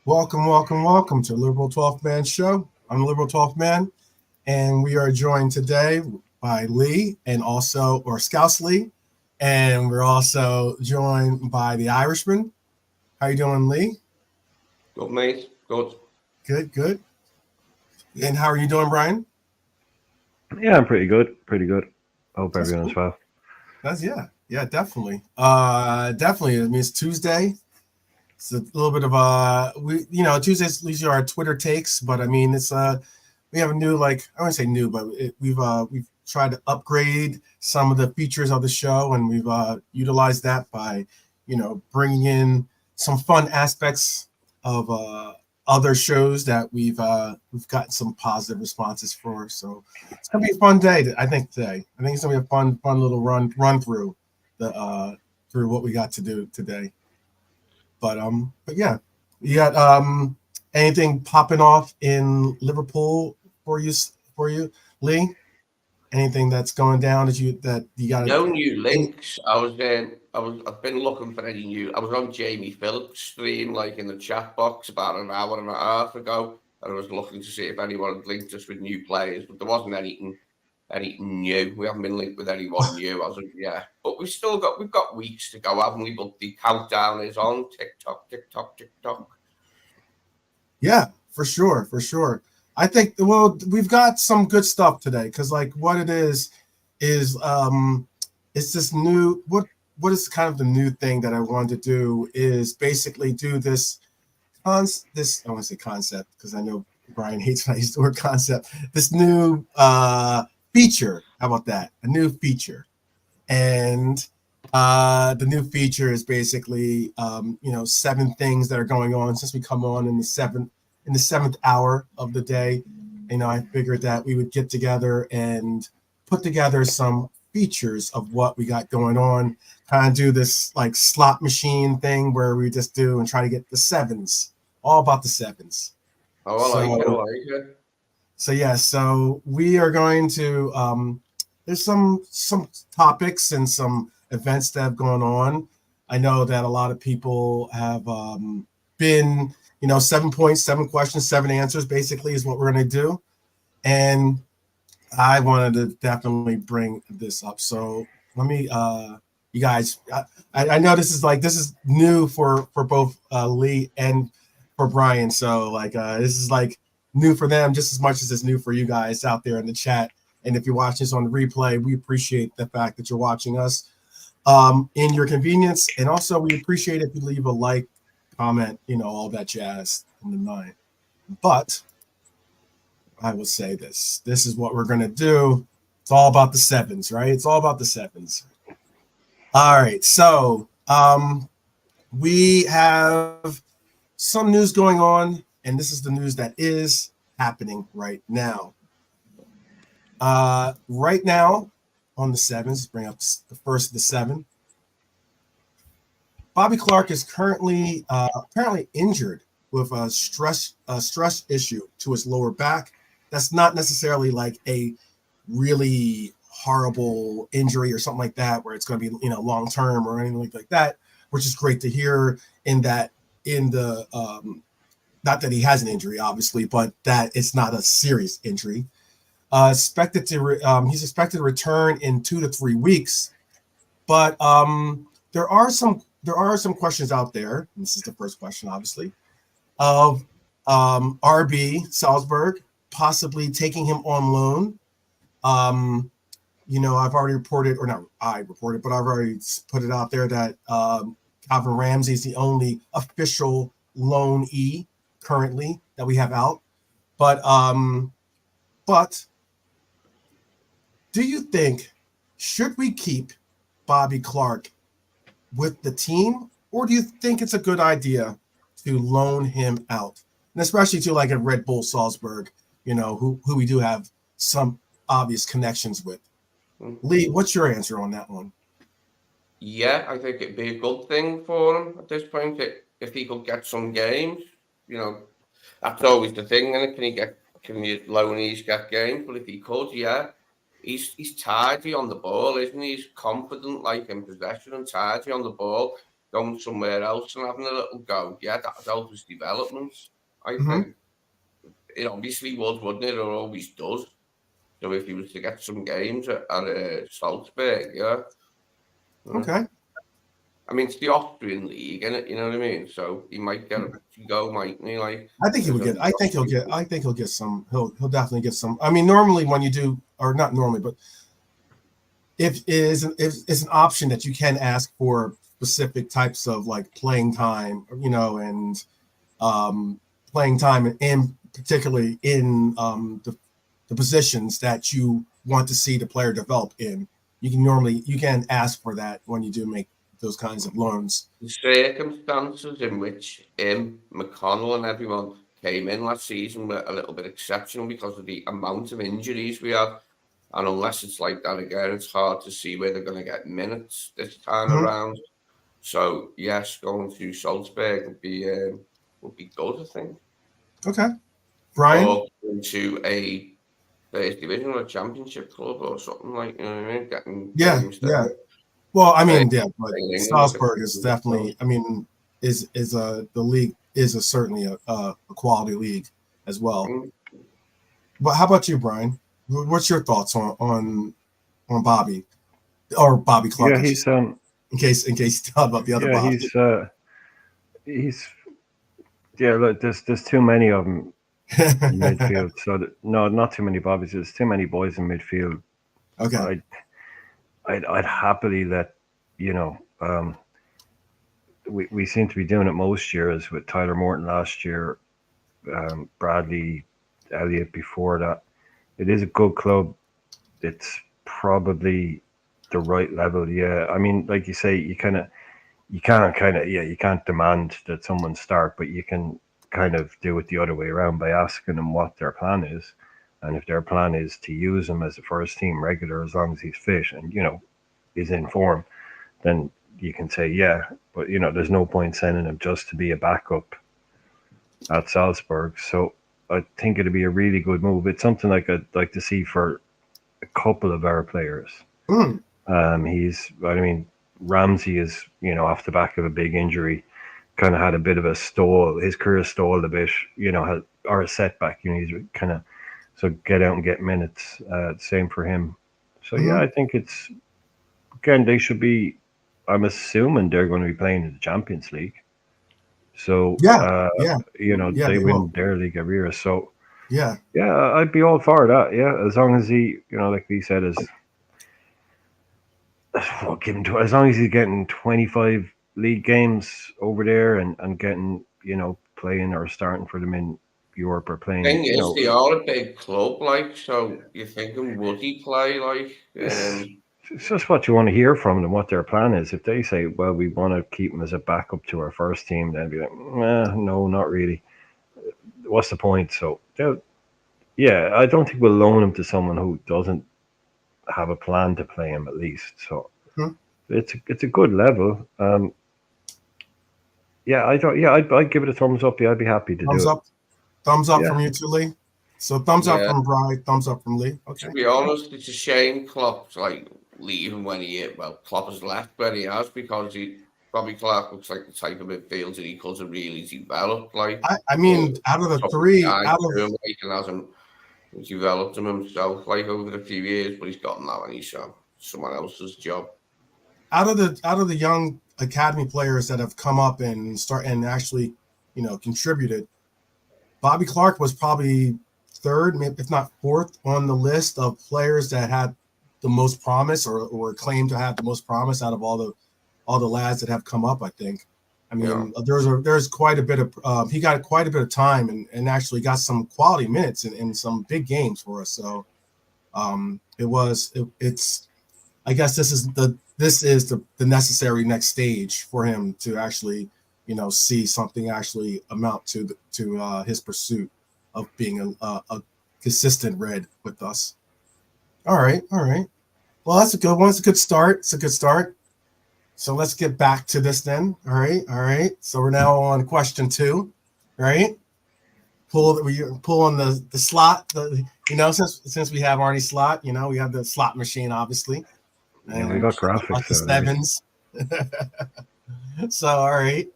Welcome, welcome, welcome to Liberal 12th Man Show. I'm the Liberal 12th Man, and we are joined today by Lee and also, or Scouse Lee, and we're also joined by the Irishman. How you doing, Lee? Good, mate. Good. Good, good. And how are you doing, Brian? Yeah, I'm pretty good. Pretty good. Hope That's everyone's cool. well. Yeah, definitely. Definitely. I mean, it's Tuesday. It's a little bit of Tuesdays usually our Twitter takes, but I mean, it's we have a new, like, I wouldn't say new, but we've tried to upgrade some of the features of the show, and we've utilized that by bringing in some fun aspects of other shows that we've gotten some positive responses for. So it's gonna be a fun day. I think it's gonna be a fun little run through the through what we got to do today. But yeah, you got anything popping off in Liverpool for you, Lee? Anything that's going down that you got? No new links. I've been looking for any new. I was on Jamie Phillips' stream, like in the chat box, about an hour and a half ago, and I was looking to see if anyone had linked us with new players, but there wasn't anything new. We haven't been linked with anyone new as of yet. But we've got weeks to go, haven't we? But the countdown is on. TikTok, TikTok, TikTok. Yeah, for sure, for sure. I think we've got some good stuff today because like what it is it's this new what is kind of the new thing that I wanted to do is basically do this I want to say concept because I know Brian hates when I use the word concept. This new feature. How about that? A new feature. And the new feature is basically 7 things that are going on since we come on in the seventh hour of the day. I figured that we would get together and put together some features of what we got going on, kind of do this like slot machine thing where we just do and try to get the sevens, all about the sevens. Oh, I like it. I So like it. so we are going to there's some topics and some events that have gone on. I know that a lot of people have been 7 points, 7 questions, 7 answers basically is what we're going to do. And I wanted to definitely bring this up. So let me you guys, I know this is new for both Lee and for Brian. So like this is like new for them just as much as it's new for you guys out there in the chat. And if you're watching this on the replay, we appreciate the fact that you're watching us in your convenience. And also we appreciate if you leave a like, comment, all that jazz in the night. But I will say this. This is what we're going to do. It's all about the sevens, right? It's all about the sevens. All right. So we have some news going on, and this is the news that is happening right now. Right now on the sevens, bring up the first of the 7. Bobby Clark is currently apparently injured with a stress issue to his lower back. That's not necessarily like a really horrible injury or something like that, where it's going to be long term or anything like that. Which is great to hear. In the not that he has an injury, obviously, but that it's not a serious injury. He's expected to return in 2 to 3 weeks, but there are some questions out there. And this is the first question, obviously, of RB Salzburg possibly taking him on loan. I've already reported, or not I reported, but I've already put it out there that Calvin Ramsey is the only official loanee currently that we have out. But do you think should we keep Bobby Clark with the team, or do you think it's a good idea to loan him out? And especially to like a Red Bull Salzburg, who we do have some obvious connections with. Lee, what's your answer on that one? Yeah, I think it'd be a good thing for him at this point if he could get some games. That's always the thing, and can you loanees get games? But if he could, yeah, he's tidy on the ball, isn't he? He's confident, like in possession and tidy on the ball. going somewhere else and having a little go, yeah, that would help his development, I Mhm. think. It obviously would, wouldn't it? It always does. So if he was to get some games at Salzburg, yeah. Okay. I mean, it's the Austrian league, innit? You know what I mean? So he might get a go, mightn't he? Like, I think he would get. I think he'll get. I think he'll get some. He'll definitely get some. I mean, normally when you do, or not normally, but if it is if it's an option that you can ask for specific types of like playing time, and playing time, and particularly in the positions that you want to see the player develop in. You can ask for that when you do make those kinds of loans. the circumstances in which McConnell and everyone came in last season were a little bit exceptional because of the amount of injuries we had. And unless it's like that again, it's hard to see where they're going to get minutes this time Mhm. around. So yes, going through Salzburg would be good, I think. Okay, Brian. Or into a first division or a championship club or something like, you know what I mean? Getting Yeah, games yeah. there. Well, I Playing mean, yeah, but in England. Salzburg is definitely. I mean, is the league is certainly a quality league as well. Mm. But how about you, Brian? What's your thoughts on Bobby or Bobby Clark? Yeah, he's in case you thought about the other yeah, Bobby. he's yeah. Look, there's too many of them in midfield. So no, not too many Bobbies. There's too many boys in midfield. Okay. I'd happily let we seem to be doing it most years with Tyler Morton last year, Bradley Elliott before that. It is a good club. It's probably the right level. Yeah, I mean, like you say, you can't demand that someone start, but you can kind of do it the other way around by asking them what their plan is. And if their plan is to use him as a first team regular as long as he's fit and is in form, then you can say yeah. But there's no point sending him just to be a backup at Salzburg. So I think it'd be a really good move. It's something like I'd like to see for a couple of our players. Mm. Ramsey is, off the back of a big injury, kind of had a bit of a stall. His career stalled a bit, or a setback. He's kind of so get out and get minutes. Same for him. So Mhm. yeah, I think it's again they should be. I'm assuming they're going to be playing in the Champions League. So Yeah, they they win will. their league every year. So Yeah. yeah, I'd be all for that. Yeah, as long as he, like we said, is give him as long as he's getting 25 league games over there and getting playing or starting for them in Europe or playing. Thing is, they are a big club, like, so you're thinking, would he play, like? It's just what you want to hear from them, what their plan is. If they say, well, we want to keep him as a backup to our first team, then be like, no, not really. What's the point? So, yeah, I don't think we'll loan him to someone who doesn't have a plan to play him at least. So, it's a good level. Yeah, I'd give it a thumbs up. Yeah, I'd be happy to Thumbs do up. Thumbs up from you too, Lee. So thumbs up Yeah. from Brian. Thumbs up from Lee. Okay. To be honest, it's a shame Klopp's like leaving when Klopp has left when he has because Bobby Clark looks like the type of midfielder he could have really developed. Like, I mean, out of the three, and hasn't developed him himself like over a few years, but he's got now and he's someone else's job. out of the young academy players that have come up and actually, contributed, Bobby Clark was probably third, if not fourth, on the list of players that had the most promise or claimed to have the most promise out of all the lads that have come up. I think. I mean, there's quite a bit of he got quite a bit of time and actually got some quality minutes in some big games for us. So it's I guess this is the necessary next stage for him to actually see something actually amount to his pursuit of being a consistent Red with us. All right. Well, that's a good one. It's a good start. So let's get back to this then. All right. So we're now on question 2, right? Pull on the slot. Since we have Arnie slot, we have the slot machine, obviously. Yeah, we got graphics. The sevens. So, all right.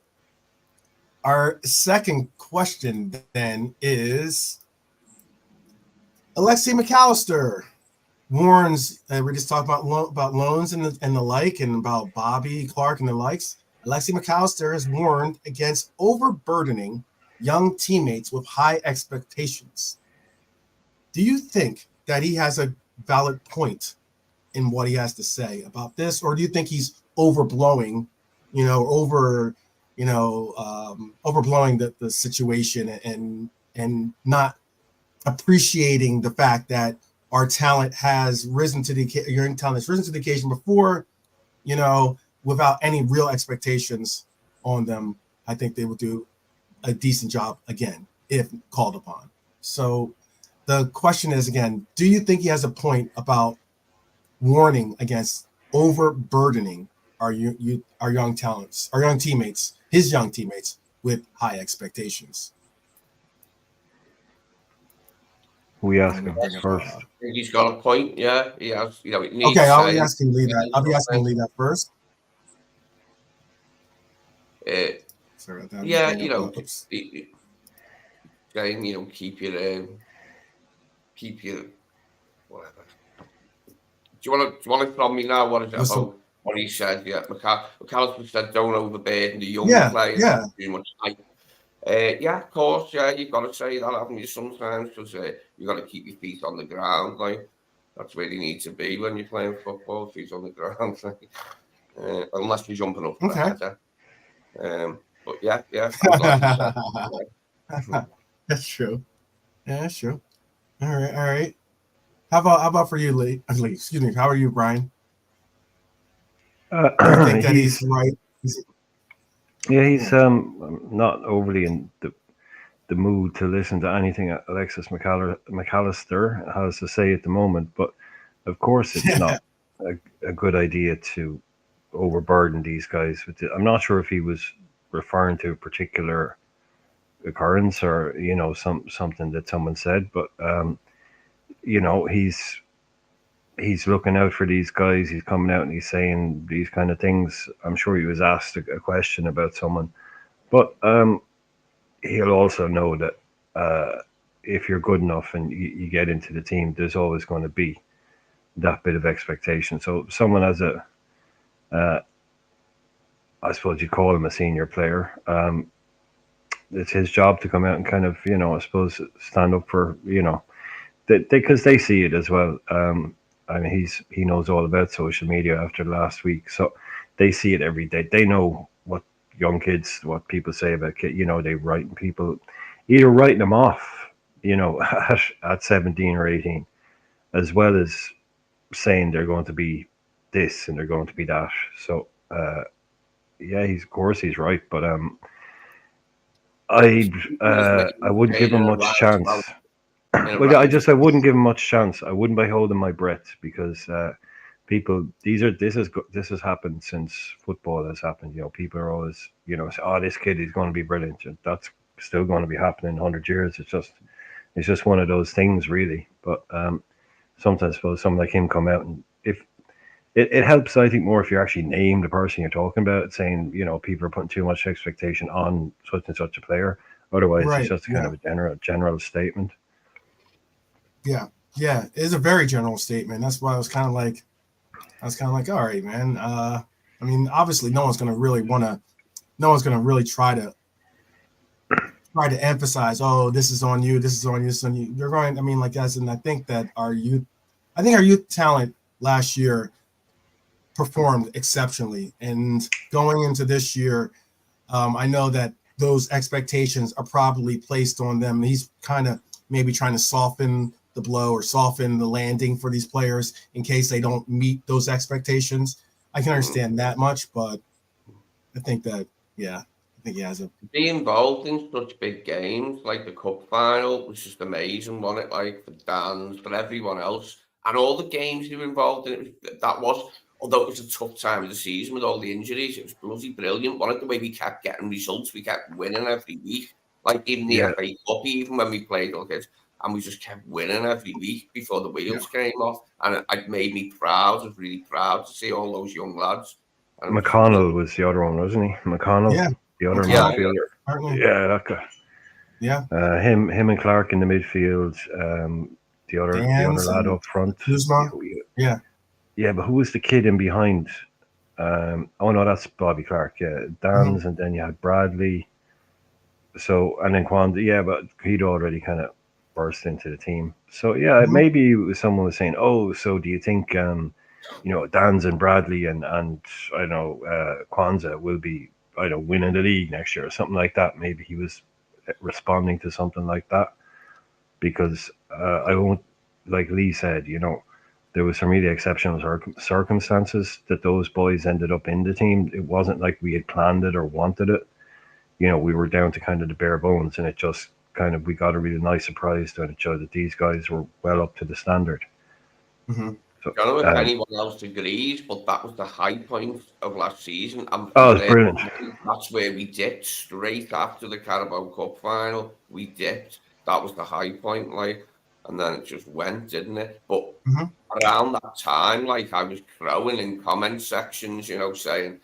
Our second question then is Alexi McAllister warns. We just talked about loans and the like, and about Bobby Clark and the likes. Alexi McAllister has warned against overburdening young teammates with high expectations. Do you think that he has a valid point in what he has to say about this, or do you think he's overblowing, overblowing the situation and not appreciating the fact that our talent has risen to the young talent has risen to the occasion before, without any real expectations on them. I think they will do a decent job again if called upon. So the question is again, do you think he has a point about warning against overburdening our young talents, our young teammates, his young teammates with high expectations? We ask him first. I think he's got a point. Yeah, he has. It needs Okay, I'll be saying. asking Lee that. I'll be asking Lee that first. Sorry about that. Yeah, saying, keep your whatever. Do you want to tell me now what is it about what he said? Yeah, McAllister said don't overburden the young players. Yeah. Too much hype. Yeah, of course. Yeah, you've got to say that, haven't you? Sometimes because you got to keep your feet on the ground. Like that's where you need to be when you're playing football. Feet on the ground. Unless you're jumping up for a header. But yeah. I'm glad you said that. That's true. Yeah, that's true. All right. How about for you, Lee? Excuse me. How are you, Brian? Do you think that he's right? He's not overly in the mood to listen to anything Alexis McAllister has to say at the moment. But of course, it's not a good idea to overburden these guys with it. I'm not sure if he was referring to a particular occurrence or something that someone said, but he's looking out for these guys. He's coming out and he's saying these kind of things. I'm sure he was asked a question about someone, but he'll also know that if you're good enough and you get into the team, there's always going to be that bit of expectation. So someone has I suppose you call him a senior player. It's his job to come out and kind of, I suppose stand up for, because they see it as well. I mean, he knows all about social media after last week, so they see it every day. They know what young kids, what people say about kids. They write people, either writing them off, at 17 or 18, as well as saying they're going to be this and they're going to be that. So, of course he's right, but I wouldn't give him much chance. But I wouldn't give him much chance. I wouldn't by holding my breath because people, this has happened since football has happened. People are always, say, oh, this kid is going to be brilliant. That's still going to be happening in 100 years. It's just one of those things, really. But sometimes I suppose someone like him come out and if it helps, I think, more if you actually name the person you're talking about, saying, people are putting too much expectation on such and such a player. Otherwise, it's just kind of a general statement. Yeah, it's a very general statement. That's why I was kind of like, all right, man. I mean, obviously, no one's going to really try to emphasize, oh, this is on you, this is on you, this is on you. You're going, I mean, like as and I think our youth talent last year performed exceptionally, and going into this year, I know that those expectations are probably placed on them. He's kind of maybe trying to soften the blow or soften the landing for these players in case they don't meet those expectations. I can understand that much, but I think that, I think he has a... Be involved in such big games like the cup final was just amazing, wasn't it? Like for Dan, for everyone else, and all the games you were involved in. Although it was a tough time of the season with all the injuries, it was bloody brilliant. Wasn't it the way we kept getting results? We kept winning every week. Like even the FA Cup, even when we played all kids, and we just kept winning every week before the wheels came off. And it made me proud. I was really proud to see all those young lads And it was McConnell was the other one, wasn't he? McConnell, Yeah. the other McConnell. midfielder. Certainly. Yeah, that guy. Yeah. Him and Clark in the midfield. The other Dan's lad and up front. Kuzma. Yeah. Yeah, but who was the kid in behind? Oh no, that's Bobby Clark. Yeah, Dan's, and then you had Bradley. So and then Kwanzaa. Yeah, but he'd already kind of burst into the team. So yeah, maybe it was someone was saying, "Oh, so do you think Dan's and Bradley and I don't know Kwanzaa will be winning the league next year or something like that?" Maybe he was responding to something like that because I won't, like Lee said, there was some really exceptional circumstances that those boys ended up in the team. It wasn't like we had planned it or wanted it. We were down to kind of the bare bones, and it just kind of we got a really nice surprise when it showed that these guys were well up to the standard. Mm-hmm. I don't know if anyone else agrees, but that was the high point of last season. And it's brilliant. That's where we dipped straight after the Carabao Cup final. We dipped. That was the high point, and then it just went, didn't it? But around that time, I was crowing in comment sections, saying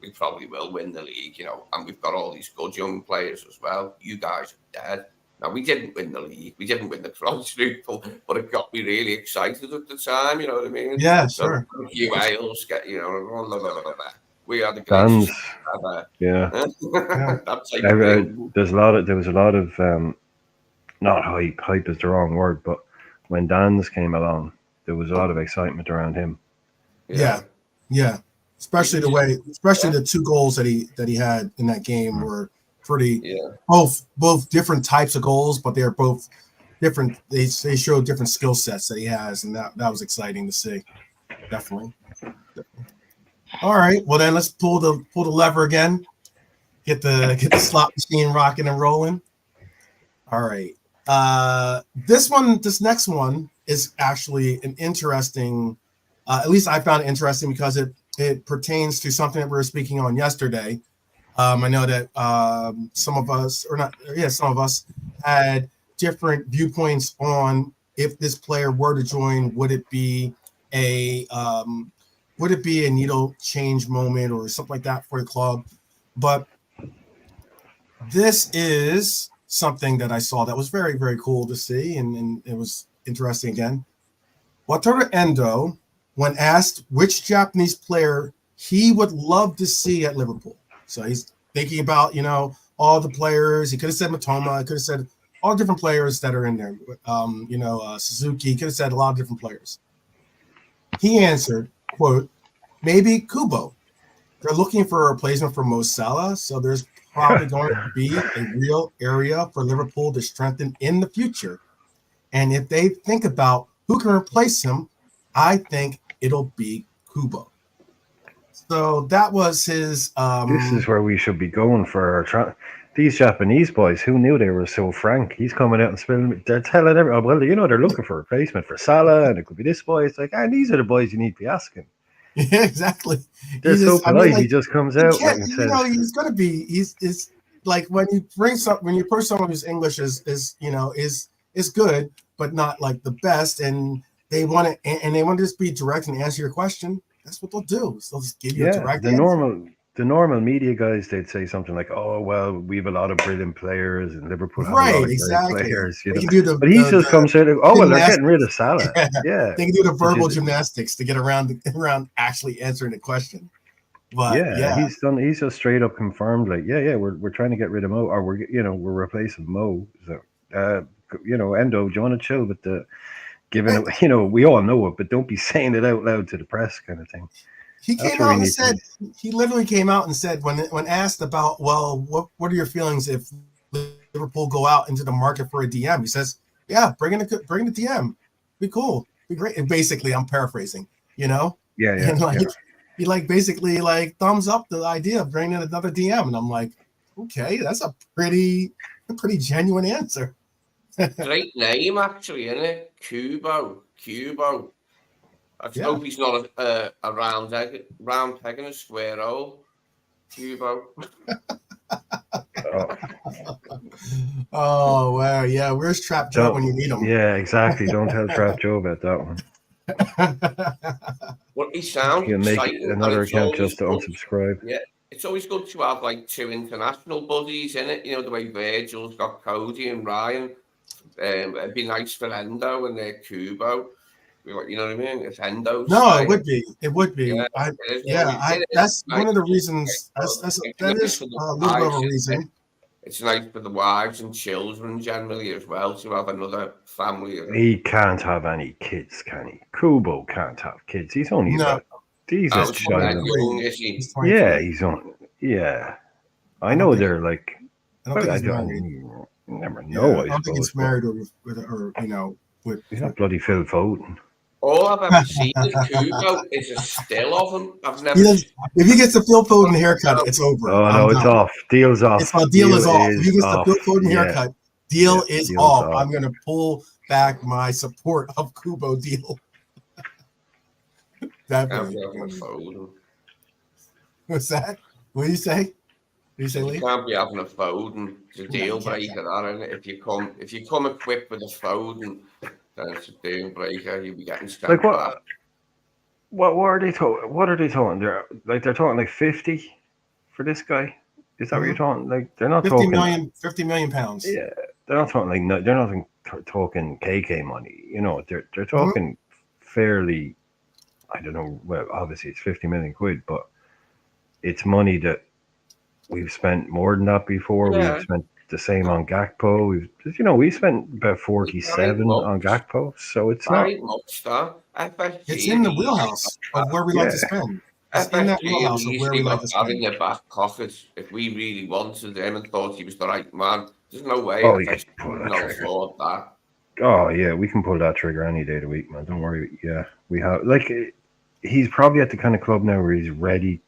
we probably will win the league, and we've got all these good young players as well. You guys are dead. Now, we didn't win the league. We didn't win the quadruple, but it got me really excited at the time, you know what I mean? Yeah, sure. So, you Wales, we are the Dan's, greatest ever. yeah. There was a lot of not hype. Hype is the wrong word, but when Dan's came along, there was a lot of excitement around him. Yeah. Especially the two goals that he had in that game were pretty both different types of goals, but they're both different. They showed different skill sets that he has, and that was exciting to see. Definitely. All right, well then let's pull the lever again. Get the slot machine rocking and rolling. All right. This next one is actually an interesting. At least I found it interesting because it pertains to something that we were speaking on yesterday. I know that some of us had different viewpoints on if this player were to join, would it be a needle change moment or something like that for the club? But this is something that I saw that was very, very cool to see, and it was interesting again. Wataru Endo, when asked which Japanese player he would love to see at Liverpool. So he's thinking about, all the players. He could have said Matoma. He could have said all different players that are in there. Suzuki. He could have said a lot of different players. He answered, quote, maybe Kubo. They're looking for a replacement for Mo Salah, so there's probably going to be a real area for Liverpool to strengthen in the future. And if they think about who can replace him, I think it'll be Kubo. So that was his. This is where we should be going for these Japanese boys. Who knew they were so frank? He's coming out and spilling. They're telling everyone, well, they're looking for a replacement for Salah, and it could be this boy. It's like, these are the boys you need to be asking. Yeah, exactly. They're so polite. He just comes out and says, he's going to be. He's like when you approach someone whose English is good, but not like the best, and they want to just be direct and answer your question. That's what they'll do. So they'll just give you a direct answer. The normal media guys, they'd say something like, "Oh, well, we have a lot of brilliant players, and Liverpool have a lot of great players." But he just comes out, "Oh, well, they're getting rid of Salah." Yeah. They can do the verbal gymnastics to get around actually answering the question. But he's just straight up confirmed, like, we're trying to get rid of Mo, or we're replacing Mo. So, Endo, do you want to chill with the giving it? We all know it, but don't be saying it out loud to the press, kind of thing. He literally came out and said when asked about, well, what are your feelings if Liverpool go out into the market for a DM? He says, yeah, bring the DM, be cool, be great. And basically, I'm paraphrasing, And he basically thumbs up the idea of bringing in another DM, and I'm like, okay, that's a pretty genuine answer. Great name, actually, isn't it? Kubo. I hope he's not a round peg in a square hole. Kubo. Oh, wow. Yeah, where's Trap Joe when you need him? Yeah, exactly. Don't tell Trap Joe about that one. Well, he sounds He'll make exciting, and another it's account always just to good. unsubscribe. Yeah, it's always good to have like two international buddies in it. You know, the way Virgil's got Cody and Ryan. It'd be nice for Endo and Kubo. You know what I mean? If Endo's No, it staying, would be. It would yeah, be. it is That's one nice. of the reasons. It's That nice is for the a little bit of wives, a isn't it? reason. It's nice for the wives and children generally as well to have another family. He can't have any kids, can he? Kubo can't have kids. He's only No, he's I a was he's child. 23. young, is He's he? Yeah, 23. he's on. Yeah, I I don't know think. they're like. I don't Well, think I he's married. don't you never Yeah, know, I I don't think suppose, he's but married or with. he's not bloody Phil Foden. All I've ever seen of Kubo is a still of him. I've He never does, seen if he gets the Phil Foden haircut, Kubo. it's over. Oh I'm no, it's done. off. Deal's It's off. a deal is off. If he gets the off. Phil Foden Yeah, haircut, deal yeah, is deal's off. off. I'm gonna pull back my support of Kubo deal. Can't Definitely. be having a Foden. What's that? What do you say? What do you say, You Lee? can't be having a Foden. It's a No, deal you can't. breaker, that, isn't it? If you come equipped with a Foden, then it's a deal breaker. You'll be getting Like sent back. what are they talking? What are they talking? They're talking like 50 for this guy. Is that what you're talking? Like they're not 50 talking. million, 50 million pounds. Yeah, they're not talking like no, they're not talking KK money. You know, they're talking fairly. I don't know. Well, obviously it's 50 million quid, but it's money that we've spent more than that before. Yeah. We've spent the same on Gakpo. We spent about 47 on Gakpo, so it's not. Much that. FSG It's in the wheelhouse of where we like to spend. It's in that FSG wheelhouse of where we like to got that in spend. their back pocket. If we really wanted him and thought he was the right man, there's no way Oh, you FSG could pull that can trigger. afford that. Oh yeah, we can pull that trigger any day of the week, man. Don't worry. Yeah, we have. Like, he's probably at the kind of club now where he's ready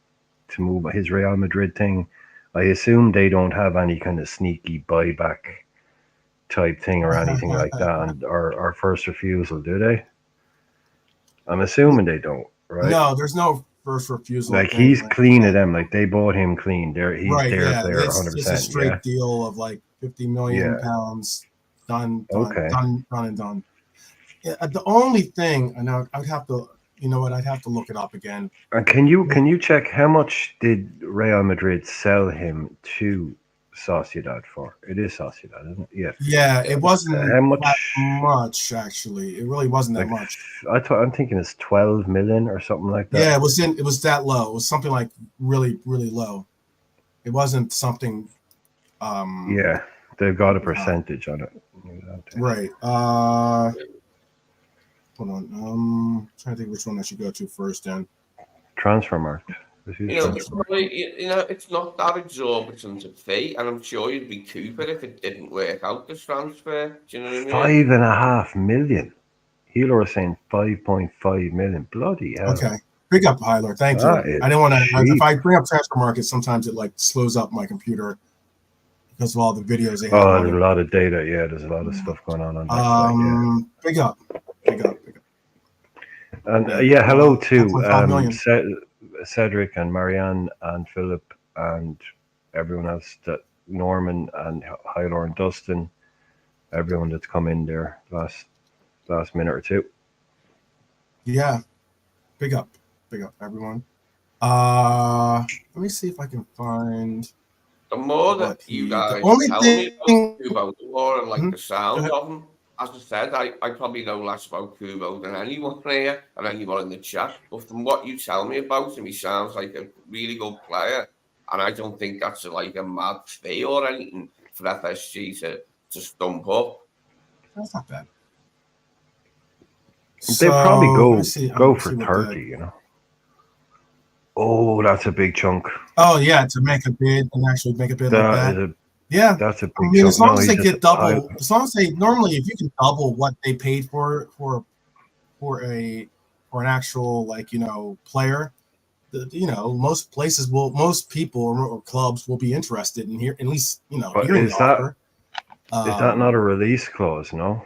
to move. His Real Madrid thing, I assume they don't have any kind of sneaky buyback type thing or anything like that, and our first refusal, do they? I'm assuming they don't, right? No, there's no first refusal. Like he's clean of them. Like they bought him clean. He's right, their yeah. player, It's 100%. just a straight Yeah. deal of like 50 million pounds. Done, Okay. done, and done. Yeah, the only thing, I know I'd have to, you know what, I'd have to look it up again. And can you check how much did Real Madrid sell him to Sociedad for? It is Sociedad, isn't it? Yeah. Yeah, it wasn't How much? that much actually. It really wasn't that much. I'm thinking it's 12 million or something like that. Yeah, it was that low. It was something like really, really low. It wasn't something. Yeah, they've got a percentage on it. Right. Hold on. Trying to think which one I should go to first. Then Transfermarkt. It's not that exorbitant a fee, and I'm sure you'd be cheaper if it didn't work out this transfer. Do you know what I mean? 5.5 million. Healer was saying 5.5 million. Bloody hell. Okay. Big up, Hyler. Thank you. I didn't want to. If I bring up Transfermarkt, sometimes it like slows up my computer because of all the videos they have. Oh, there's a lot of data. Yeah, there's a lot of stuff going on that site. Yeah. Big up. And hello to Cedric and Marianne and Philip and everyone else, that Norman and Hyler and Dustin, everyone that's come in there last minute or two. Yeah, big up everyone. Let me see if I can find. The more that you guys tell me about Kubo, the more I like the sound of him. As I said, I probably know less about Kubo than anyone here and anyone in the chat. But from what you tell me about him, he sounds like a really good player. And I don't think that's like a mad fee or anything for FSG to stump up. That's not bad. They probably go for 30, you know. Oh, that's a big chunk. Oh yeah, to make a bid and actually make a bid like that. Yeah, that's a big chunk. As long as they get double, as long as they normally, if you can double what they paid for an actual player, most people or clubs will be interested in at least hearing the offer. Is that not a release clause? No.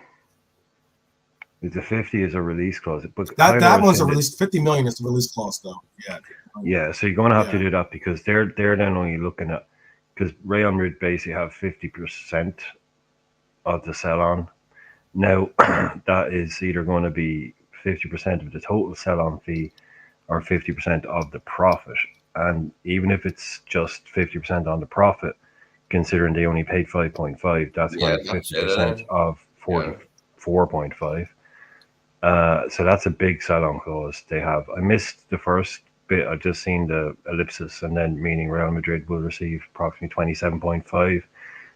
The 50 is a release clause, but that one's a release. 50 million is the release clause, though. Yeah. Yeah, so you're going to have to do that because they're then only looking at, because Real Madrid basically have 50% of the sell on. Now that is either going to be 50% of the total sell-on fee or 50% of the profit. And even if it's just 50% on the profit, considering they only paid 5.5, that's Yeah, going to that's 50% it. of Yeah. 44.5. So that's a big sell-on clause they have. I missed the first bit. I just seen the ellipsis, and then meaning Real Madrid will receive approximately 27.5.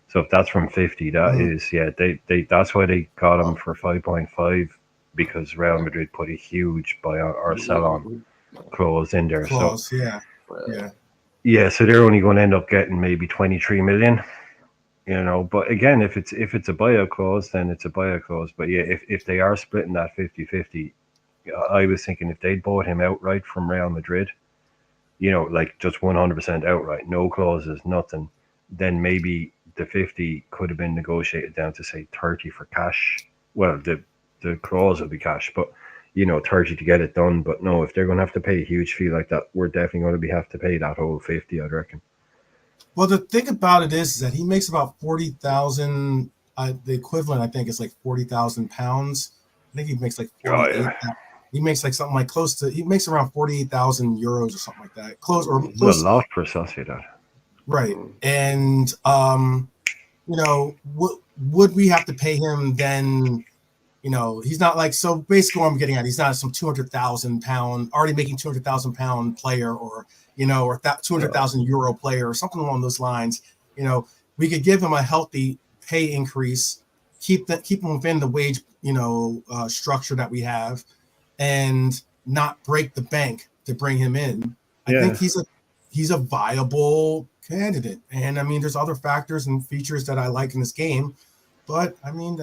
So if that's from 50, that is they that's why they got him for 5.5, because Real Madrid put a huge buy on or sell on clause in there. Clause, So yeah. yeah, so they're only going to end up getting maybe 23 million. But again, if it's a buyout clause, then it's a buyout clause. But yeah, if they are splitting that 50-50, I was thinking if they'd bought him outright from Real Madrid, like just 100% outright, no clauses, nothing, then maybe the 50 could have been negotiated down to say 30 for cash. Well, the clause will be cash, but 30 to get it done. But no, if they're going to have to pay a huge fee like that, we're definitely going to have to pay that whole 50, I'd reckon. Well, the thing about it is that he makes about 40,000. The equivalent, I think, is like 40,000 pounds. I think he makes like 48. Oh, yeah. He makes like something like close to. He makes around 48,000 euros or something like that. Close or It's a close. lot for Sociedad. Right. And would we have to pay him then? He's not like, so basically what I'm getting at, he's not some 200,000 pound, already making 200,000 pound player, or 200,000 euro player or something along those lines. We could give him a healthy pay increase, keep him within the wage, structure that we have, and not break the bank to bring him in. I think he's a viable candidate. And I mean, there's other factors and features that I like in this game, but I mean,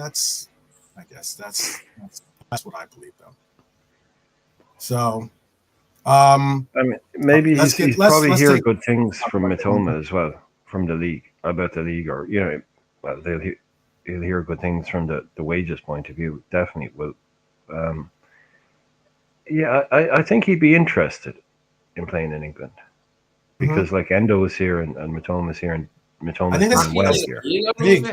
I guess that's what I believe, though. So, I mean, maybe let's he's probably let's hear take good things from Matoma as well, from the league, about the league, or well, he'll hear good things from the wages point of view. Definitely will. Yeah, I think he'd be interested in playing in England, because like Endo is here and Matoma is here, and I Matoma's think doing well here. big.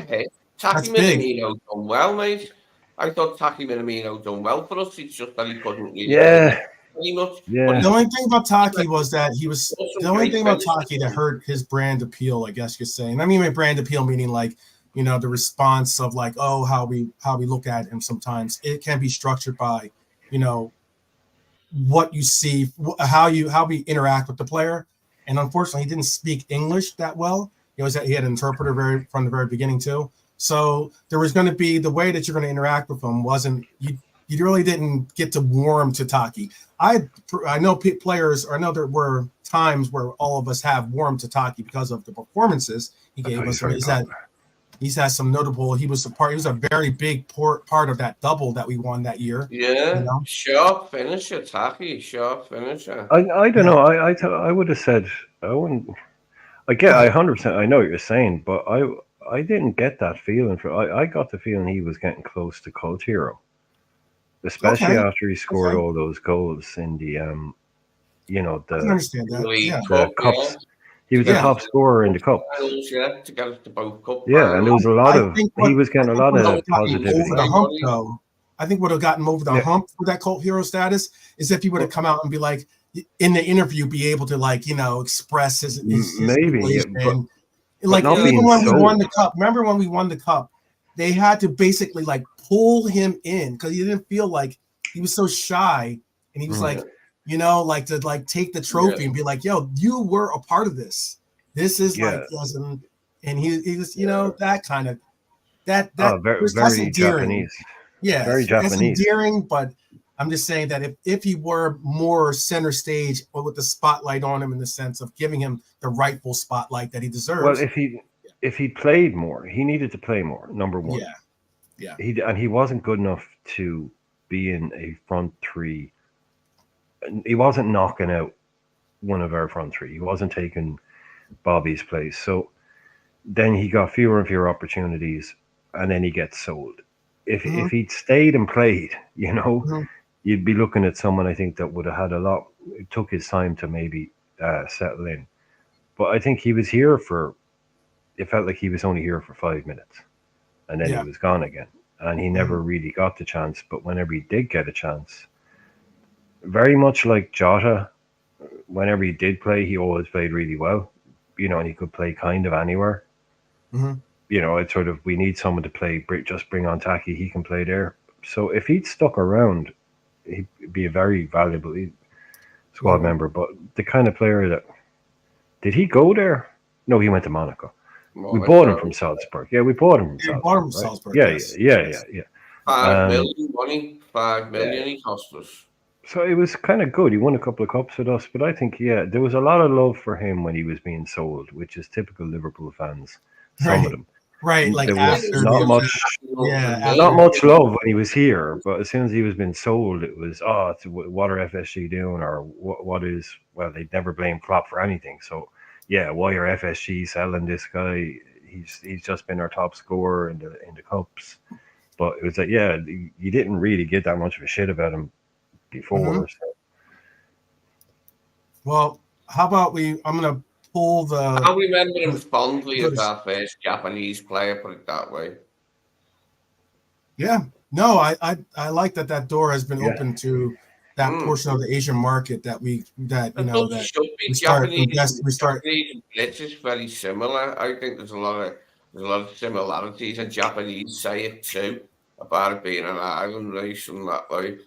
Taki That's big. Minamino done well, mate. I thought Taki Minamino done well for us. It's just that he couldn't really Yeah, very much. yeah. The only thing about Taki was that the only thing about finishes. Taki that hurt his brand appeal, I guess you're saying. I mean, by brand appeal meaning like, the response of like, oh, how we look at him sometimes. It can be structured by, what you see, how we interact with the player. And unfortunately, he didn't speak English that well. He had an interpreter from the very beginning too. So there was going to be the way that you're going to interact with him wasn't you. You really didn't get to warm to Taki. I know players, or I know there were times where all of us have warmed to Taki because of the performances he gave us. He's had some notable. He was a very big part of that double that we won that year. Yeah, sharp finisher, Taki, sharp finisher. I don't know. I would have said I wouldn't. I 100%. I know what you're saying, but I didn't get that feeling. I got the feeling he was getting close to cult hero, especially after he scored all those goals in the I can understand that. the cups. He was a top scorer in the cup. Yeah, to get us to both cup. Yeah, and there was a lot of. He was getting a lot of positivity. Over the hump, though. I think what would have gotten over the hump for that cult hero status is if he would have come out and be like, in the interview, be able to express his maybe, but even when we won the cup. Remember when we won the cup, they had to basically pull him in because he didn't feel like he was so shy, and he was to take the trophy and be like, "Yo, you were a part of this. This is and he was that kind of that very endearing. Japanese. Yeah, very Japanese. That's endearing, but I'm just saying that if he were more center stage or with the spotlight on him in the sense of giving him the rightful spotlight that he deserves. Well, if he played more, he needed to play more. Number one. Yeah. He wasn't good enough to be in a front three. He wasn't knocking out one of our front three. He wasn't taking Bobby's place. So then he got fewer and fewer opportunities, and then he gets sold. If he'd stayed and played, you'd be looking at someone, I think, that would have had a lot. It took his time to maybe settle in. But I think he was here it felt like he was only here for 5 minutes, and then he was gone again. And he never really got the chance. But whenever he did get a chance, very much like Jota. Whenever he did play, he always played really well. And he could play kind of anywhere. Hmm. It's sort of we need someone to play. Just bring on Taki. He can play there. So if he'd stuck around, he'd be a very valuable squad member. But the kind of player that did he go there? No, he went to Monaco. We bought him from Salzburg. Yeah, we bought him from You Salzburg. bought him from Right? Salzburg, Yeah, yes. yeah. 5 million money, 5 million Yeah. he cost us. So it was kind of good. He won a couple of cups with us, but I think there was a lot of love for him when he was being sold, which is typical Liverpool fans. Some of them, Right, like there was after not the much, yeah, not after much love when he was here. But as soon as he was being sold, it was what are FSG doing, or what is well, they'd never blame Klopp for anything. So yeah, why are FSG selling this guy? He's just been our top scorer in the cups. But it was like, yeah, you didn't really get that much of a shit about him before. So. Well, how about I'm gonna pull the. I remember him fondly Good. as our first Japanese player, put it that way. Yeah, no, I like that door has been Yeah. open to that portion of the Asian market that I thought that should be we start Japanese invest and British very similar. I think there's a lot of similarities, and Japanese say it too about it being an island race and that way.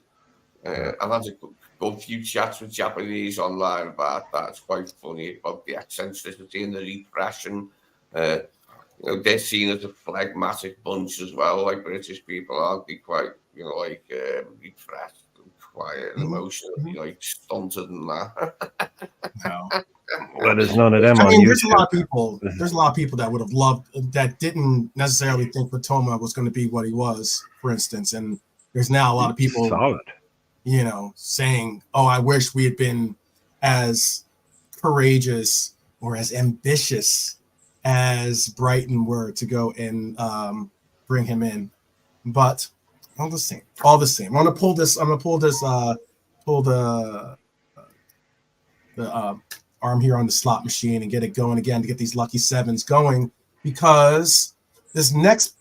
I've had a good few chats with Japanese online about that. It's quite funny about the eccentricity and the repression. They're seen as a phlegmatic bunch as well, like British people, aren't they? Quite, repressed and quiet and emotionally, stunted and that. No. Well, there's none of them I on mean, YouTube. there's a lot of people. There's a lot of people that would have loved that didn't necessarily think Matoma was going to be what he was, for instance. And there's now a lot of people, solid, saying, "Oh, I wish we had been as courageous or as ambitious as Brighton were to go and bring him in." But all the same. I'm gonna pull this. Pull the arm here on the slot machine and get it going again to get these lucky sevens going, because this next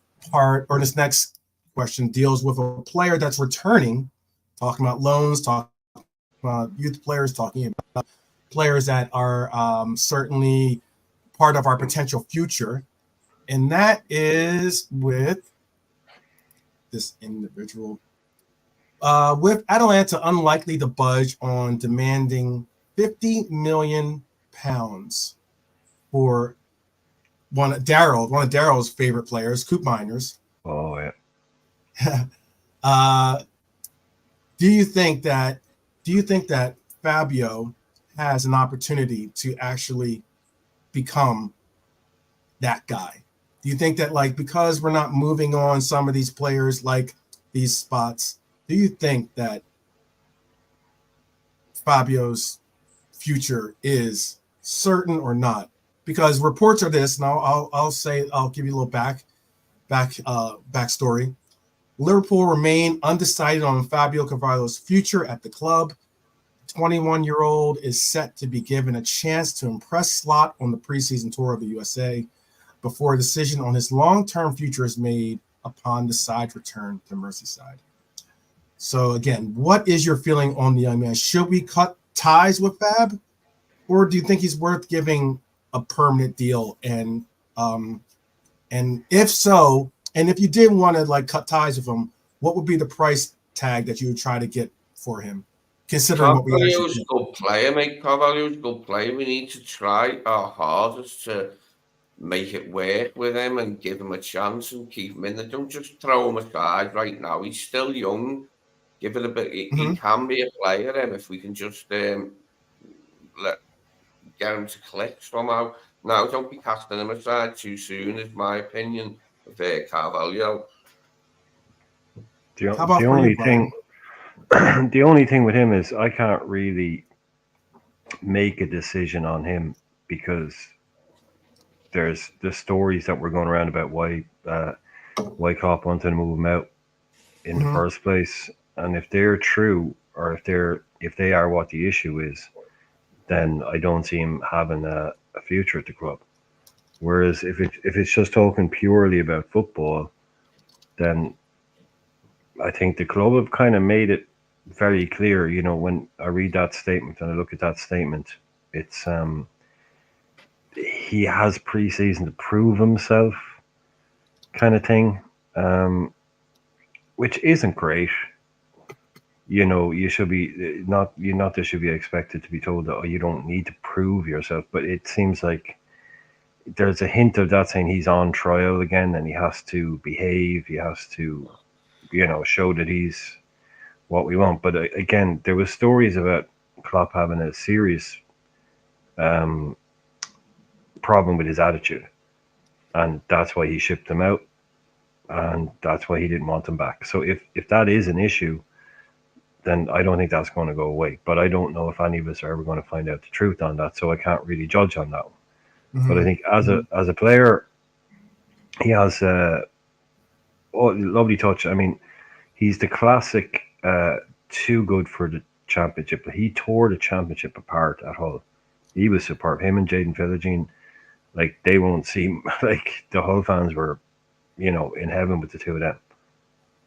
question deals with a player that's returning, talking about loans, talking about youth players, talking about players that are certainly part of our potential future. And that is with this individual. With Atalanta unlikely to budge on demanding £50 million for one of Daryl's favorite players, Coop Miners. Oh yeah. Do you think that Fabio has an opportunity to actually become that guy? Do you think that, like, because we're not moving on some of these players, like these spots, do you think that Fabio's future is certain or not? Because reports are this, and I'll give you a little backstory. Liverpool remain undecided on Fabio Carvalho's future at the club. 21-year-old is set to be given a chance to impress Slot on the preseason tour of the USA before a decision on his long-term future is made upon the side's return to Merseyside. So again, what is your feeling on the young man? Should we cut ties with Fab, or do you think he's worth giving a permanent deal? And if so, and if you did want to like cut ties with him, what would be the price tag that you would try to get for him, considering what we Carvalho's actually a good player, mate. Carvalho's a good player. We need to try our hardest to make it work with him and give him a chance and keep him in there. Don't just throw him aside right now. He's still young. Give it a bit. He can be a player, and if we can just get him to click somehow. Now, don't be casting him aside too soon, is my opinion of Carvalho. The only thing the only thing with him is I can't really make a decision on him because there's the stories that were going around about why Klopp wanted to move him out in the first place, and if they're true, or if they are what the issue is, then I don't see him having a future at the club. Whereas if it's just talking purely about football, then I think the club have kind of made it very clear. You know, when I read that statement and I look at that statement, it's he has preseason to prove himself, kind of thing, which isn't great. You know, you should be not you not just should be expected to be told that, oh, you don't need to prove yourself, but it seems like there's a hint of that saying he's on trial again and he has to behave, he has to, you know, show that he's what we want. But again, there was stories about Klopp having a serious um, problem with his attitude, and that's why he shipped him out, and that's why he didn't want him back. So if that is an issue, then I don't think that's going to go away. But I don't know if any of us are ever going to find out the truth on that, so I can't really judge on that one. But I think as a player, he has lovely touch. I mean, he's the classic too good for the championship, but he tore the championship apart at Hull. He was superb. Him and Jaden Philogene, like they won't seem like the Hull fans were, you know, in heaven with the two of them.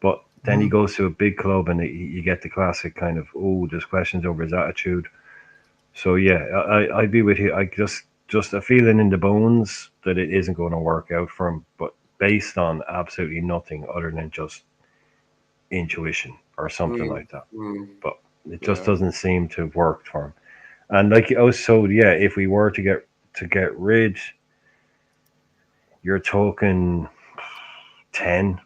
But then he goes to a big club and you get the classic kind of, oh, there's questions over his attitude. So yeah, I'd be with you. I just a feeling in the bones that it isn't going to work out for him, but based on absolutely nothing other than just intuition or something like that. But it just doesn't seem to have worked for him. And like I was told, yeah, if we were to get rid, you're talking 10,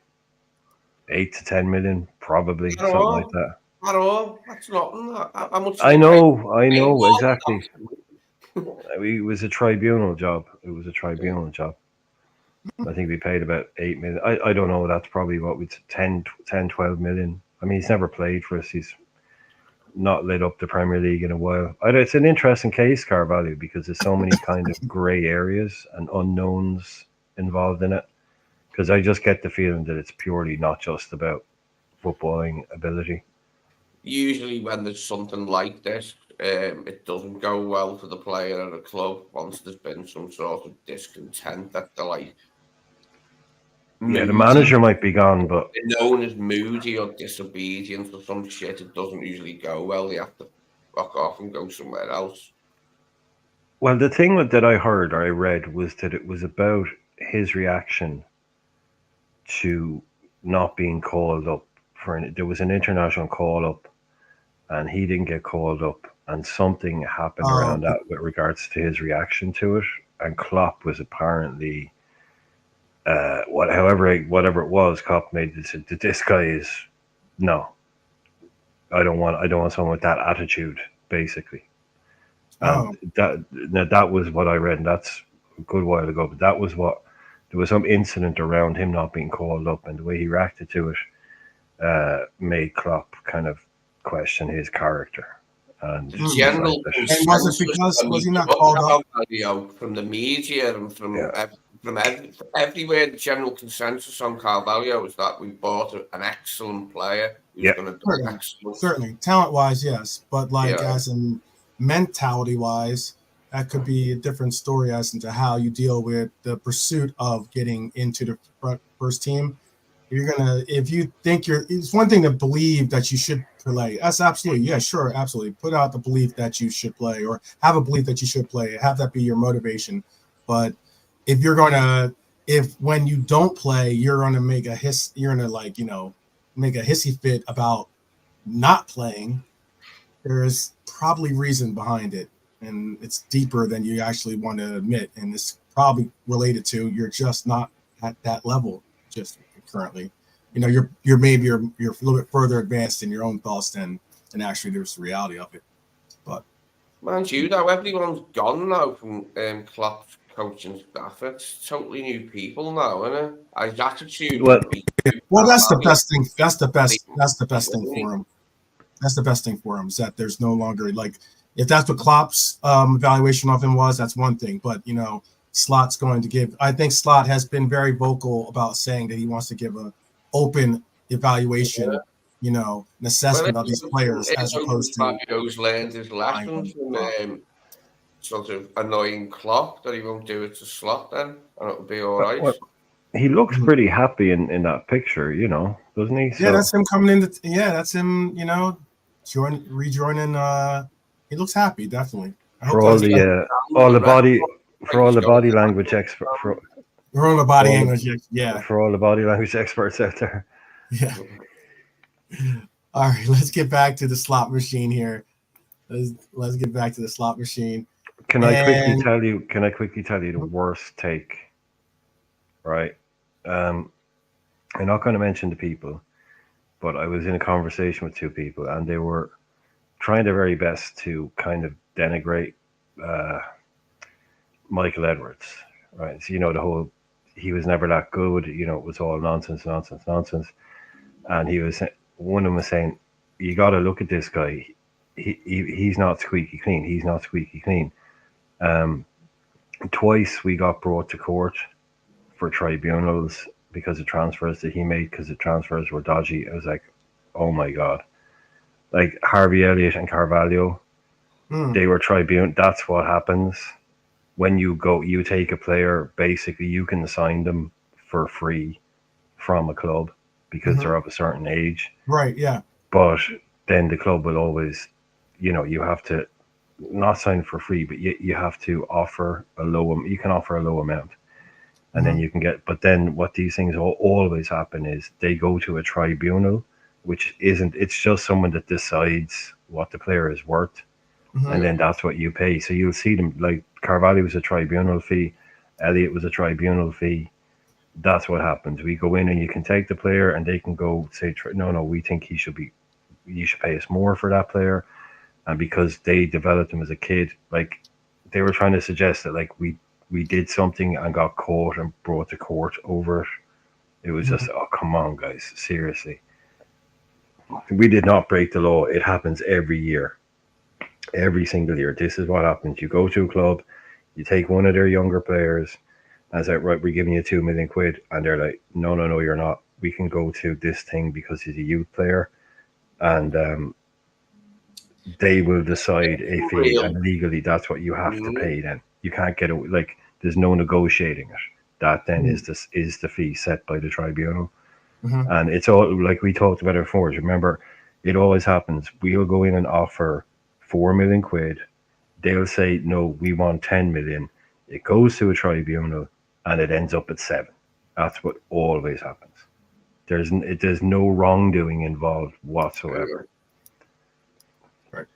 8 to 10 million, probably something like that. At all, that's nothing. How much? I know exactly. It was a tribunal job. I think we paid about 8 million. I don't know. That's probably what we 10, 12 million. I mean, he's never played for us. He's not lit up the Premier League in a while. It's an interesting case, Carvalho, because there's so many kind of grey areas and unknowns involved in it. Because I just get the feeling that it's purely not just about footballing ability. Usually, when there's something like this, it doesn't go well for the player at a club once there's been some sort of discontent that they're like. Yeah, the manager might be gone, but known as moody or disobedient or some shit, it doesn't usually go well. They have to fuck off and go somewhere else. Well, the thing that I heard or I read was that it was about his reaction to not being called up there was an international call up and he didn't get called up and something happened around that with regards to his reaction to it, and Klopp was apparently whatever it was, Klopp made that this guy is no. I don't want someone with that attitude, basically. That was what I read, and that's a good while ago. But that was what there was some incident around him not being called up, and the way he reacted to it made Klopp kind of question his character. And general was he not called up from the media and from everywhere? The general consensus on Carvalho is that we bought an excellent player who's going to do excellent. Certainly, talent-wise, yes, but as in mentality-wise, that could be a different story as into how you deal with the pursuit of getting into the first team. If you think it's one thing to believe that you should play. That's absolutely, yeah, sure, absolutely. Put out the belief that you should play, or have a belief that you should play. Have that be your motivation. But if when you don't play, you're gonna make a make a hissy fit about not playing, there is probably reason behind it, and it's deeper than you actually want to admit. And it's probably related to you're just not at that level just currently. You're a little bit further advanced in your own thoughts than actually there's the reality of it. But mind you, though, everyone's gone now from Klopp's coaching staff. It's totally new people now, isn't it? His attitude. Well, that's the best thing. That's the best thing for him. That's the best thing for him, is that there's no longer if that's what Klopp's evaluation of him was, that's one thing. But Slot's going to give. I think Slot has been very vocal about saying that he wants to give a open evaluation, an assessment of these players, as opposed to Fabio's learned his lessons from sort of annoying Klopp that he won't do it to Slot then, and it'll be all right. Well, he looks pretty happy in that picture, doesn't he? Yeah, that's him coming in. That's him, rejoining. He looks happy, definitely. I hope For all that's the body language experts, we're on the body English. Yeah, for all the body language experts out there. yeah. All right, let's get back to the slot machine here. Let's get back to the slot machine. Can I quickly And tell you? Can I quickly tell you the worst take? Right. Um, I'm not going to mention the people, but I was in a conversation with two people, and they were trying their very best to kind of denigrate uh, Michael Edwards. Right. So the whole he was never that good. It was all nonsense, nonsense, nonsense. And one of them was saying, you got to look at this guy. He's not squeaky clean. He's not squeaky clean. Um, Twice we got brought to court for tribunals because of transfers that he made because the transfers were dodgy. I was like, oh my god! Like Harvey Elliott and Carvalho, they were tribunal. That's what happens when you take a player. Basically, you can sign them for free from a club because they're of a certain age. Right. Yeah. But then the club will always, you have to not sign for free, but you have to offer you can offer a low amount and then you can get, but then what these things always happen is they go to a tribunal, which it's just someone that decides what the player is worth. And then that's what you pay. So you'll see them like Carvalho was a tribunal fee. Elliott was a tribunal fee. That's what happens. We go in and you can take the player and they can go say, no, we think you should pay us more for that player. And because they developed him as a kid, like they were trying to suggest that like we did something and got caught and brought to court over it. It was just, oh, come on, guys. Seriously. We did not break the law. It happens every year. Every single year. This is what happens. You go to a club, you take one of their younger players, and say, right, we're giving you £2 million. And they're like, no, you're not. We can go to this thing because he's a youth player. And they will decide a fee. And legally, that's what you have to pay then. You can't get away. Like, there's no negotiating it. That then is the fee set by the tribunal. And it's all, like we talked about it before. Remember, it always happens. We'll go in and offer £4 million. They'll say, no, we want 10 million. It goes to a tribunal and it ends up at 7. That's what always happens. There's no wrongdoing involved whatsoever. Right.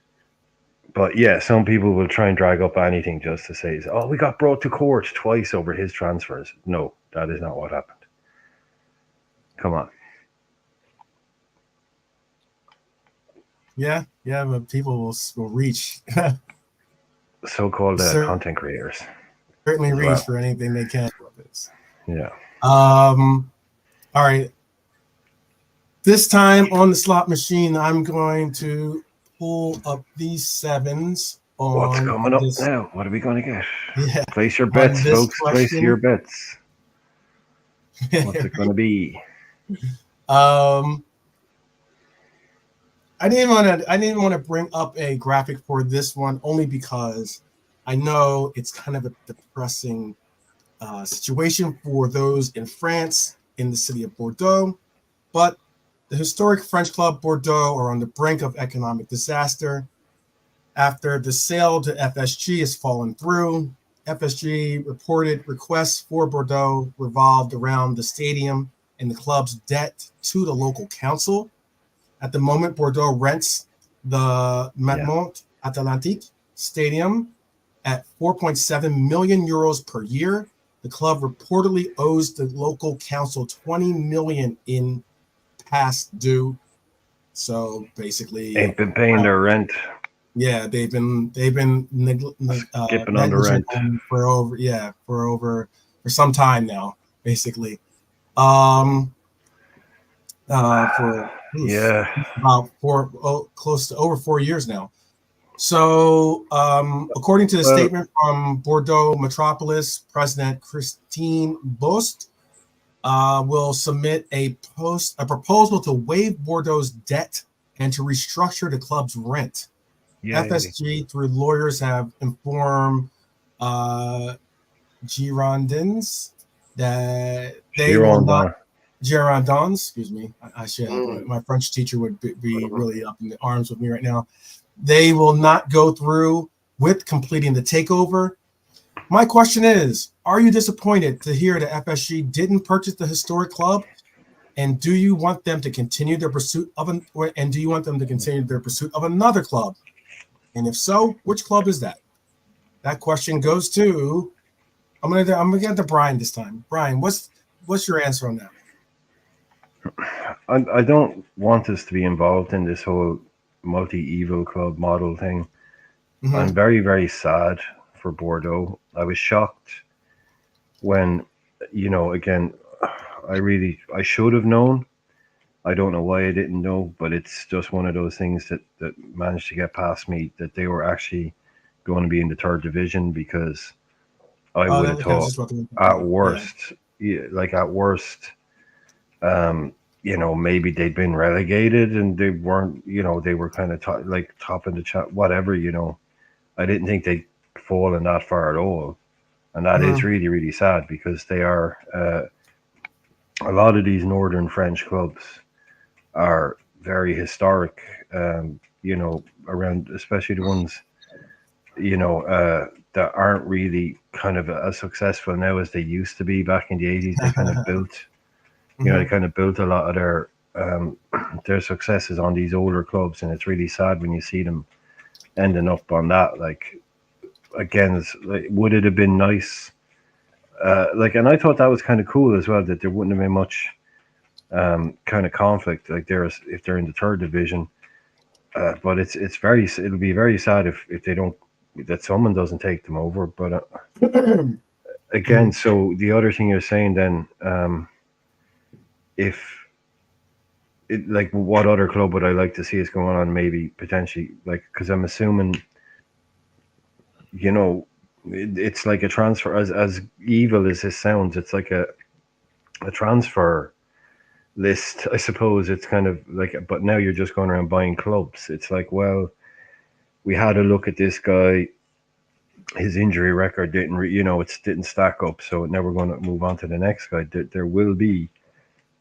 But yeah, some people will try and drag up anything just to say, oh, we got brought to court twice over his transfers. No, that is not what happened. Come on. Yeah, but people will reach. So-called content creators. Certainly reach for anything they can with this. Yeah. All right. This time on the slot machine, I'm going to pull up these 7s. What's coming up now? What are we going to get? Yeah. Place your bets, folks. Place your bets. What's it going to be? I didn't want to bring up a graphic for this one only because I know it's kind of a depressing situation for those in France, in the city of Bordeaux. But the historic French club Bordeaux are on the brink of economic disaster after the sale to FSG has fallen through. FSG reported requests for Bordeaux revolved around the stadium and the club's debt to the local council. At the moment, Bordeaux rents the Matmont Atlantique Stadium at 4.7 million euros per year. The club reportedly owes the local council 20 million in past due. So basicly, ain't been paying their rent. Yeah, they've been skipping on the rent for some time now, basically. For about close to over 4 years now. So, according to the statement from Bordeaux Metropolis, President Christine Bost will submit a proposal to waive Bordeaux's debt and to restructure the club's rent. Yay. FSG, through lawyers, have informed Girondins that they will not. Girondins, excuse me. I should have, Mm. my French teacher would be really up in the arms with me right now. They will not go through with completing the takeover. My question is, are you disappointed to hear that FSG didn't purchase the historic club? And do you want them to continue their pursuit of another club? And if so, which club is that? That question goes to I'm gonna get to Brian this time. Brian, what's your answer on that? I don't want us to be involved in this whole multi-evil club model thing. I'm Mm-hmm. very, very sad for Bordeaux. I was shocked when, again, I should have known. I don't know why I didn't know, but it's just one of those things that managed to get past me that they were actually going to be in the third division because I Oh, would that have was kind of thought just what the at yeah. worst, yeah, like at worst, um, maybe they'd been relegated and they weren't, they were kind of like top in the chat, whatever, I didn't think they'd fallen that far at all. And that is Mm-hmm. really, really sad because they are, a lot of these northern French clubs are very historic, around, especially the ones, that aren't really kind of as successful now as they used to be back in the 80s. They kind of built, they Mm-hmm. kind of built a lot of um, their successes on these older clubs. And it's really sad when you see them ending up on that. Like, again, like, would it have been nice? And I thought that was kind of cool as well, that there wouldn't have been much kind of conflict. Like, if they're in the third division, but it'll be very sad if they don't, that someone doesn't take them over. But Mm-hmm. again, so the other thing you're saying then, if like, what other club would I like to see us going on? Maybe potentially, like, because I'm assuming, you know, it's like a transfer. As evil as this sounds, it's like a transfer list. I suppose it's kind of like, but now you're just going around buying clubs. It's like, well, we had a look at this guy. His injury record didn't, it didn't stack up. So now we're going to move on to the next guy. There will be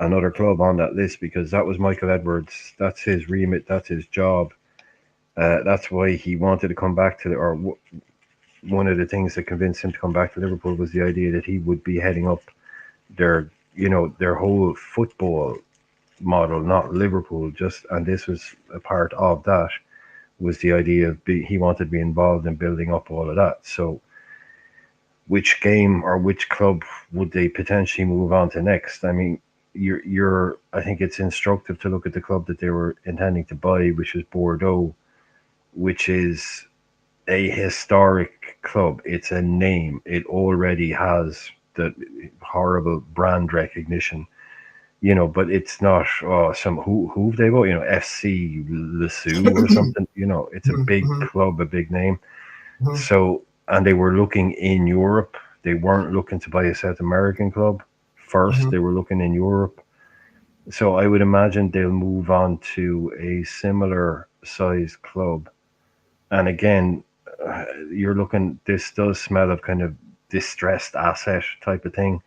another club on that list because that was Michael Edwards. That's his remit. That's his job. That's why he wanted to come back to one of the things that convinced him to come back to Liverpool was the idea that he would be heading up their, their whole football model, not Liverpool. And this was a part of that, was the idea of he wanted to be involved in building up all of that. So which game or which club would they potentially move on to next? I mean, I think it's instructive to look at the club that they were intending to buy, which is Bordeaux, which is a historic club. It's a name. It already has the horrible brand recognition, but it's not some who they bought, FC Lesu or something. It's a big Mm-hmm. club, a big name. Mm-hmm. So, and they were looking in Europe. They weren't looking to buy a South American club first. Mm-hmm. They were looking in Europe. So I would imagine they'll move on to a similar size club. And again, you're looking, this does smell of kind of distressed asset type of thing.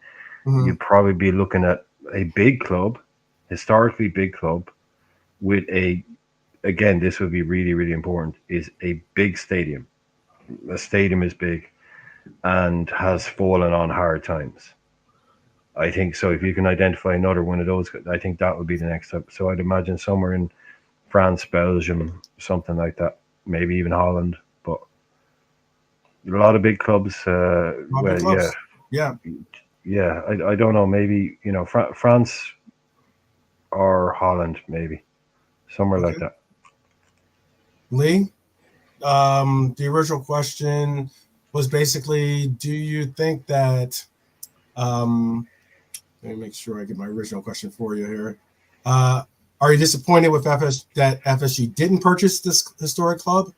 Mm-hmm. You'd probably be looking at a big club, historically big club, with again, this would be really, really important, is a big stadium. A stadium is big and has fallen on hard times. I think so. If you can identify another one of those, I think that would be the next step. So I'd imagine somewhere in France, Belgium, something like that, maybe even Holland. But a lot of big clubs. All big Well, yeah, clubs. Yeah. yeah. I don't know. Maybe France or Holland, maybe somewhere like Okay. that. Lee, the original question was basically, do you think that let me make sure I get my original question for you here. Uh, are you disappointed with that FSG didn't purchase this historic club?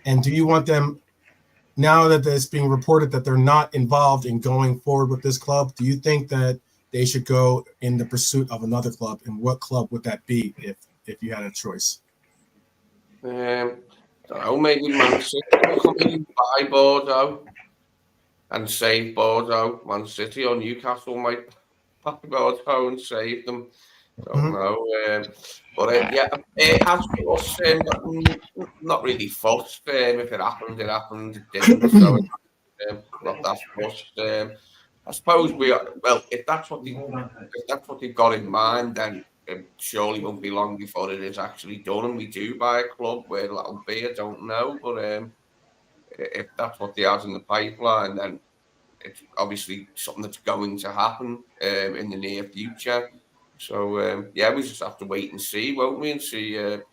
And do you want them, now that it's being reported that they're not involved in going forward with this club, do you think that they should go in the pursuit of another club? And what club would that be if you had a choice? Don't know, maybe Man City will come in and buy Bordeaux and save Bordeaux. Man City or Newcastle might God's phone saved them. Don't know. But as for us, not really fussed. If it happened, it happened. It didn't, so not that fussed. I suppose we are. Well, if that's what they've got in mind, then it surely won't be long before it is actually done, and we do buy a club. Where that'll be, I don't know. But if that's what they have in the pipeline, then it's obviously something that's going to happen in the near future. So we just have to wait and see, won't we? And see who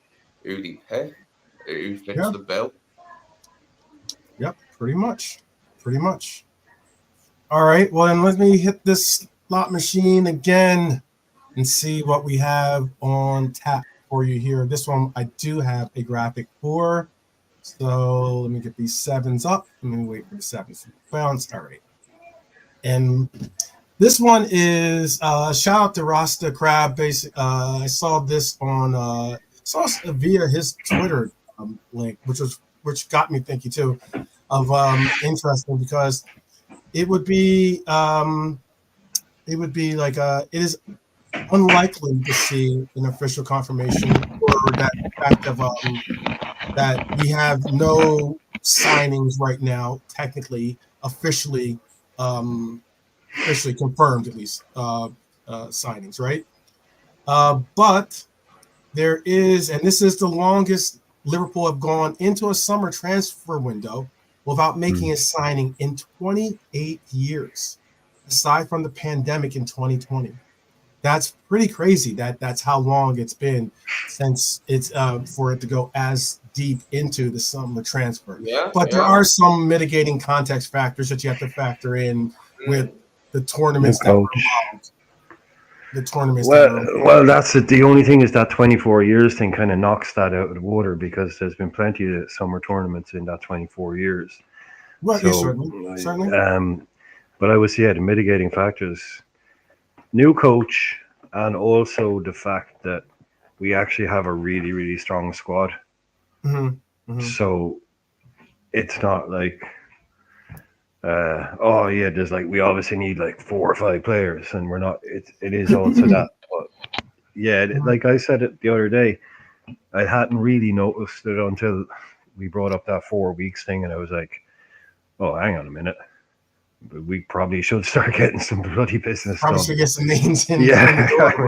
they pick, who fits the bill. Yep, pretty much. All right, well then let me hit this slot machine again and see what we have on tap for you here. This one I do have a graphic for. So let me get these sevens up. Let me wait for the sevens to bounce. All right. And this one is shout out to Rasta Crab. I saw this on via his Twitter link, which got me thinking too of interesting, because it would be like it is unlikely to see an official confirmation or that fact of that we have no signings right now, technically, officially confirmed, at least signings, right? But there is, and this is the longest Liverpool have gone into a summer transfer window without making a signing in 28 years, aside from the pandemic in 2020. That's pretty crazy. That's how long it's been since it's for it to go as deep into the summer transfer. But there are some mitigating context factors that you have to factor in with the tournaments that were involved. The tournaments. Well, that's it. The only thing is that 24 years thing kind of knocks that out of the water, because there's been plenty of summer tournaments in that 24 years. Well, so, certainly. But I would say the mitigating factors, new coach, and also the fact that we actually have a really, really strong squad. So it's not like, there's like, we obviously need like 4 or 5 players, and we're not. It is also that. But yeah, like I said it the other day, I hadn't really noticed it until we brought up that 4 weeks thing, and I was like, oh, hang on a minute. We probably should start getting some bloody business done. Probably should get some names in. Because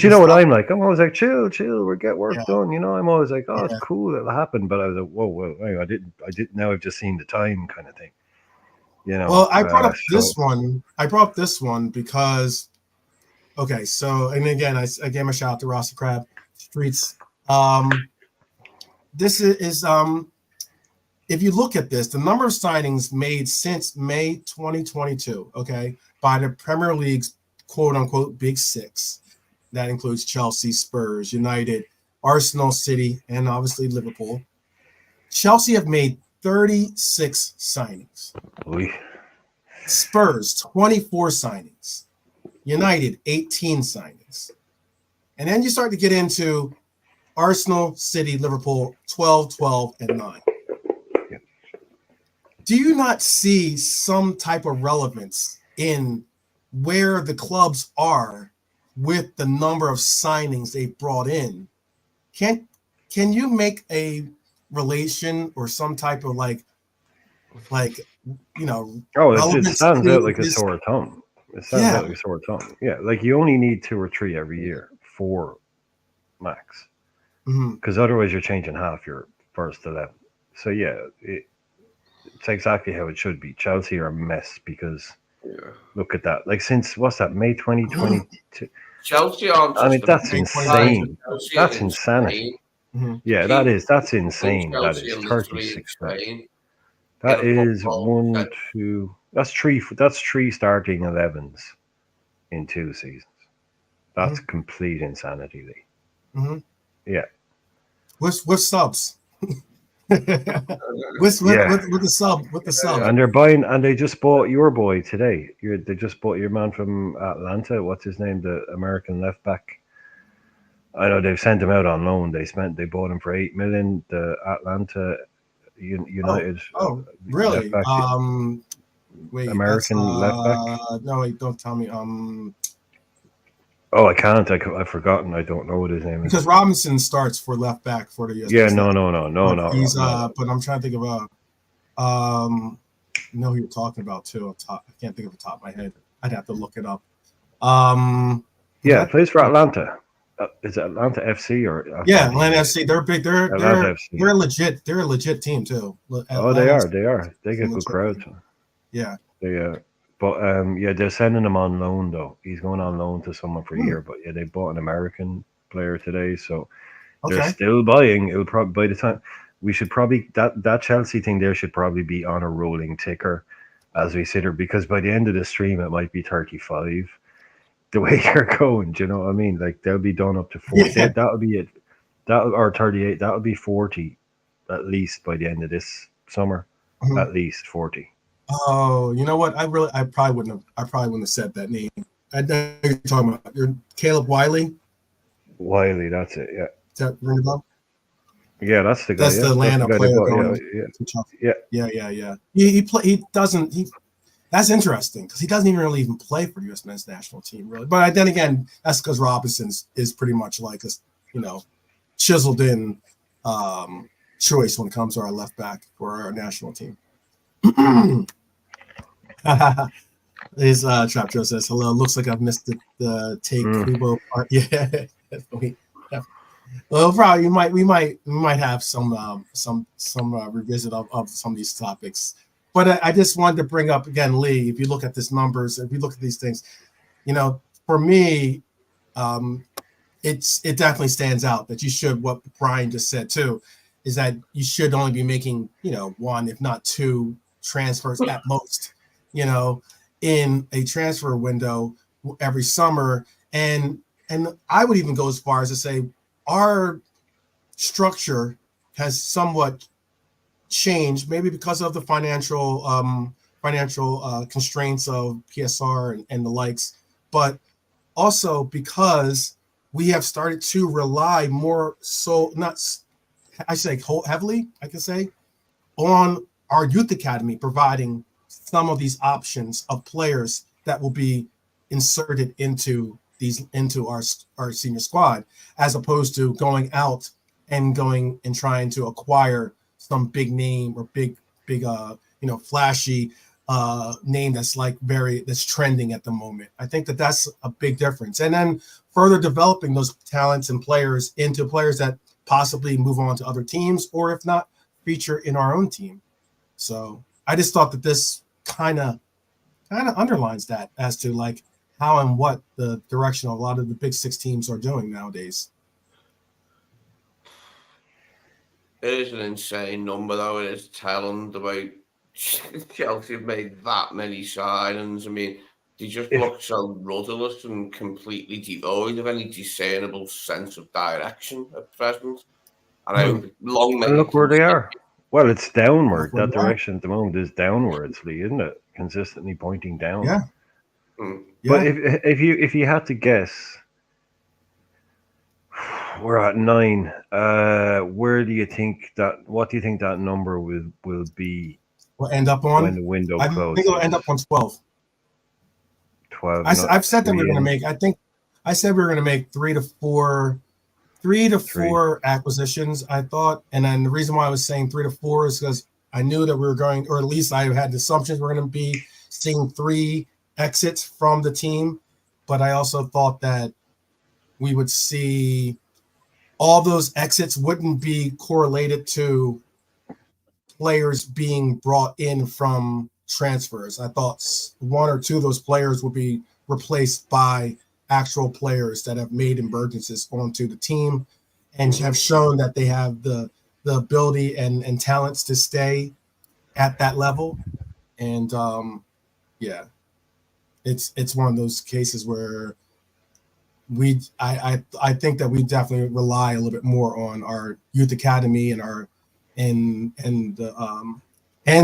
you know what I'm like. I'm always like, chill, we'll get work done. You know, I'm always like, oh, it's cool, it'll happen. But I was like, whoa, I didn't. Now I've just seen the time, kind of thing. You know. Well, I brought up this one. I brought up this one because, okay, so, and again, I gave a shout out to Rasta Crab Streets. This is if you look at this, the number of signings made since May 2022, okay, by the Premier League's quote-unquote Big Six, that includes Chelsea, Spurs, United, Arsenal, City, and obviously Liverpool. Chelsea have made 36 signings. Oy. Spurs, 24 signings. United, 18 signings. And then you start to get into Arsenal, City, Liverpool, 12, and 9. Do you not see some type of relevance in where the clubs are with the number of signings they brought in? Can you make a relation or some type of like you know? Oh, it stands out like a sore thumb. It stands out like a sore thumb. Yeah, like you only need 2 or 3 every year, 4 max, because otherwise you're changing half your first 11. So yeah, it's exactly how it should be. Chelsea are a mess because look at that. Like since what's that, May 2022? Chelsea are. I mean, that's insane. That's insanity. Yeah, that's insane. That is 36. That is 1, 2. That's 3. That's 3 starting 11s in 2 seasons. That's complete insanity, Lee. Yeah. With subs. with the sub. And they're buying, and they just bought your boy today. They just bought your man from Atlanta. What's his name? The American left back. I know they've sent him out on loan. They bought him for $8 million. The Atlanta United. Oh really? Wait, American left back. no, wait, don't tell me. Oh, I can't. I've forgotten. I don't know what his name is. Because Robinson starts for left back for the US. Yeah, national team. no. He's but I'm trying to think of you know who you're talking about too. I can't think of the top of my head. I'd have to look it up. Yeah, plays for Atlanta. Is it Atlanta FC or yeah, Atlanta FC? They're big. They're FC. legit. They're a legit team too. Oh, they are. They get good crowds. Yeah. But yeah, they're sending him on loan though. He's going on loan to someone for a year. But yeah, they bought an American player today, so they're still buying. It'll probably by the time we should probably that Chelsea thing there should probably be on a rolling ticker as we sit here, because by the end of the stream it might be 35. The way they're going, do you know what I mean? Like they'll be done up to 40. Yeah. That'll be it. Or 38. That'll be 40 at least by the end of this summer. At least 40. Oh, you know what? I probably wouldn't have said that name. I know you're talking about. You're Caleb Wiley. Wiley, that's it. Yeah. Is that ring a bell? Yeah, that's the guy. That's the Atlanta player going. Yeah. He doesn't. That's interesting because he doesn't really play for the U.S. men's national team, really. But then again, that's because Robinson is pretty much like a, chiseled in choice when it comes to our left back for our national team. His Trap Joe says hello. Looks like I've missed the take Kubo part. Yeah. Well, probably we might have some revisit of some of these topics. But I just wanted to bring up again, Lee. If you look at these numbers, if you look at these things, for me, it definitely stands out that you should. What Brian just said too, is that you should only be making one, if not two, transfers at most. In a transfer window every summer, and I would even go as far as to say our structure has somewhat changed, maybe because of the financial constraints of PSR and the likes, but also because we have started to rely more heavily, I can say, on our youth academy providing some of these options of players that will be inserted into our senior squad, as opposed to going out and trying to acquire some big name or big flashy name that's trending at the moment. I think that's a big difference. And then further developing those talents and players into players that possibly move on to other teams, or if not, feature in our own team. So I just thought that this kind of underlines that as to like how and what the direction of a lot of the big six teams are doing nowadays. It is an insane number, though. It is telling the way Chelsea have made that many signings. I mean, they just look so rudderless and completely devoid of any discernible sense of direction at present. And look where they are. Well, it's downward. That direction at the moment is downwards, Lee, isn't it? Consistently pointing down. Yeah. But if you had to guess, we're at 9. What do you think that number will be? We'll end up on when the window closes. I think it'll end up on 12. 12. I've said that we're going to make. I said we were going to make 3 to 4 acquisitions. I thought, and then the reason why I was saying 3 to 4 is because I knew that we were going, or at least I had the assumptions we're going to be seeing 3 exits from the team. But I also thought that we would see all those exits wouldn't be correlated to players being brought in from transfers. I thought 1 or 2 of those players would be replaced by actual players that have made emergencies onto the team and have shown that they have the ability and talents to stay at that level. And it's one of those cases where I think that we definitely rely a little bit more on our youth academy and our and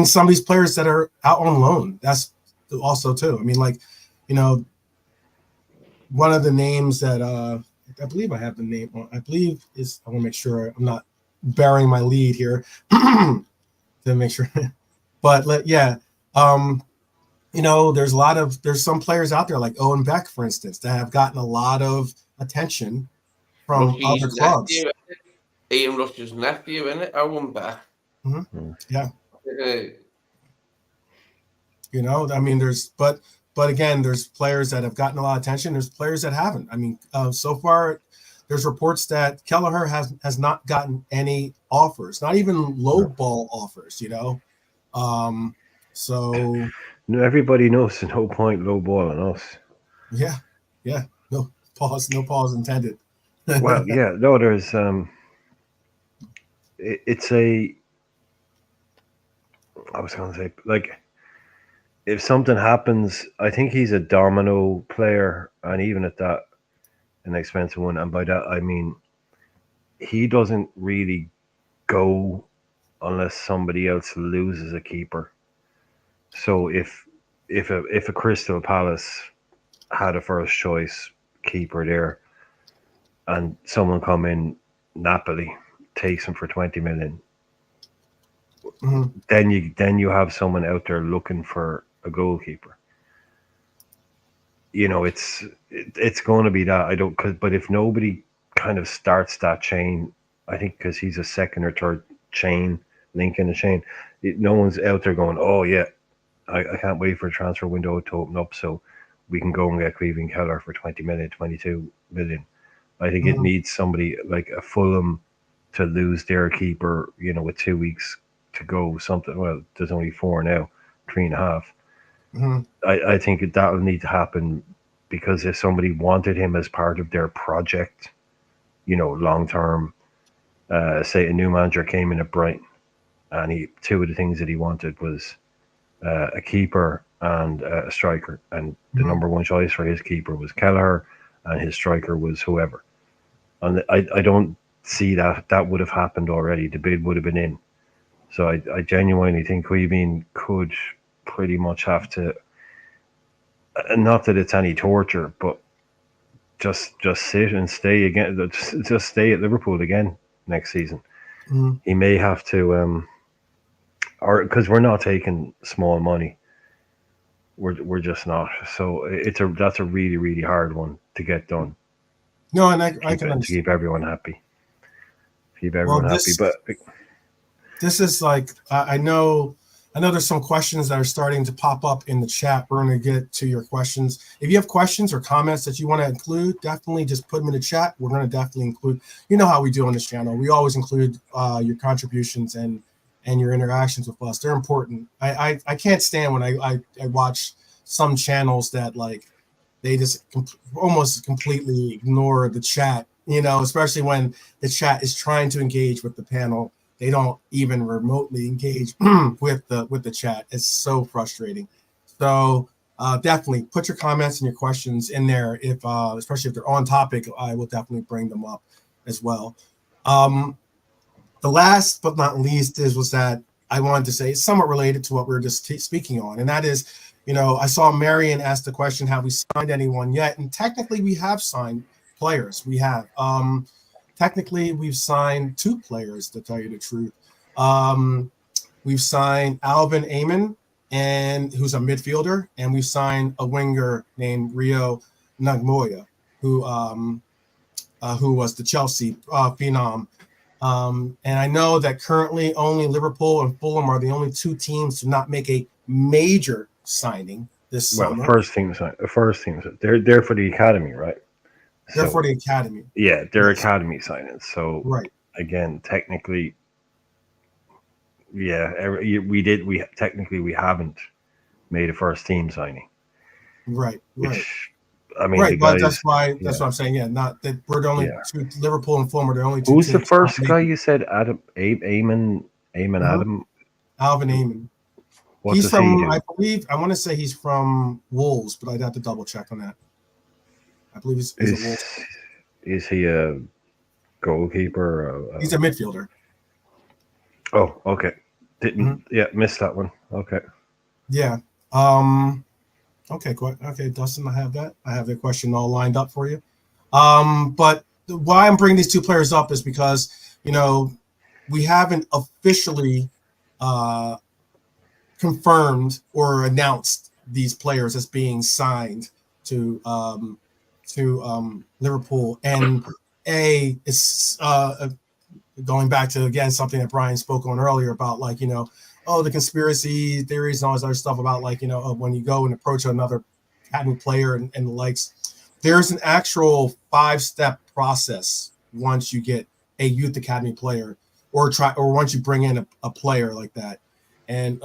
some of these players that are out on loan. That's also too. I mean, one of the names that I believe I have the name on. I believe is. I want to make sure I'm not burying my lead here to make sure. But there's some players out there like Owen Beck, for instance, that have gotten a lot of attention from Rusty's other clubs. nephew, Ian Rush's nephew, isn't it? Owen Beck. Yeah. Uh, I mean, but again, there's players that have gotten a lot of attention. There's players that haven't. I mean, so far, there's reports that Kelleher has not gotten any offers, not even low ball offers. So everybody knows there's no point low balling us. yeah, no pause intended. Well, yeah, no, there's it's a. I was going to say, like, if something happens, I think he's a domino player, and even at that, an expensive one. And by that, I mean he doesn't really go unless somebody else loses a keeper. So if a Crystal Palace had a first choice keeper there, and someone come in, Napoli takes him for 20 million. Then you have someone out there looking for a goalkeeper. It's going to be that. But if nobody kind of starts that chain, I think because he's a second or third chain link in the chain, no one's out there going, oh yeah, I can't wait for a transfer window to open up so we can go and get Cleveland Keller for 20 million, 22 million. I think it needs somebody like a Fulham to lose their keeper, with 2 weeks to go. Well, there's only 4 now, 3.5. I think that will need to happen, because if somebody wanted him as part of their project, long term, say a new manager came in at Brighton, and two of the things that he wanted was a keeper and a striker, and the number one choice for his keeper was Kelleher, and his striker was whoever. And I don't see that would have happened already. The bid would have been in. So I genuinely think Queeveen could pretty much have to, not that it's any torture, but just sit and stay again. Just stay at Liverpool again next season. He may have to, or because we're not taking small money. We're just not. So that's a really, really hard one to get done. No, and I can understand. To keep everyone happy. But this is like, I know there's some questions that are starting to pop up in the chat. We're going to get to your questions. If you have questions or comments that you want to include, definitely just put them in the chat. We're going to definitely include, how we do on this channel. We always include your contributions and your interactions with us. They're important. I can't stand when I watch some channels that they just almost completely ignore the chat, especially when the chat is trying to engage with the panel. They don't even remotely engage with the chat. It's so frustrating. So definitely put your comments and your questions in there. If especially if they're on topic, I will definitely bring them up as well. The last but not least was that I wanted to say it's somewhat related to what we were just speaking on, and that is, I saw Marion ask the question, have we signed anyone yet? And technically we have signed players. We have. Technically, we've signed 2 players, to tell you the truth. We've signed Alvin Amon, who's a midfielder, and we've signed a winger named Rio Nagmoya, who was the Chelsea phenom. And I know that currently only Liverpool and Fulham are the only 2 teams to not make a major signing this summer. First team. They're for the academy, right? They're for the academy. Yeah, they're academy signings. So right. Again, technically, yeah, we technically haven't made a first team signing. Right. I mean, right, but that's what I'm saying. Yeah, not that we're the only 2. Liverpool and Fulham are the only 2. Who's the first guy you said? Amon Adam. Alvin Amon. He's from, I believe, I want to say he's from Wolves, but I'd have to double check on that. I believe he's a Wolves. Is he a goalkeeper? He's a midfielder. Oh, okay. Missed that one. Okay. Yeah. Okay, Dustin, I have that. I have the question all lined up for you. But why I'm bringing these 2 players up is because, we haven't officially confirmed or announced these players as being signed to Liverpool, and it's going back to again something that Brian spoke on earlier about like the conspiracy theories and all this other stuff about like when you go and approach another academy player and the likes. There's an actual 5-step process once you get a youth academy player or once you bring in a player like that. And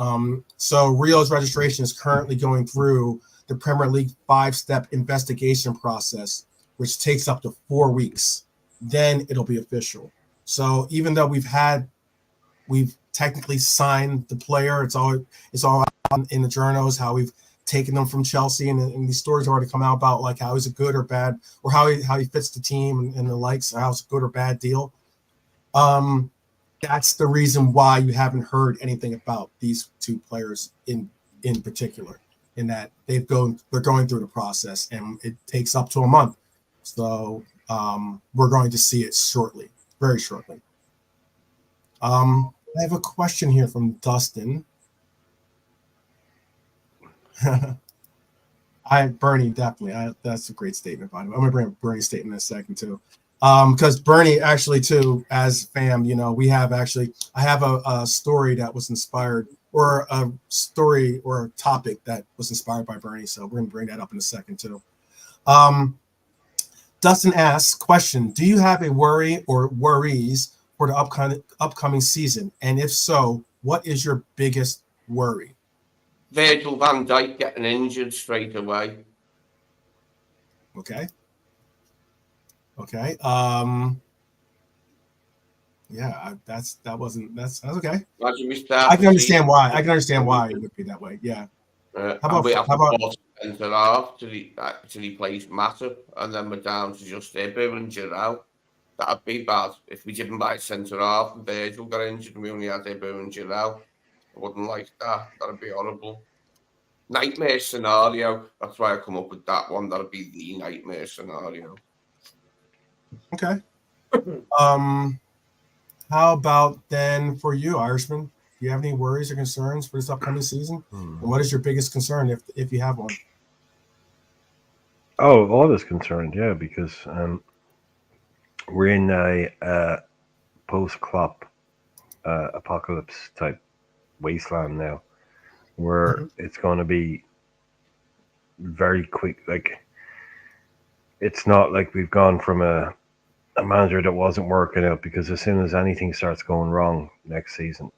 so Rio's registration is currently going through the Premier League 5-step investigation process, which takes up to 4 weeks. Then it'll be official. So even though we've technically signed the player, it's all in the journals how we've taken them from Chelsea, and these stories have already come out about like how he's a good or bad, or how he fits the team and the likes, or how it's a good or bad deal. That's the reason why you haven't heard anything about these two players in particular, in that they're going through the process, and it takes up to a month. So we're going to see it shortly, very shortly. I have a question here from Dustin. Bernie, definitely. That's a great statement, by the way. I'm going to bring up Bernie's statement in a second, too. Because Bernie, actually, too, as fam, I have a story that was inspired, or a story or a topic that was inspired by Bernie. So we're going to bring that up in a second, too. Dustin asks, question, do you have a worry or worries for the upcoming season? And if so, what is your biggest worry? Virgil van Dijk getting injured straight away. Okay. Yeah, that's okay. I can understand why. It would be that way. Yeah. How about centre half till he plays Matip, and then we're down to just Ibu and Giroud. That'd be bad if we didn't buy centre half and Virgil got injured and we only had Ibu and Giroud. I wouldn't like that. That'd be horrible. Nightmare scenario. That's why I come up with that one. That'd be the nightmare scenario. Okay. How about then for you, Irishman? Do you have any worries or concerns for this upcoming season? And what is your biggest concern, if you have one? Oh, always concerned, yeah, because we're in a post-Klopp apocalypse type wasteland now, where it's going to be very quick. Like, it's not like we've gone from a manager that wasn't working out, because as soon as anything starts going wrong next season,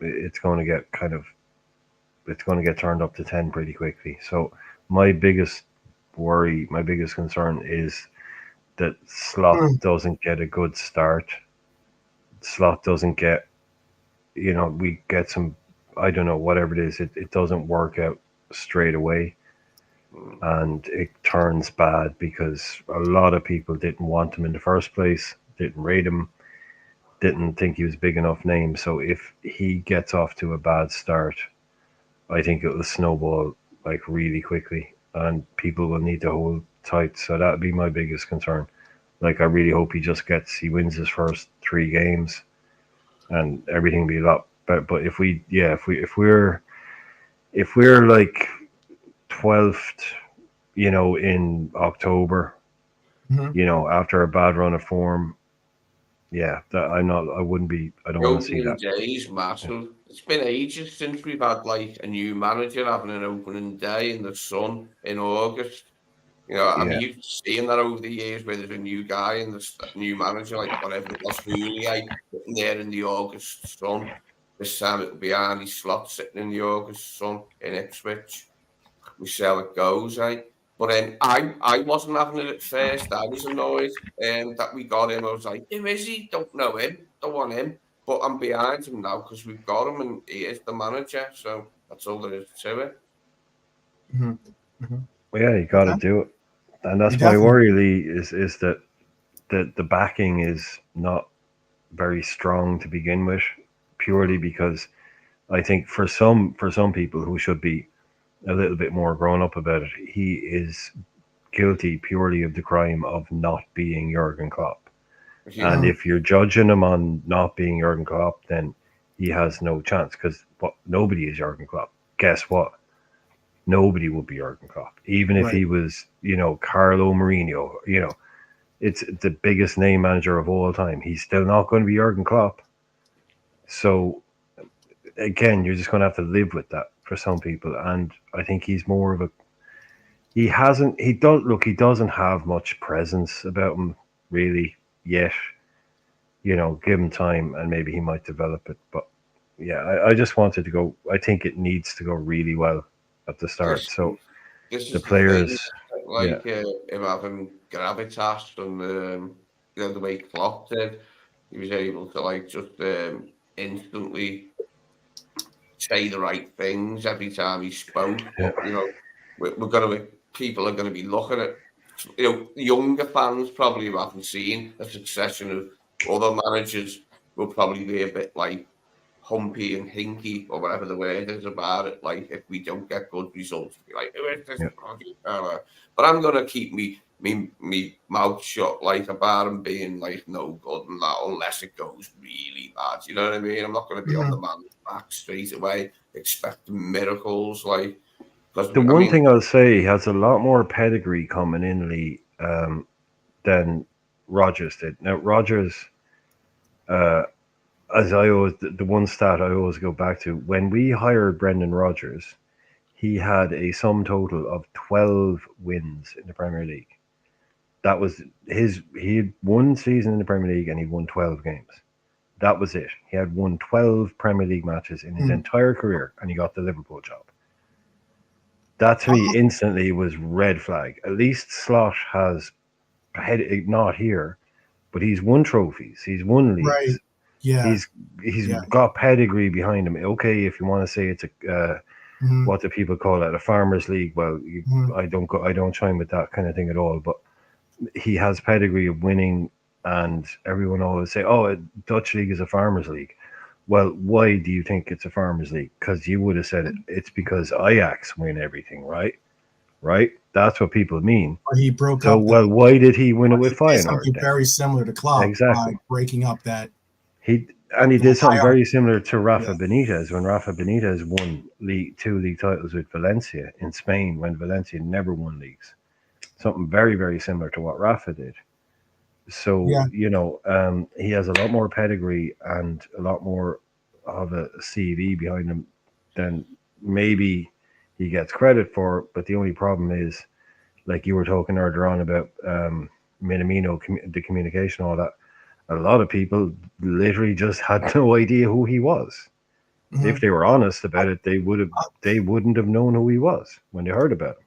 it's going to get turned up to 10 pretty quickly. So my biggest worry, my biggest concern is that Slot doesn't get a good start. Slot doesn't get, we get some, I don't know, whatever it is, it doesn't work out straight away. And it turns bad because a lot of people didn't want him in the first place, didn't rate him, didn't think he was a big enough name. So if he gets off to a bad start, I think it will snowball like really quickly, and people will need to hold tight. So that would be my biggest concern. Like, I really hope he wins his first 3 games, and everything will be a lot better. But if we're like 12th, in October, after a bad run of form, I don't want to see that. Days massive. It's been ages since we've had like a new manager having an opening day in the sun in August. I'm used to seeing that over the years, where there's a new guy and the new manager, like whatever it was, Hoolier, sitting there in the August sun. This time it'll be Arnie Slot sitting in the August sun in Ipswich. We see how it goes, eh? But I wasn't having it at first. I was annoyed that we got him. I was like, who is he? Don't know him. Don't want him. But I'm behind him now because we've got him and he is the manager. So that's all there is to it. Well, yeah, you got to do it. And that's my worry, Lee, is that the backing is not very strong to begin with, purely because I think for some people who should be a little bit more grown up about it, he is guilty purely of the crime of not being Jurgen Klopp. Yeah. And if you're judging him on not being Jurgen Klopp, then he has no chance, because nobody is Jurgen Klopp. Guess what? nobody would be Jurgen Klopp, even if Right. he was, Carlo Mourinho. It's the biggest name manager of all time. He's still not going to be Jurgen Klopp. So again, you're just going to have to live with that for some people. And I think he's more of a. He doesn't have much presence about him really yet. Give him time and maybe he might develop it. But yeah, I just wanted to go. I think it needs to go really well at the start. This, So this the is the thing, players, yeah, like him having gravitas and the way Klopp did, he was able to like just instantly say the right things every time he spoke. yeah, But we're gonna be people are gonna be looking at younger fans probably who haven't seen a succession of other managers will probably be a bit like humpy and hinky or whatever the word is about it. Like if we don't get good results, be like, who is this yeah. bloody fella? But I'm gonna keep me mouth shut like about him being like no good and that unless it goes really bad. You know what I mean? I'm not gonna be on the Mhm. man's back straight away expecting miracles like because The I one mean thing I'll say, he has a lot more pedigree coming in, Lee, than Rogers did. Now, Rogers, uh, as I always, the one stat I always go back to, when we hired Brendan Rodgers, he had a sum total of 12 wins in the Premier League. That was he had one season in the Premier League and he won 12 games. That was it. He had won 12 Premier League matches in his Mm. entire career and he got the Liverpool job. That to me instantly was red flag. At least Slot has not here, but he's won trophies. He's won Right. leagues. Yeah. He's Yeah. got pedigree behind him. Okay, if you want to say it's a Mhm. what do people call it, a farmers league? Well, Mhm. I don't chime with that kind of thing at all. But he has pedigree of winning, and everyone always say, "Oh, a Dutch league is a farmers league." Well, why do you think it's a farmers league? Because you would have said it. It's because Ajax win everything, right? Right? That's what people mean. But he broke So, up that. well, why did he win it with He did Feyenoord something then? very similar to Klopp by Exactly. breaking up that He he did something hierarchy. very similar to Yeah. Rafa Benitez when Rafa Benitez won two league titles with Valencia in Spain when Valencia never won leagues. Something very very similar to what Rafa did. So Yeah. he has a lot more pedigree and a lot more of a CV behind him than maybe he gets credit for. But the only problem is, like you were talking earlier on about Minamino, the communication, all that. A lot of people literally just had no idea who he was. If Mhm. they were honest about it, they wouldn't have known who he was when they heard about him.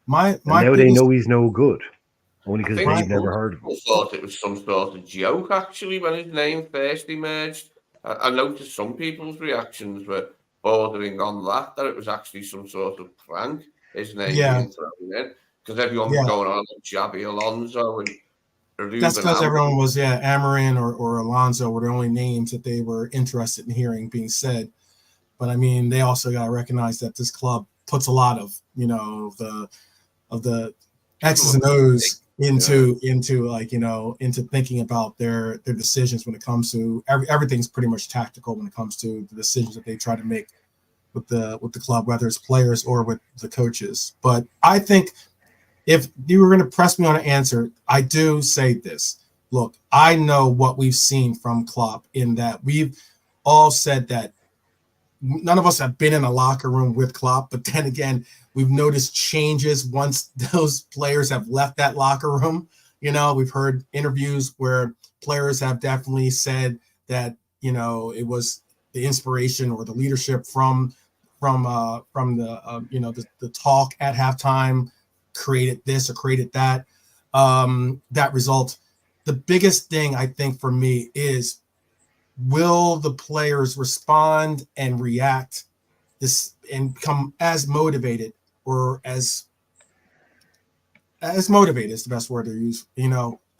My And my now they biggest know he's no good, only I because think my they've some never heard of him. people thought it was some sort of joke actually when his name first emerged. I noticed some people's reactions were bordering on that it was actually some sort of prank, his name yeah, being thrown in, because everyone was yeah. going on about Javi Alonso and That's Ruben because everyone Amorim. was, yeah, Amarin or Alonso were the only names that they were interested in hearing being said. But I mean, they also got to recognize that this club puts a lot of, the People X's and were O's yeah. into like, into thinking about their decisions when it comes to everything's pretty much tactical when it comes to the decisions that they try to make with the club, whether it's players or with the coaches. But I think if you were going to press me on an answer, I do say this. Look, I know what we've seen from Klopp in that we've all said that none of us have been in a locker room with Klopp, but then again, we've noticed changes once those players have left that locker room. We've heard interviews where players have definitely said that, it was the inspiration or the leadership from the talk at halftime created this or created that that result. The biggest thing I think for me is, will the players respond and react this and become as motivated or as motivated is the best word to use,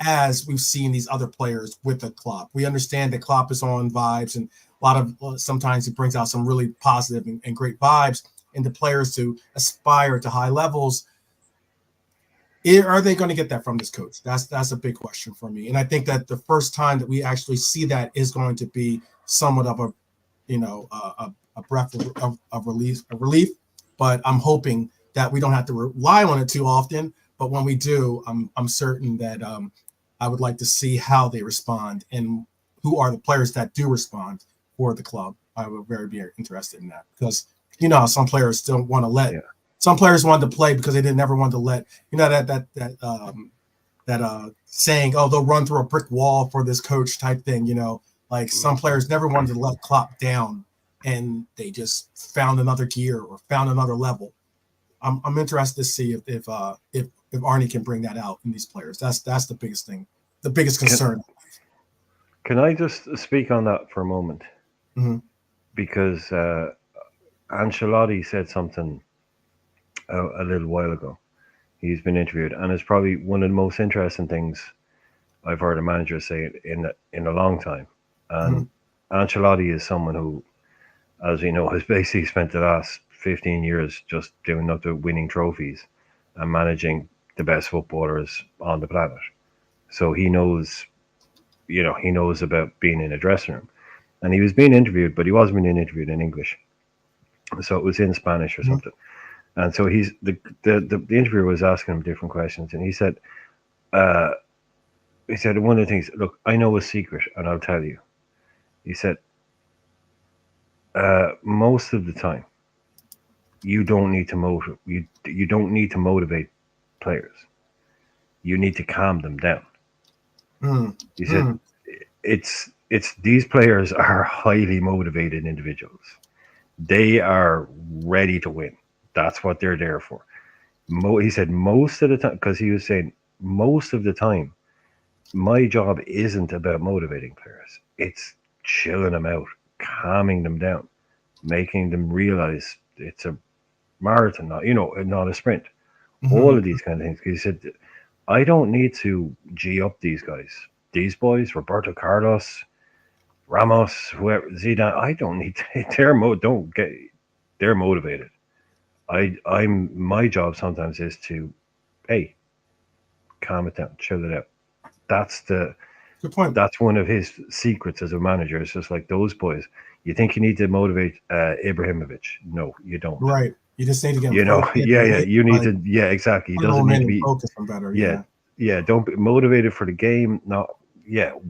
as we've seen these other players with the Klopp. We understand that Klopp is on vibes, and a lot of sometimes he brings out some really positive and great vibes into players to aspire to high levels. Are they going to get that from this coach? That's a big question for me. And I think that the first time that we actually see that is going to be somewhat of a breath of relief. But I'm hoping that we don't have to rely on it too often. But when we do, I'm certain that I would like to see how they respond and who are the players that do respond for the club. I would very be interested in that because you know some players don't want to let. Yeah. Some players wanted to play because they didn't never want to let. You know that saying, oh, they'll run through a brick wall for this coach type thing. You know, like some players never wanted to let Klopp down, and they just found another gear or found another level. I'm interested to see if Arnie can bring that out in these players. That's the biggest thing, the biggest concern. Can I just speak on that for a moment? Mm-hmm. Because Ancelotti said something a little while ago. He's been interviewed, and it's probably one of the most interesting things I've heard a manager say in a long time. And Ancelotti is someone who, as we know, has basically spent the last 15 years just doing nothing but winning trophies and managing the best footballers on the planet. So he knows, he knows about being in a dressing room. And he was being interviewed, but he wasn't being interviewed in English. So it was in Spanish or something. And so the interviewer was asking him different questions, and he said one of the things, look, I know a secret, and I'll tell you. He said, most of the time, you don't need to you don't need to motivate players. You need to calm them down. He said, it's these players are highly motivated individuals. They are ready to win. That's what they're there for. He said most of the time, because he was saying most of the time, my job isn't about motivating players. It's chilling them out, calming them down, making them realize it's a marathon, not a sprint. All of these kind of things. He said, I don't need to G up these guys. These boys, Roberto Carlos, Ramos, whoever, Zidane, I don't need to, they're motivated. My job sometimes is to, hey, calm it down, chill it out. That's good point. That's one of his secrets as a manager. It's just like those boys. You think you need to motivate Ibrahimovic? No, you don't. Right. You just need to get him. You need to. Yeah, exactly. He doesn't need to be focus on better. Yeah. Don't be motivated for the game. Not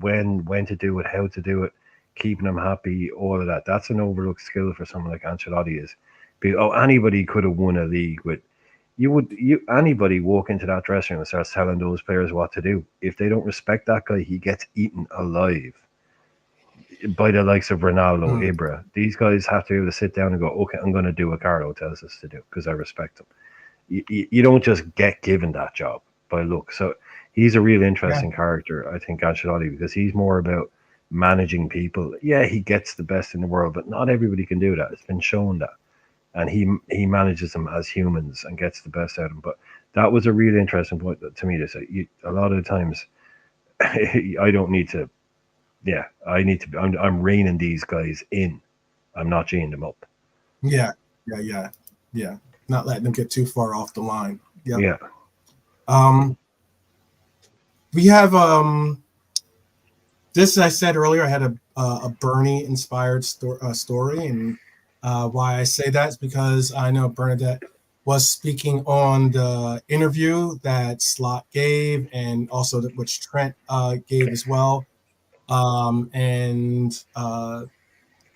when to do it, how to do it, keeping them happy, all of that. That's an overlooked skill for someone like Ancelotti is. Anybody could have won a league with. Anybody walk into that dressing room and starts telling those players what to do. If they don't respect that guy, he gets eaten alive by the likes of Ronaldo, Ibra. These guys have to be able to sit down and go, okay, I'm going to do what Carlo tells us to do because I respect him. You don't just get given that job by look. So he's a real interesting character, I think, Ancelotti, because he's more about managing people. Yeah, he gets the best in the world, but not everybody can do that. It's been shown that. And he manages them as humans and gets the best out of them. But that was a really interesting point to me to say. A lot of the times, I don't need to. Yeah, I need to. I'm reining these guys in. I'm not geeing them up. Yeah. Not letting them get too far off the line. Yep. Yeah. We have this. I said earlier, I had a Bernie inspired story, and why I say that is because I know Bernadette was speaking on the interview that Slot gave, and also which Trent gave as well. I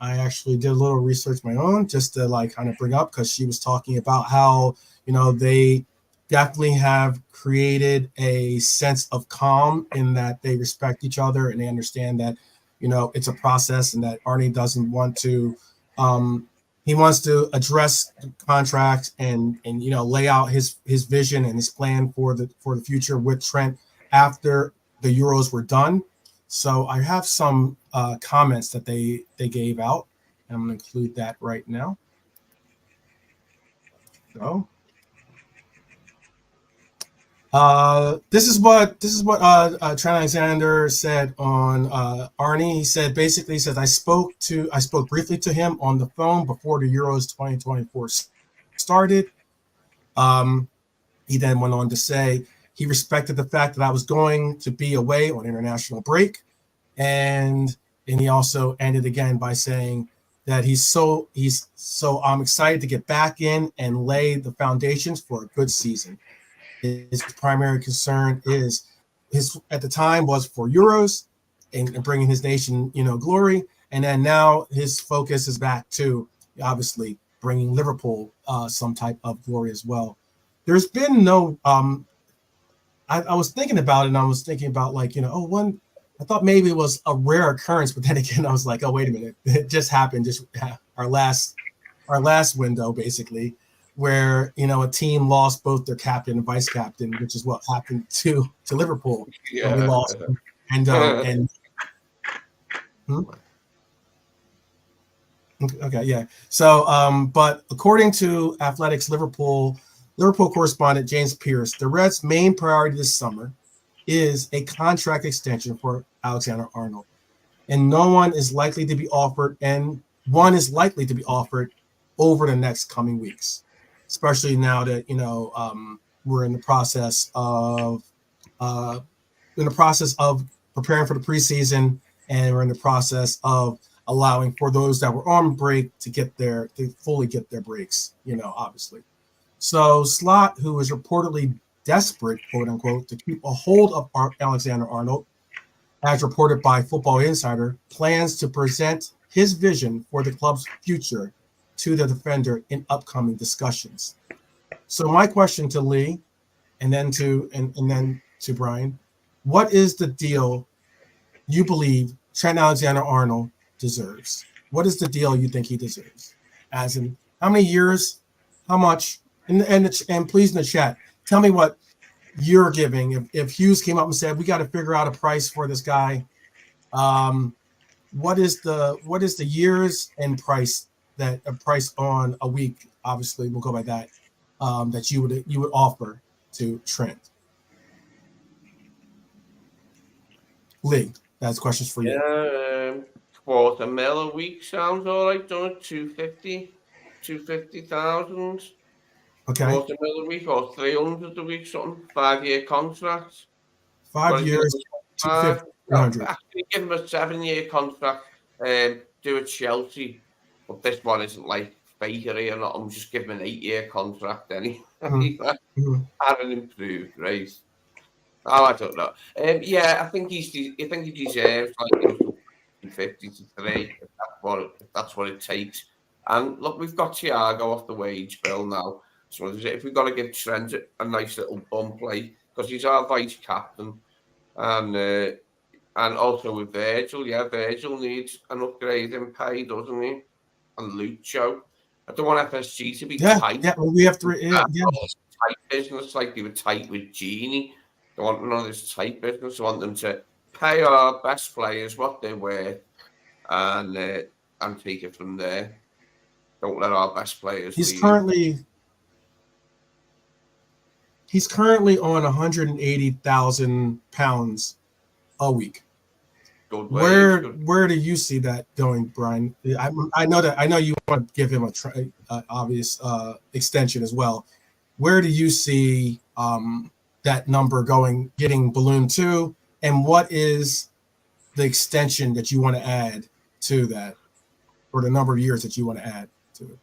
actually did a little research of my own just to kind of bring up, because she was talking about how they definitely have created a sense of calm in that they respect each other and they understand that it's a process, and that Arnie doesn't want to he wants to address contracts and lay out his vision and his plan for the future with Trent after the Euros were done. So I have some comments that they gave out, and I'm going to include that right now. So this is what Trent Alexander said on Arnie. He said I spoke briefly to him on the phone before the Euros 2024 started. He then went on to say he respected the fact that I was going to be away on international break, and he also ended again by saying that he's so I'm excited to get back in and lay the foundations for a good season. His primary concern is his at the time was for Euros and bringing his nation, glory, and then now his focus is back to obviously bringing Liverpool some type of glory as well. There's been no I was thinking about it, and I was thinking about one. I thought maybe it was a rare occurrence, but then again, I was like, oh wait a minute, it just happened. Just our last window, basically, where a team lost both their captain and vice captain, which is what happened to Liverpool when we lost them. And hmm? Okay, yeah. So, but according to Athletics Liverpool correspondent James Pierce, the Reds' main priority this summer is a contract extension for Alexander-Arnold, and one is likely to be offered over the next coming weeks, especially now that we're in the process of preparing for the preseason, and we're in the process of allowing for those that were on break to fully get their breaks, obviously. So Slot, who is reportedly desperate, quote unquote, to keep a hold of Alexander-Arnold, as reported by Football Insider, plans to present his vision for the club's future to the defender in upcoming discussions. So my question to Lee, and then to Brian, what is the deal you believe Trent Alexander-Arnold deserves? What is the deal you think he deserves? As in, how many years, how much? And please in the chat, tell me what you're giving. If Hughes came up and said, we got to figure out a price for this guy, what is the years and price on a week? Obviously, we'll go by that. That you would offer to Trent. Lee, that's questions for you. Yeah, $250,000 a week sounds all right, don't it? 250,000. Okay. $250,000 a week or 300 a week, something. 5-year contract. 5 years, 250, 300. Actually, give him a 7-year contract. Do it Chelsea, but this one isn't like fakery or not. I'm just giving him an 8-year contract anyway. Mm-hmm. Hadn't improved, right? Oh, I don't know. Yeah, I think he deserves like 50 to 3 if that's what it takes. And look, we've got Thiago off the wage bill now. So if we've got to give Trent a nice little bump, like, because he's our vice captain, and also with Virgil, Virgil needs an upgrade in pay, doesn't he? And Lucho. I don't want FSG to be tight. Yeah, well, we have three. Yeah. Tight business like they were tight with Genie. They want none of this tight business. They want them to pay our best players what they're worth and take it from there. Don't let our best players leave. He's currently on £180,000 a week. Good where do you see that going, Brian? I know you want to give him a obvious extension as well. Where do you see that number getting ballooned to, and what is the extension that you want to add to that, or the number of years that you want to add to it?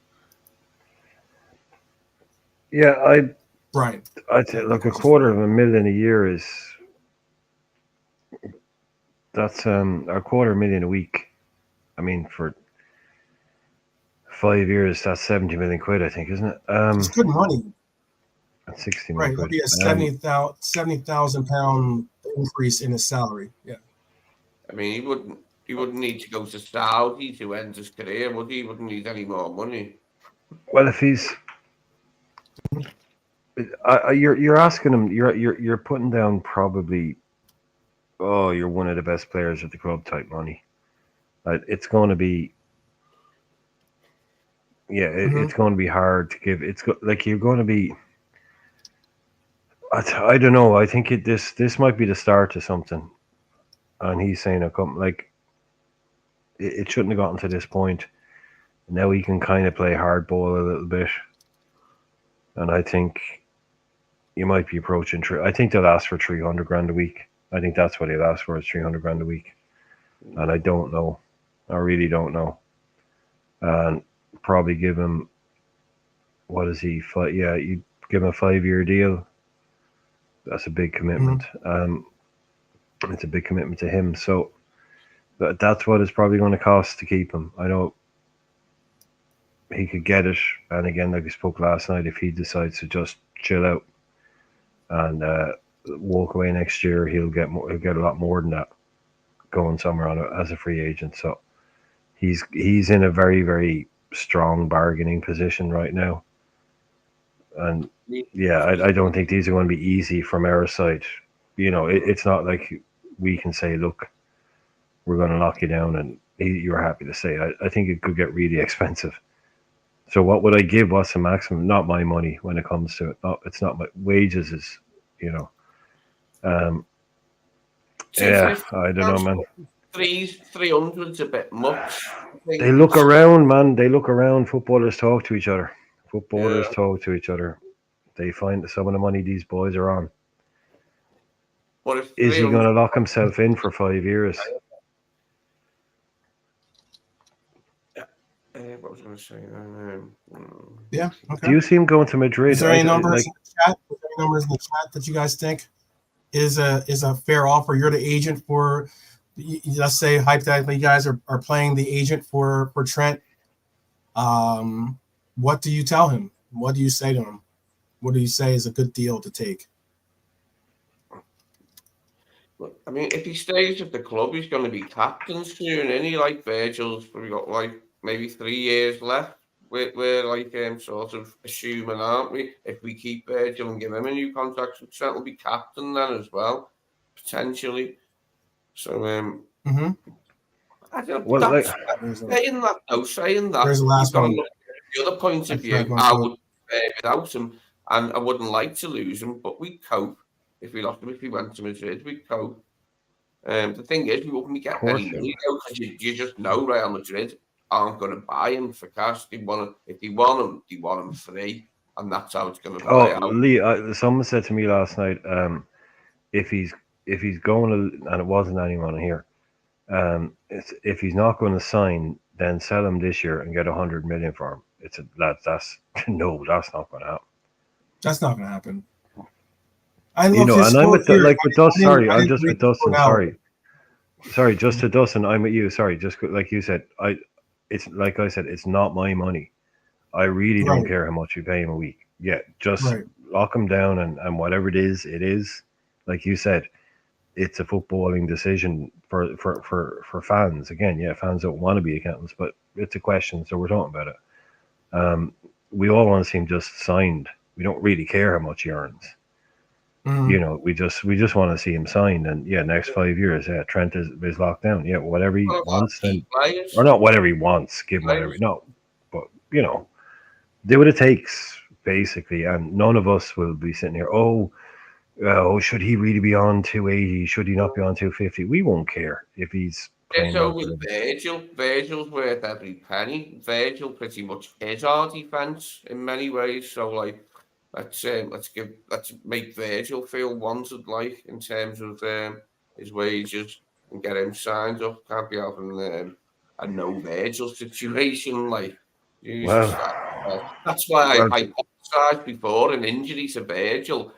Yeah, Brian, I'd say look, $250,000 a year is that's $250,000 a week. I mean, for 5 years, that's 70 million quid, I think, isn't it? It's good money. That's 60 million. Right, it'll be a £70,000 increase in his salary. Yeah. I mean, he wouldn't need to go to Saudi to end his career, would he? He wouldn't need any more money. Well, if he's, you're asking him, you're putting down probably, you're one of the best players at the club type money. It's going to be, it's going to be hard to give. You're going to be. I don't know. I think this might be the start of something, and he's saying it shouldn't have gotten to this point. Now he can kind of play hardball a little bit, and I think you might be approaching. I think they'll ask for $300,000 a week. I think that's what he'll ask for, is $300,000 a week, and I don't know. I really don't know. and probably give him, what is he? Yeah, you give him a 5-year deal. That's a big commitment. It's a big commitment to him. So that's what it's probably going to cost to keep him. I know he could get it, and again, like we spoke last night, if he decides to just chill out and walk away next year, he'll get more. He'll get a lot more than that going somewhere as a free agent. So he's in a very, very strong bargaining position right now. And yeah, I don't think these are going to be easy from our side. It's not like we can say, look, we're going to lock you down and you're happy to stay. I think it could get really expensive. So what would I give? What's the maximum? Not my money when it comes to it. It's not my wages is, you know. Yeah, I don't know, man. 300's a bit much. They look around, man. They look around. Footballers talk to each other. Footballers talk to each other. They find some of the money these boys are on. Is he going to lock himself in for 5 years? What was I going to say? Yeah. Okay. Do you see him going to Madrid? Is there any numbers in the chat? Is there any numbers in the chat that you guys think is a fair offer? You're the agent for. Let's say hypothetically, you guys are playing the agent for Trent. What do you tell him? What do you say to him? What do you say is a good deal to take? Look, I mean, if he stays at the club, he's going to be captain soon. Any like Virgil's, we got like maybe 3 years left. We're like sort of assuming, aren't we? If we keep Virgil and give him a new contract, Trent will be captain then as well, potentially. So I don't. Well, saying that, There's the last you've got one. to look at the other point of view. I would without him, and I wouldn't like to lose him, but we'd cope if we lost him. If he went to Madrid, we'd cope. The thing is, we wouldn't be getting any money because you just know Real Madrid aren't going to buy him for cash. If they want him free, and that's how it's going to play out. Lee, someone said to me last night, if he's going to, and it wasn't anyone here, if he's not going to sign, then sell him this year and get 100 million for him. That's no, that's not going to happen. That's not going to happen. And I'm with Dustin. I'm just with Dustin. Sorry, just to Dustin. I'm with you. Sorry, just like you said. It's like I said. It's not my money. I really don't care how much you pay him a week. Yeah, just lock him down and whatever it is. Like you said, it's a footballing decision for fans. Again, yeah, fans don't want to be accountants, but it's a question, so we're talking about it. We all want to see him just signed. We don't really care how much he earns. We just want to see him signed, and next 5 years, Trent is locked down. Yeah, whatever he wants, then, or not whatever he wants, give him whatever. No, but do what it takes, basically, and none of us will be sitting here. Oh, should he really be on 280? Should he not be on 250? We won't care if he's. So with Virgil's worth every penny. Virgil pretty much is our defense in many ways. So like. Let's make Virgil feel wanted, like in terms of his wages, and get him signed up. Can't be having a no Virgil situation, like. That's why I hypothesized before an injury to Virgil,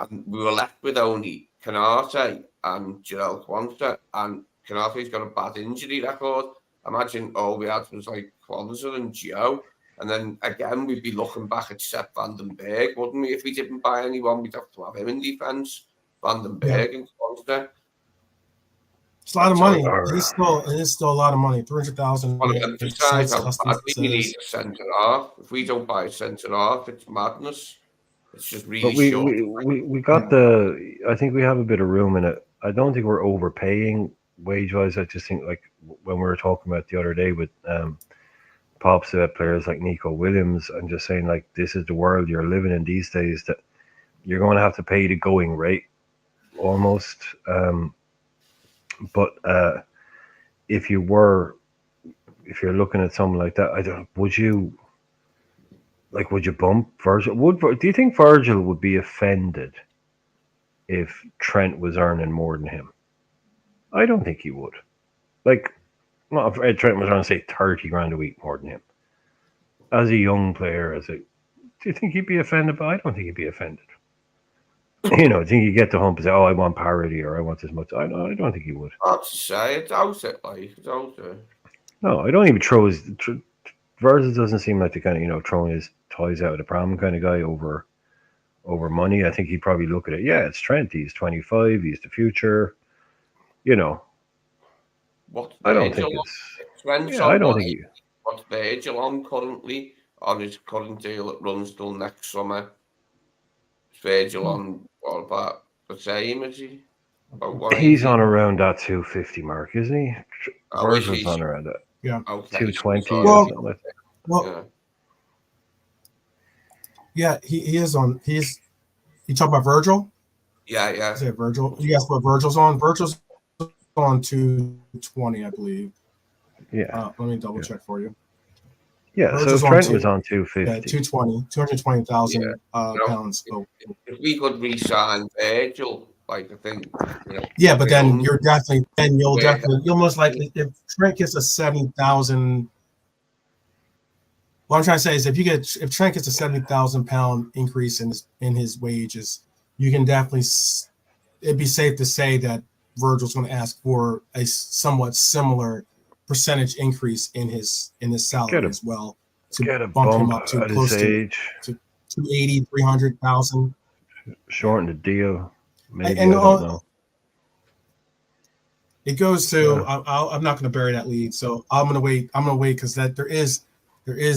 and we were left with only Canate and Jarell Quansah, and Canate's got a bad injury record. Imagine all we had was like Quansah and Joe. And then again, we'd be looking back at Sepp van den Berg, wouldn't we? If we didn't buy anyone, we'd have to have him in defence. Van den Berg and Quansah. It's a lot of money. It is still a lot of money. 300,000. I think we need a centre half. If we don't buy a centre half, it's madness. It's just really short. We got I think we have a bit of room in it. I don't think we're overpaying wage-wise. I just think, like, when we were talking about the other day with Pops about players like Nico Williams, and just saying, like, this is the world you're living in these days, that you're going to have to pay the going rate almost. But if you're looking at something like that, would you bump Virgil? Do you think Virgil would be offended if Trent was earning more than him? I don't think he would. Like, Well, if Ed Trent was around, say, 30 grand a week more than him. As a young player, do you think he'd be offended? But I don't think he'd be offended. I think you get the hump and say, "Oh, I want parity," or "I want this much." I don't think he would. Hard to say. It's out it, like it's out it. No, I don't even throw his. Versus doesn't seem like the kind of throwing his toys out of the pram kind of guy over money. I think he'd probably look at it. Yeah, it's Trent. He's 25. He's the future. What's I don't Virgil think on? it's. Trent's Yeah, I on don't what? think. What's Virgil on currently on his current deal that runs till next summer? Is Virgil on what about the same as he? About He's 180? on around that 250 mark, isn't he? Oh, is Virgil's he? on around that Yeah. Okay, 220 or Well, something like that. well, yeah, he is on. You talk about Virgil? yeah. Is it Virgil? You asked what Virgil's on. Virgil's on 220, I believe. Yeah. Let me double check for you. Yeah, so Virgil's Trent on was on Yeah, 250. 220,000 You know, pounds. So, if we could re-sign Virgil, like I think, yeah, but then Young, you'll most likely, if Trent gets a 70,000. What I'm trying to say is if Trent gets a 70,000 pound increase in his wages, you can definitely, it'd be safe to say that Virgil's going to ask for a somewhat similar percentage increase in his salary as well to Get a bump him bump up to at his close to age, 280, 300,000. shorten the deal. Maybe, And I don't know. it goes to. Yeah. I'm not going to bury that lead, so I'm going to wait. I'm going to wait because there is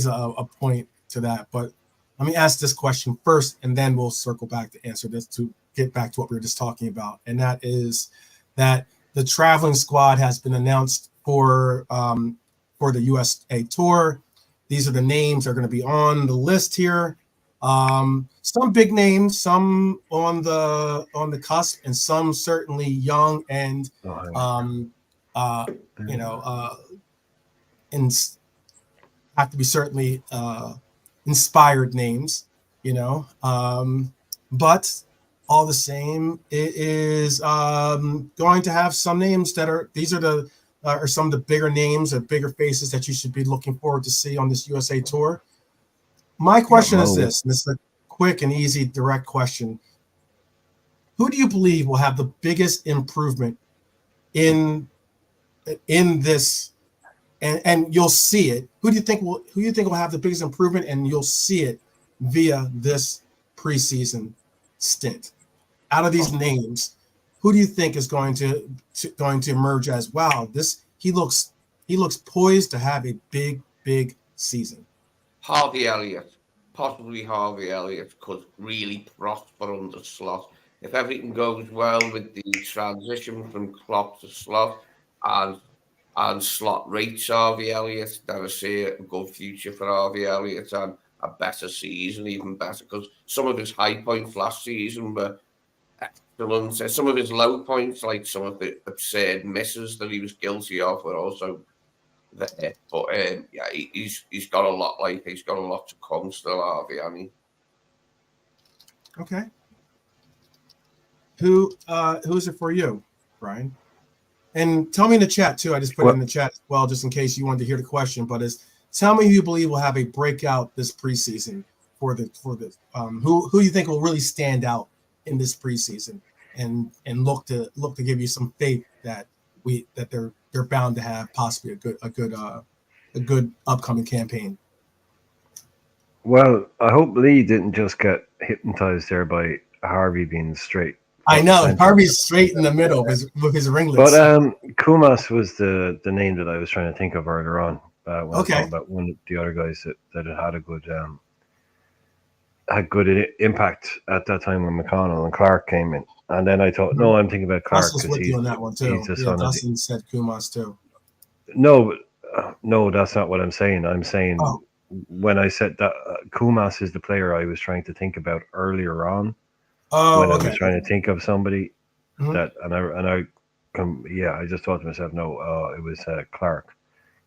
a point to that. But let me ask this question first, and then we'll circle back to answer this to get back to what we were just talking about, and that is that the traveling squad has been announced for the USA tour. These are the names that are going to be on the list here. Some big names, some on the cusp, and some certainly young and and have to be certainly inspired names, but all the same, it is going to have some names that are some of the bigger names or bigger faces that you should be looking forward to see on this USA tour. My question is this, and this is a quick and easy, direct question. Who do you believe will have the biggest improvement in this? And you'll see it. Who do you think will have the biggest improvement, and you'll see it via this preseason stint? Out of these names, who do you think is going to emerge as wow? He looks poised to have a big season. Harvey Elliott, possibly Harvey Elliott could really prosper under Slot if everything goes well with the transition from Klopp to Slot and Slot rates Harvey Elliott. Then I see a good future for Harvey Elliott and a better season, even better, because some of his high points last season were excellent. Some of his low points, like some of the absurd misses that he was guilty of, were also there. But yeah, he's got a lot. Like he's got a lot to come still, Harvey. I mean, okay. Who's it for you, Brian? And tell me in the chat too. I just put it in the chat as well, just in case you wanted to hear the question. But tell me who you believe will have a breakout this preseason for the who you think will really stand out in this preseason and look to give you some faith that they're bound to have possibly a good upcoming campaign. Well, I hope Lee didn't just get hypnotized there by Harvey being straight. I know Harvey's straight in the middle with his ringlets. But Kumas was the name that I was trying to think of earlier on when I was talking about one of the other guys that had a good impact at that time when McConnell and Clark came in. And then I thought, no, I'm thinking about Clark because he's on that one too. He's the son Dustin said Kumas too. No, that's not what I'm saying. I'm saying when I said that Kumas is the player I was trying to think about earlier on. When I was trying to think of somebody that, I just thought to myself, no, it was Clark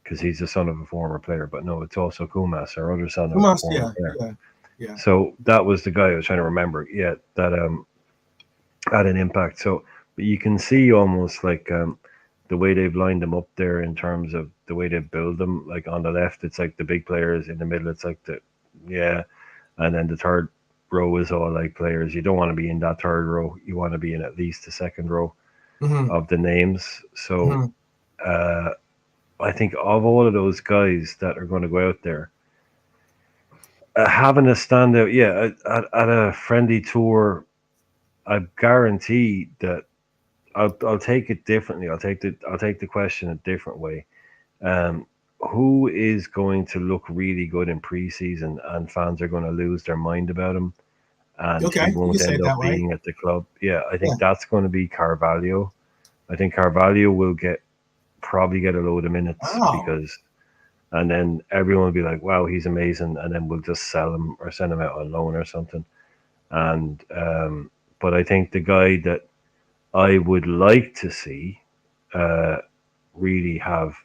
because he's the son of a former player. But no, it's also Kumas, our other son of a former player. Yeah. So that was the guy I was trying to remember. Yeah, that had an impact. So, but you can see almost like the way they've lined them up there in terms of the way they build them. Like on the left, it's like the big players. In the middle, it's like and then the third row is all like players. You don't want to be in that third row. You want to be in at least the second row Mm-hmm. of the names. So Mm-hmm. I think of all of those guys that are going to go out there, having a standout, at a friendly tour, I guarantee that I'll take it differently. I'll take the question a different way. Um, who is going to look really good in preseason, and fans are going to lose their mind about him, and Okay, he you can won't say end it up that way. being at the club? Yeah, I Yeah. think that's going to be Carvalho. I think Carvalho will probably get a load of minutes Wow. because, and then everyone will be like, "Wow, he's amazing," and then we'll just sell him or send him out on loan or something. And but I think the guy that I would like to see uh, really have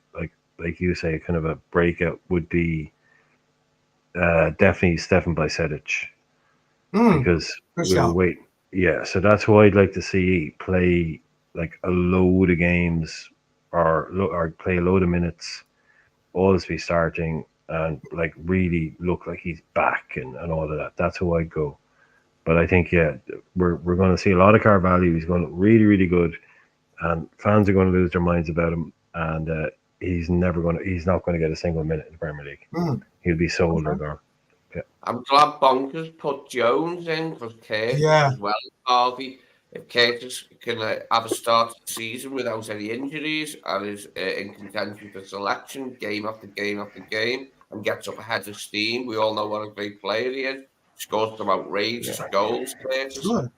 like you say, kind of a breakout would be definitely Stefan Bajcetic Mm, because good we were shout. waiting. Yeah, so that's who I'd like to see play like a load of games or play a load of minutes, always be starting and like really look like he's back and all of that. That's who I'd go. But I think we're going to see a lot of Carvalho. He's going to look really really good, and fans are going to lose their minds about him. And he's not going to get a single minute in the Premier League. Mm, He'll be sold or okay. gone. Yeah. I'm glad Bonkers put Jones in for Curtis Yeah. as well as Harvey. If Curtis can have a start to the season without any injuries and is in contention for selection game after game after game and gets up ahead of steam, we all know what a great player he is. Scores some outrageous Yeah. goals, Curtis. Good.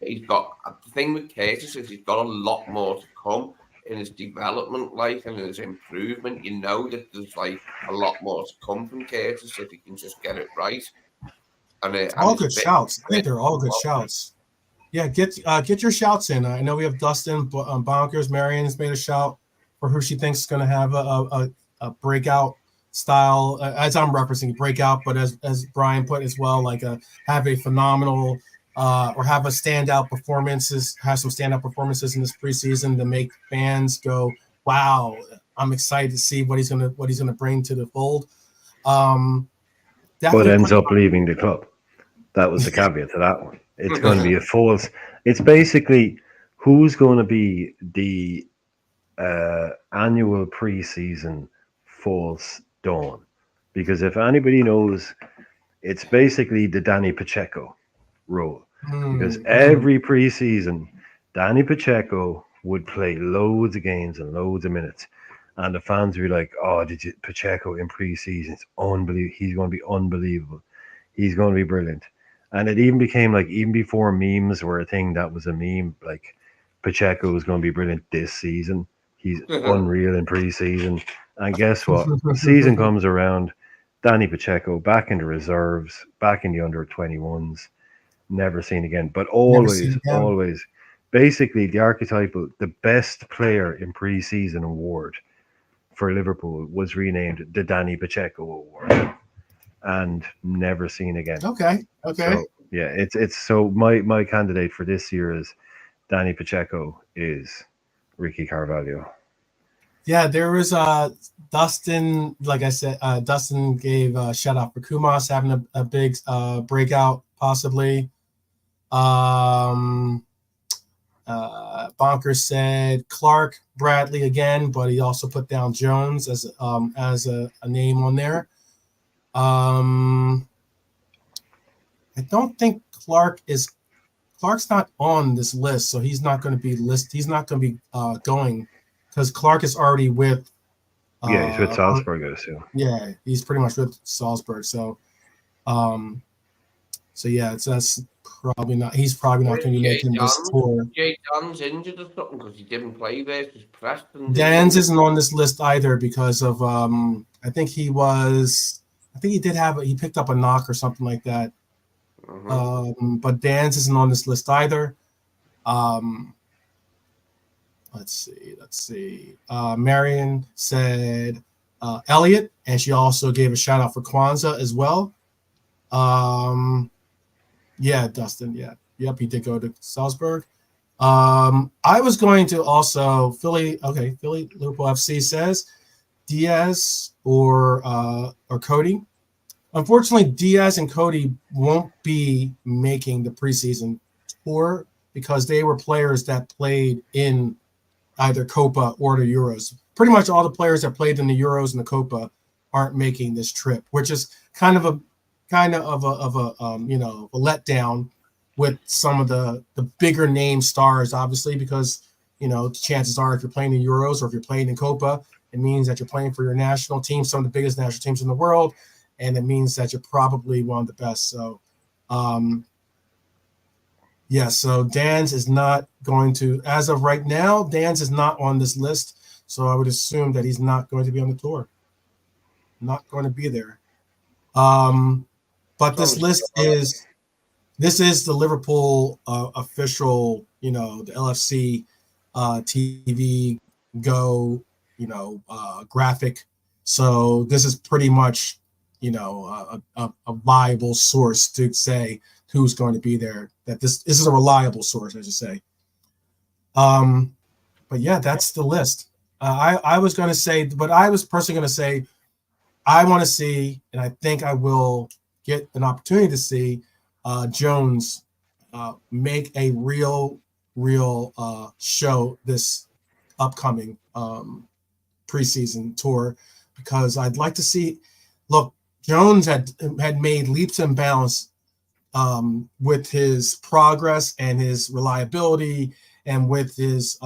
He's got the thing with Curtis is he's got a lot more to come in his development, like and in his improvement. You know that there's like a lot more to come from Curtis if he can just get it right. And All his good fit, shouts. I think they're all good shouts. Yeah, get your shouts in. I know we have Dustin Bonkers. Marion's made a shout for who she thinks is going to have a breakout style, as I'm referencing breakout, but as Brian put as well, like have a phenomenal or have a standout performances, have some standout performances in this preseason to make fans go, wow, I'm excited to see what he's gonna bring to the fold. Um, But definitely ends put. up leaving the club. That was the caveat to that one. It's going to be a false. It's basically who's going to be the annual preseason false dawn. Because if anybody knows, it's basically the Danny Pacheco rule. Because every preseason, Danny Pacheco would play loads of games and loads of minutes. And the fans would be like, oh, did you Pacheco in preseason? It's unbelievable. He's going to be unbelievable. He's going to be brilliant. And it even became like, even before memes were a thing, that was a meme. Like, Pacheco is going to be brilliant this season. He's unreal in preseason. And guess what? Season comes around, Danny Pacheco back in the reserves, back in the under 21s, never seen again. But Never seen always, again. always, basically the archetypal, the best player in preseason award for Liverpool was renamed the Danny Pacheco Award and never seen again. Okay. So yeah, it's so my candidate for this year is Danny Pacheco is Ricky Carvalho. Yeah, there was Dustin. Like I said, Dustin gave a shout out for Kumas having a big breakout, possibly. Bonker said Clark Bradley again, but he also put down Jones as a name on there. I don't think Clark's not on this list, so he's not going to be He's not going to be going because Clark is already with. Yeah, he's with Salzburg, I assume. Yeah, he's pretty much with Salzburg. So, yeah, that's probably not. He's probably not going to be making this tour. Jay John's injured or something because he didn't play versus Preston. Dan's isn't on this list either because of I think he picked up a knock or something like that. But Dan's isn't on this list either. Let's see. Marion said Elliot, and she also gave a shout out for Kwanzaa as well. Yeah, Dustin. Yeah, yep, he did go to Salzburg. I was going to also Philly. Okay, Philly Liverpool FC says Diaz or Cody. Unfortunately, Diaz and Cody won't be making the preseason tour because they were players that played in either Copa or the Euros. Pretty much all the players that played in the Euros and the Copa aren't making this trip, which is kind of a a letdown with some of the bigger name stars, obviously, because chances are if you're playing in Euros or if you're playing in Copa, it means that you're playing for your national team, some of the biggest national teams in the world, and it means that you're probably one of the best. So, so Dan's is not going to, as of right now, Dan's is not on this list. So I would assume that he's not going to be on the tour. Not going to be there. But this list is the Liverpool official, the LFC TV Go, graphic. So this is pretty much, a viable source to say who's going to be there. That this is a reliable source, I should say. But yeah, that's the list. I was going to say, but I was personally going to say, I want to see, and I think I will get an opportunity to see Jones make a real show this upcoming preseason tour, because I'd like to see. Look, Jones had made leaps and bounds with his progress and his reliability, and with his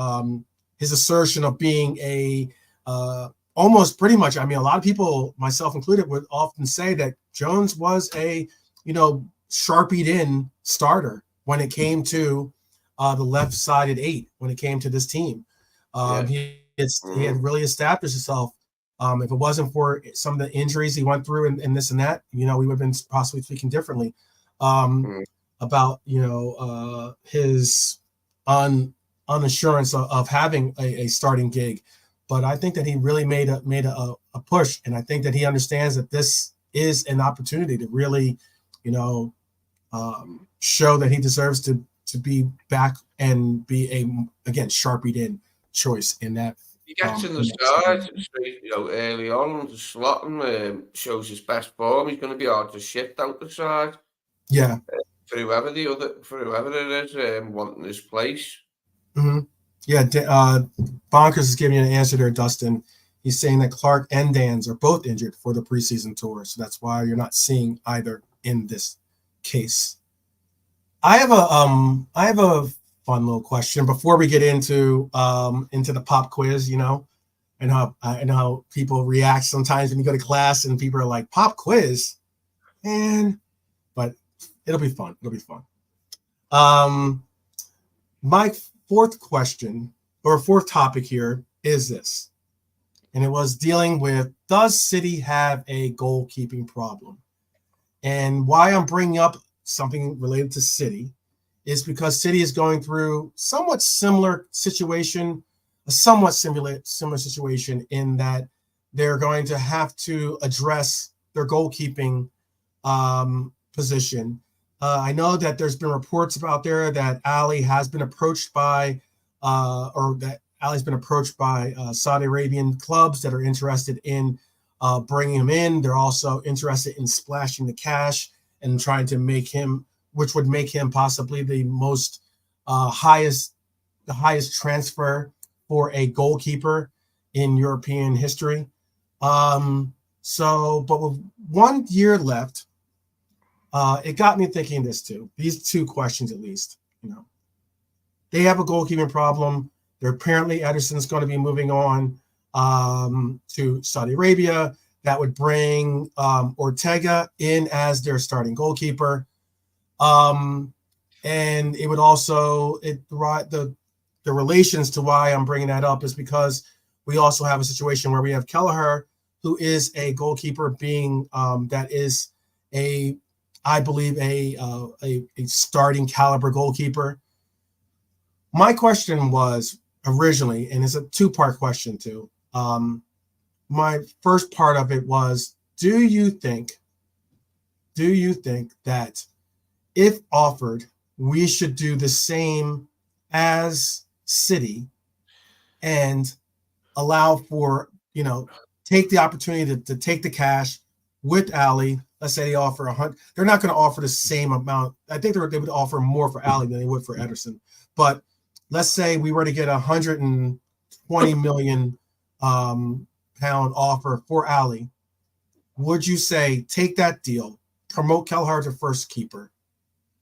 assertion of being a almost pretty much. I mean, a lot of people, myself included, would often say that Jones was a sharpied in starter when it came to the left-sided 8. When it came to this team, he had really established himself. If it wasn't for some of the injuries he went through and this and that, we would have been possibly speaking differently about his unassurance of having a starting gig. But I think that he really made a push, and I think that he understands that this is an opportunity to really, show that he deserves to be back and be again sharpied in choice in that. He gets in the side, early on the slot and shows his best form. He's going to be hard to shift out the side. Yeah. For whoever it is wanting his place. Mm-hmm. Yeah, Bonkers is giving you an answer there, Dustin. He's saying that Clark and Dan's are both injured for the preseason tour, so that's why you're not seeing either in this case. I have a fun little question before we get into the pop quiz, and how people react sometimes when you go to class and people are like, pop quiz, but it'll be fun. It'll be fun. My fourth question or fourth topic here is this, and it was dealing with, does City have a goalkeeping problem? And why I'm bringing up something related to City is because City is going through somewhat similar situation in that they're going to have to address their goalkeeping position. I know that there's been reports out there that Ali has been approached by Saudi Arabian clubs that are interested in bringing him in. They're also interested in splashing the cash and trying to make him, which would make him possibly the most highest transfer for a goalkeeper in European history. But with 1 year left, it got me thinking this too. These two questions, at least, they have a goalkeeping problem. They're apparently Ederson's going to be moving on to Saudi Arabia. That would bring Ortega in as their starting goalkeeper. And it would also, the relations to why I'm bringing that up is because we also have a situation where we have Kelleher, who is a goalkeeper being that is I believe a starting caliber goalkeeper. My question was originally, and it's a two-part question too. My first part of it was, do you think that if offered, we should do the same as City and allow for, take the opportunity to take the cash with Ali. Let's say they offer 100. They're not going to offer the same amount. I think they would offer more for Ali than they would for Ederson. But let's say we were to get 120 million pound offer for Ali. Would you say take that deal, promote Kelleher as a first keeper?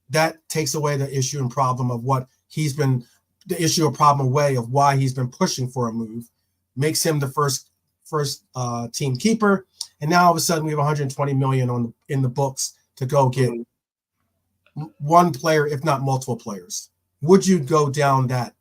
That takes away the issue and problem of what he's been, the issue or problem away of why he's been pushing for a move, makes him the first team keeper, and now all of a sudden we have 120 million in the books to go get one player, if not multiple players. Would you go down that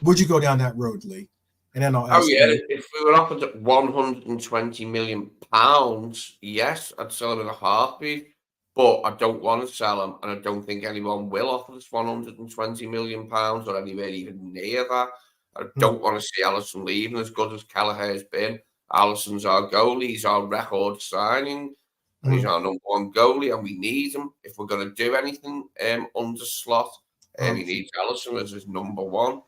road, Lee? And then I'll ask you. If we were offered at 120 million pounds, yes, I'd sell him in a heartbeat. But I don't want to sell him, and I don't think anyone will offer us 120 million pounds or anywhere even near that. I don't want to see Alisson leaving, as good as Kelleher's been. Alisson's our goalie, he's our record signing, and he's our number one goalie, and we need him if we're going to do anything under slot. He needs Alisson as his number one.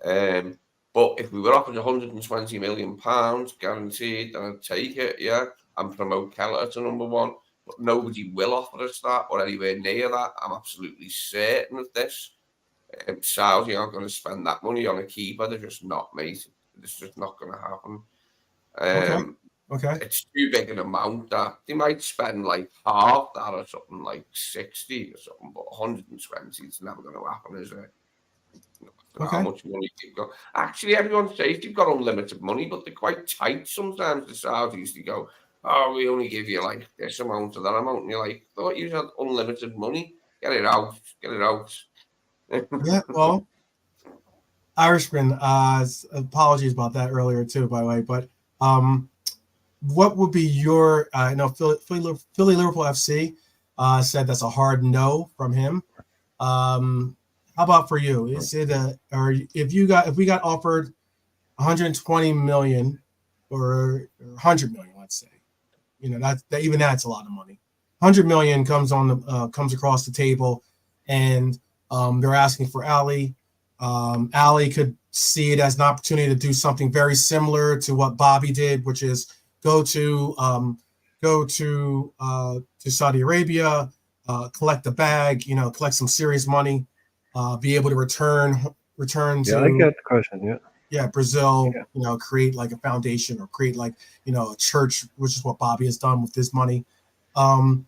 But if we were offered 120 million pounds guaranteed, then I'd take it, yeah, and promote Kelleher to number one. But nobody will offer us that or anywhere near that. I'm absolutely certain of this. Saudi aren't going to spend that money on a keeper. They're just not, mate. It's just not going to happen. Okay. It's too big an amount that they might spend like half that or something, like 60 or something, but 120 is never going to happen, is it? How much money they've got. Actually, everyone says they've got unlimited money, but they're quite tight sometimes. The Saudis, they go, oh, we only give you like this amount or that amount. And you're like, I thought you had unlimited money. Get it out. Yeah, well, Irishman, apologies about that earlier too, by the way. But what would be your, I know Philly Liverpool FC said that's a hard no from him. How about for you? Is it or if we got offered 120 million or 100 million, let's say, even that's a lot of money. 100 million comes across the table, and they're asking for Ali. Ali could see it as an opportunity to do something very similar to what Bobby did, which is go to Saudi Arabia, collect the bag, collect some serious money. Be able to return to. Yeah, I get the question. Yeah, Brazil. Yeah. Create like a foundation or create like a church, which is what Bobby has done with his money. Do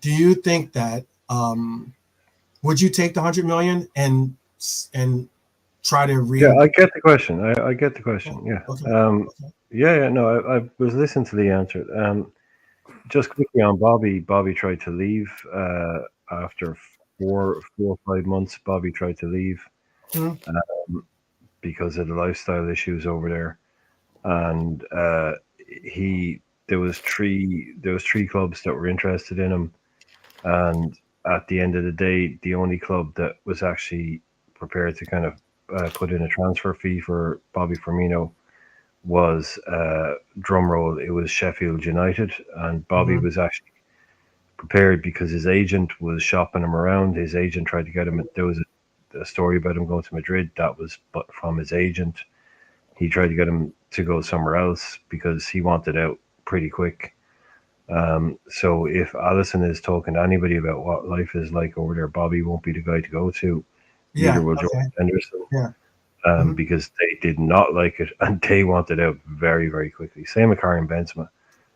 you think that would you take the 100 million and try to read? Yeah, I get the question. I get the question. Yeah. Okay. Yeah. No, I was listening to the answer. Just quickly on Bobby. Bobby tried to leave after 4 or 5 months. Bobby tried to leave because of the lifestyle issues over there, and there was three clubs that were interested in him, and at the end of the day, the only club that was actually prepared to kind of put in a transfer fee for Bobby Firmino was drumroll. It was Sheffield United, and Bobby was actually prepared because his agent was shopping him around. His agent tried to get him. There was a story about him going to Madrid. That was from his agent. He tried to get him to go somewhere else because he wanted out pretty quick. So if Alisson is talking to anybody about what life is like over there, Bobby won't be the guy to go to. Neither will Jordan Henderson. Yeah. Because they did not like it and they wanted out very, very quickly. Same with Karim Benzema.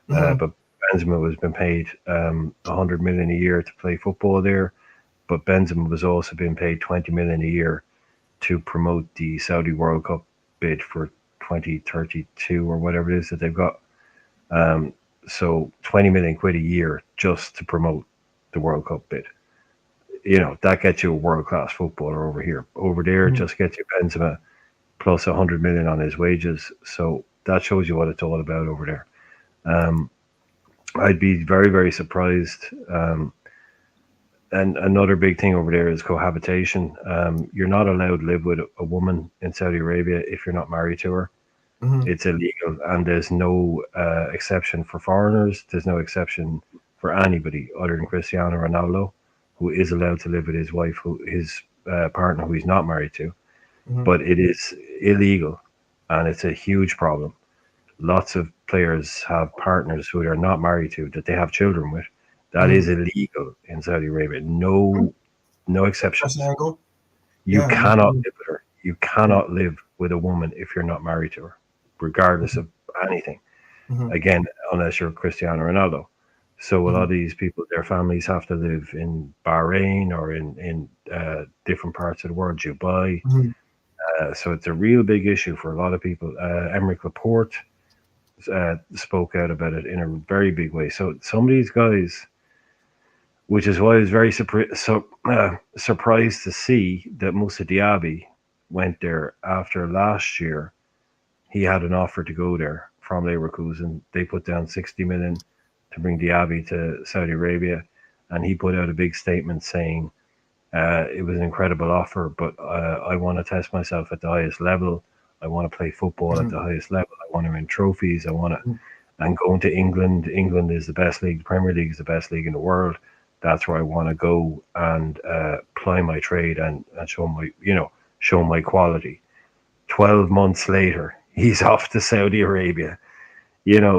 But Benzema has been paid 100 million a year to play football there, but Benzema was also being paid 20 million a year to promote the Saudi World Cup bid for 2032 or whatever it is that they've got. So 20 million quid a year just to promote the World Cup bid. That gets you a world-class footballer over here. Over there, just gets you Benzema plus 100 million on his wages. So that shows you what it's all about over there. I'd be very, very surprised. And another big thing over there is cohabitation. You're not allowed to live with a woman in Saudi Arabia if you're not married to her. It's illegal, and there's no exception for foreigners. There's no exception for anybody other than Cristiano Ronaldo, who is allowed to live with his wife, who his partner who he's not married to, Mhm. but it is illegal, and it's a huge problem. Lots of players have partners who they're not married to that they have children with. That Mhm. is illegal in Saudi Arabia. No That's an exceptions. angle. You Yeah. cannot live with her. You Mhm. cannot live with a woman if you're not married to her, regardless of anything. Mhm. Again, unless you're Cristiano Ronaldo. So a lot Mhm. of these people, their families have to live in Bahrain or in different parts of the world, Dubai. Mhm. So it's a real big issue for a lot of people. Emmerich Laporte spoke out about it in a very big way. So some of these guys, which is why I was very surprised to see that Musa Diaby went there after last year. He had an offer to go there from Leverkusen. They put down 60 million to bring Diaby to Saudi Arabia, and he put out a big statement saying it was an incredible offer, but I want to test myself at the highest level. I want to play football at Mhm. the highest level. I want to win trophies. I want to, Mhm. and going to England. England is the best league. The Premier League is the best league in the world. That's where I want to go and ply my trade and show my, show my quality. 12 months later, he's off to Saudi Arabia.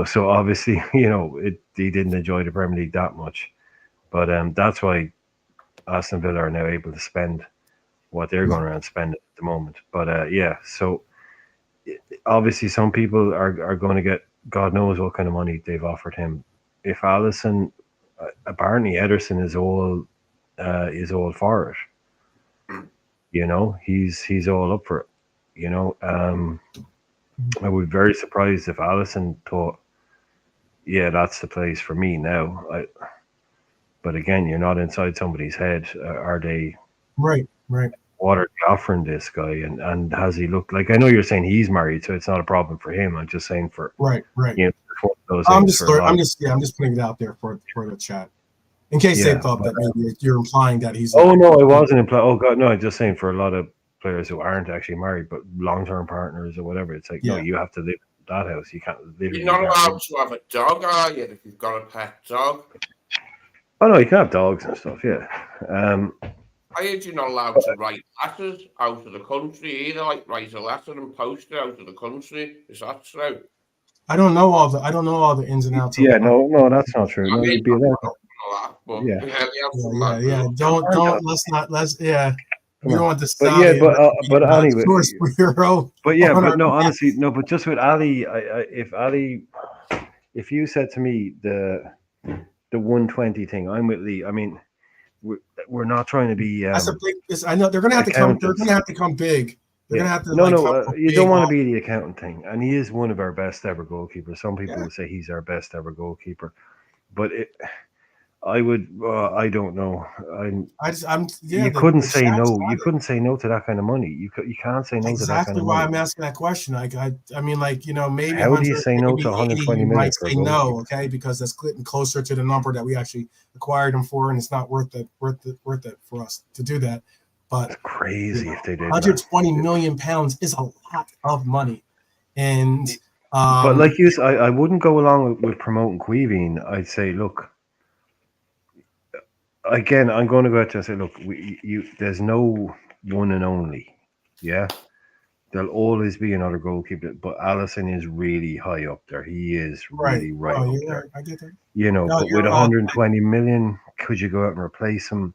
So obviously, he didn't enjoy the Premier League that much. But that's why Aston Villa are now able to spend what they're going around spending at the moment. But yeah, so obviously some people are going to get God knows what kind of money they've offered him. If Allison, apparently Ederson is all for it. He's all up for it. I would be very surprised if Allison thought, yeah, that's the place for me now. But again, you're not inside somebody's head. Are they? Right. Right. What are they offering this guy? And has he looked like? I know you're saying he's married, so it's not a problem for him. I'm just saying for Right. Right. it's one of those things for a lot I'm of just yeah. I'm just putting it out there for the chat in case they yeah. thought But that maybe you're implying that he's oh like. no, I wasn't implying. Oh god, no, I'm just saying for a lot of players who aren't actually married but long-term partners or whatever. It's like no, Yeah. you have to live in that house. You can't You're literally you not can't live. allowed to have a dog, are you? If you've got a pet dog, Oh no, you can have dogs and stuff. Yeah. I heard you're not allowed to write letters out of the country either. Like write a letter and post it out of the country. Is that true? I don't know all the ins and outs Yeah. of No, that's not true. I No, mean, you'd be allowed. that, but Yeah. yeah, they have some yeah, mad yeah. rules. Let's yeah. Come We don't on. want the But yeah, Saudi but anyway, source bureau but yeah, on but our no, back. honestly, no. But just with Ali, if Ali, if you said to me the 120 thing, I'm with Lee. I mean, we're, we're not trying to be That's a big. I know they're gonna have to come. They're accountants. gonna have to come big. They're Yeah. gonna have to No, like no, come you don't big. want to Off. be the accountant thing. And he is one of our best ever goalkeepers. Some people Yeah. would say he's our best ever goalkeeper. But I don't know. Yeah. You couldn't The say chat's no. You got it. couldn't say no to that kind of money. You can't say no to that kind Exactly of why money. I'm asking that question. Like I mean, like maybe How do you 100, say no to maybe 80. 120 You million might for a say no, goalkeeper? okay, because that's getting closer to the number that we actually acquired him for, and it's not worth it for us to do that. But It's crazy if they did, man. 120 million pounds is a lot of money, and But like you said, I wouldn't go along with promoting Queeveen. I'd say, look, again, I'm going to go out there and say, look, there's no one and only. Yeah, there'll always be another goalkeeper, but Allison is really high up there. He is right. really right Oh, up yeah, there. I get that. No, But with you're 120 million, could you go out and replace him?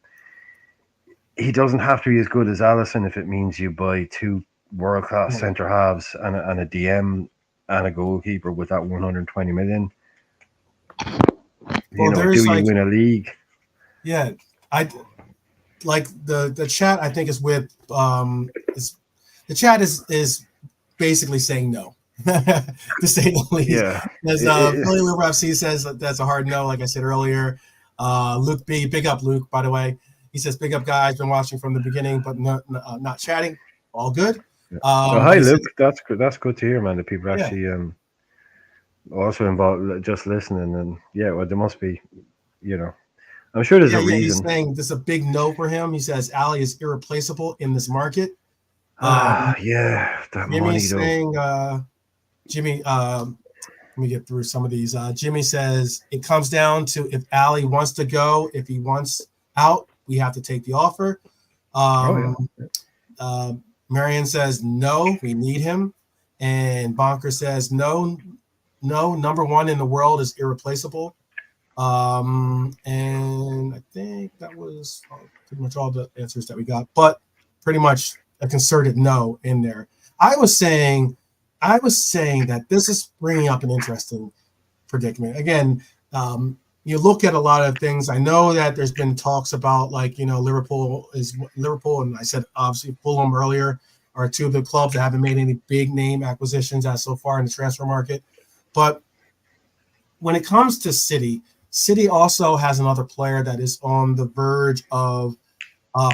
He doesn't have to be as good as Allison if it means you buy two world class right. centre halves and a DM and a goalkeeper with that 120 million. Well, Do there's you like win a league? yeah, I like the chat. I think is with is the chat is basically saying no, to say the least. Yeah. As Philly Liver FC says, that's a hard no. Like I said earlier, Luke B, big up Luke. By the way, he says big up guys. Been watching from the beginning, but not chatting. All good. Hi, But he Luke. says, That's good. That's good to hear, man. That people yeah, actually also involved, just listening, and yeah, well, there must be, I'm sure there's a yeah. He's reason. saying this is a big no for him. He says Ali is irreplaceable in this market. Yeah, that money Jimmy's though. saying, Jimmy, let me get through some of these. Jimmy says it comes down to if Ali wants to go, if he wants out, we have to take the offer. Oh yeah. Uh, Marion says no, we need him, and Bonker says no, number one in the world is irreplaceable. And I think that was pretty much all the answers that we got, but pretty much a concerted no in there. I was saying that this is bringing up an interesting predicament. Again, you look at a lot of things. I know that there's been talks about Liverpool, and I said obviously Fulham earlier are two of the clubs that haven't made any big name acquisitions as so far in the transfer market. But when it comes to City also has another player that is on the verge of